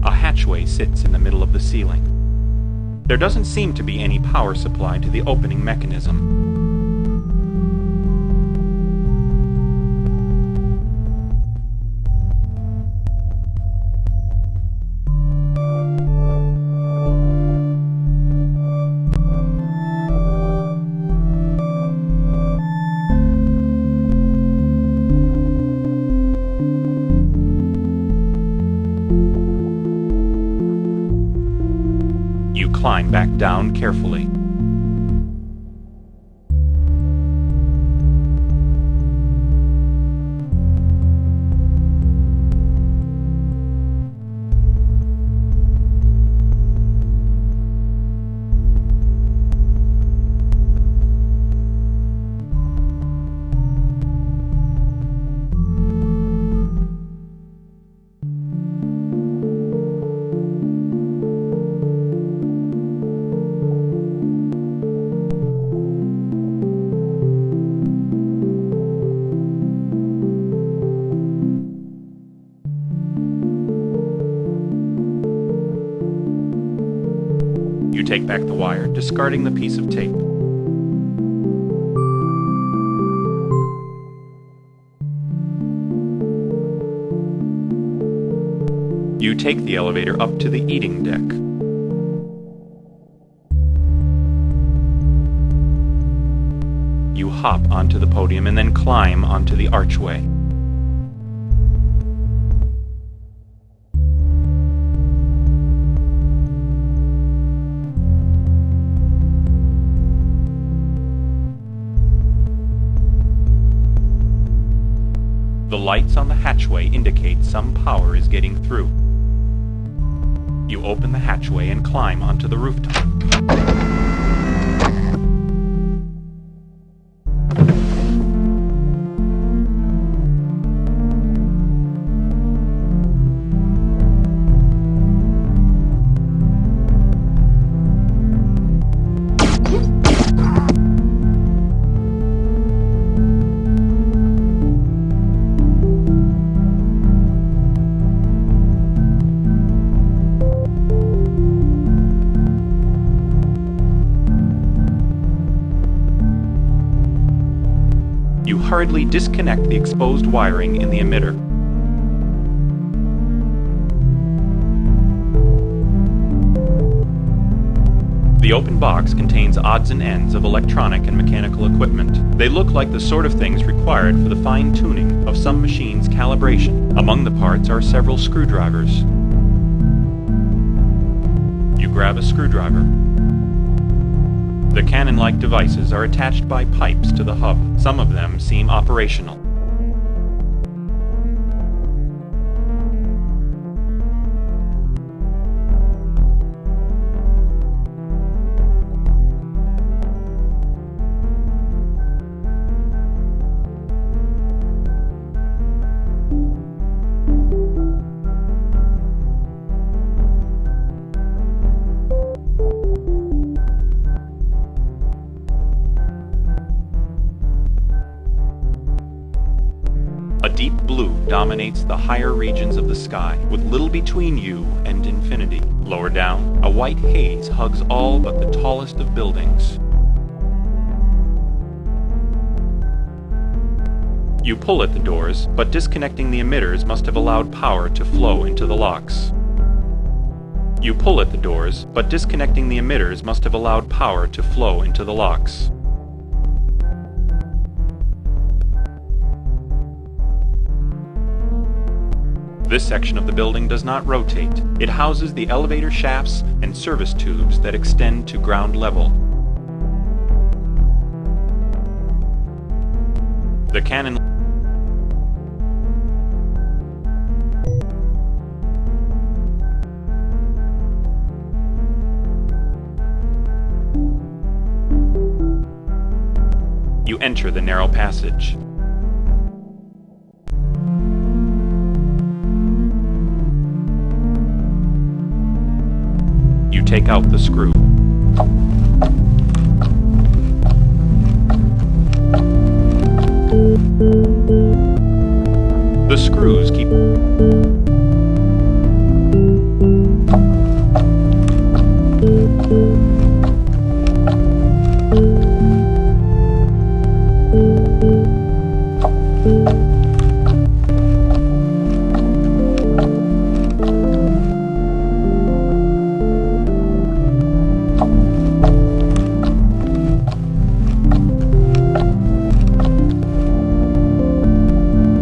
A hatchway sits in the middle of the ceiling. There doesn't seem to be any power supply to the opening mechanism. Climb back down carefully. You take back the wire, discarding the piece of tape. You take the elevator up to the eating deck. You hop onto the podium and then climb onto the archway. The lights on the hatchway indicate some power is getting through. You open the hatchway and climb onto the rooftop. You hurriedly disconnect the exposed wiring in the emitter. The open box contains odds and ends of electronic and mechanical equipment. They look like the sort of things required for the fine-tuning of some machine's calibration. Among the parts are several screwdrivers. You grab a screwdriver. The cannon-like devices are attached by pipes to the hub. Some of them seem operational. A deep blue dominates the higher regions of the sky, with little between you and infinity. Lower down, a white haze hugs all but the tallest of buildings. You pull at the doors, but disconnecting the emitters must have allowed power to flow into the locks. You pull at the doors, but disconnecting the emitters must have allowed power to flow into the locks. This section of the building does not rotate. It houses the elevator shafts and service tubes that extend to ground level. The cannon You enter the narrow passage. You take out the screw. The screws keep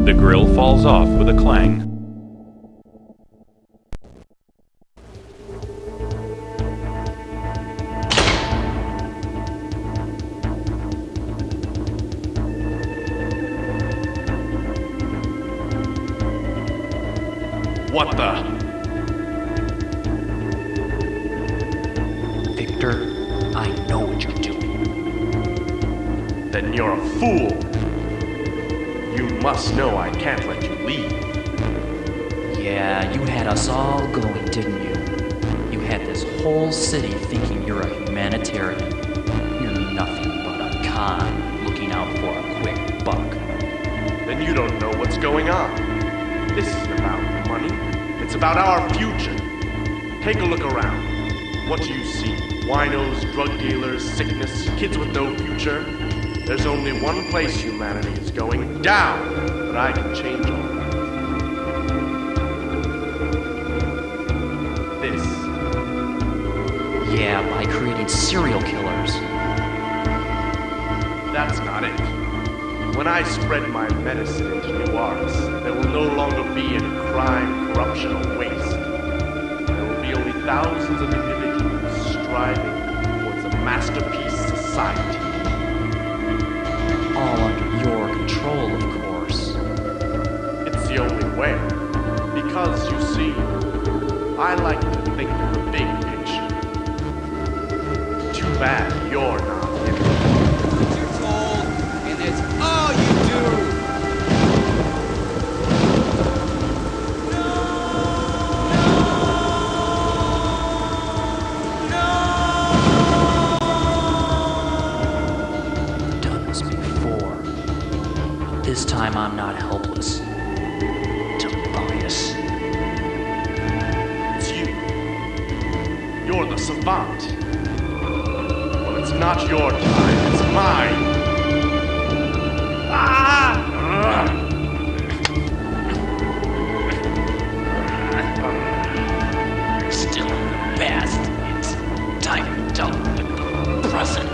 The grill falls off with a clang. What the? Victor, I know what you're doing. Then you're a fool. You must know I can't let you leave. Yeah, you had us all going, didn't you? You had this whole city thinking you're a humanitarian. You're nothing but a con looking out for a quick buck. Then you don't know what's going on. This isn't about money. It's about our future. Take a look around. What do you see? Winos, drug dealers, sickness, kids with no future? There's only one place humanity is going, down, but I can change all that. This. Yeah, by creating serial killers. That's not it. When I spread my medicine into new arts, there will no longer be any crime, corruption, or waste. There will be only thousands of individuals striving towards a masterpiece society. All under your control, of course. It's the only way. Because, you see, I like to think of the big picture. Too bad you're not in it. What you're told, and it's all you do. This time I'm not helpless. Tobias. It's you. You're the savant. Well, it's not your time, it's mine. Ah! Still in the past. It's time to tell the present.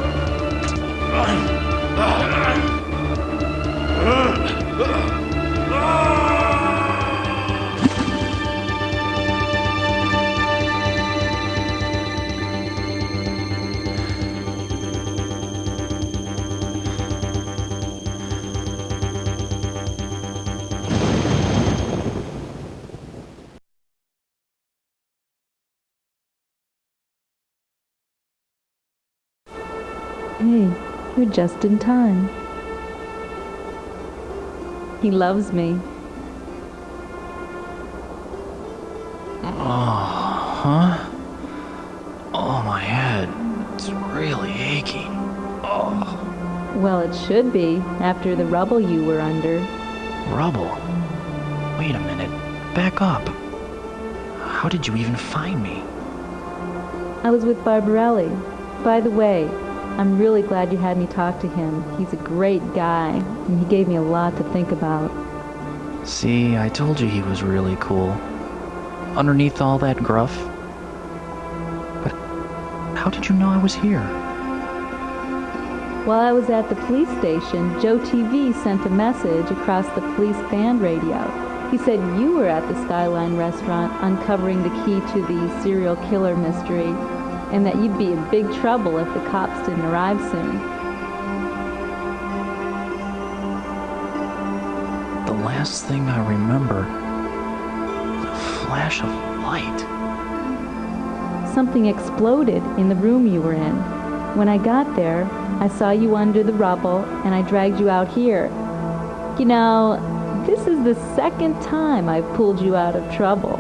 Hey, you're just in time. He loves me. Huh? Oh, my head. It's really aching. Oh. Well, it should be, after the rubble you were under. Rubble? Wait a minute. Back up. How did you even find me? I was with Barbarelli. By the way, I'm really glad you had me talk to him. He's a great guy, and he gave me a lot to think about. See, I told you he was really cool. Underneath all that gruff. But how did you know I was here? While I was at the police station, Joe TV sent a message across the police band radio. He said you were at the Skyline restaurant uncovering the key to the serial killer mystery, and that you'd be in big trouble if the cops didn't arrive soon. The last thing I remember, the flash of light. Something exploded in the room you were in. When I got there, I saw you under the rubble, and I dragged you out here. You know, this is the second time I've pulled you out of trouble.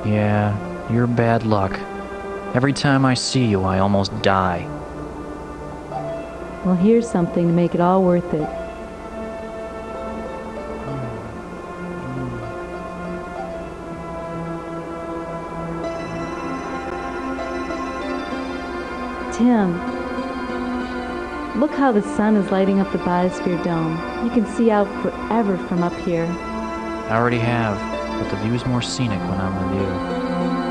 Yeah, you're bad luck. Every time I see you, I almost die. Well, here's something to make it all worth it. Tim, look how the sun is lighting up the Biosphere Dome. You can see out forever from up here. I already have, but the view's more scenic when I'm with you.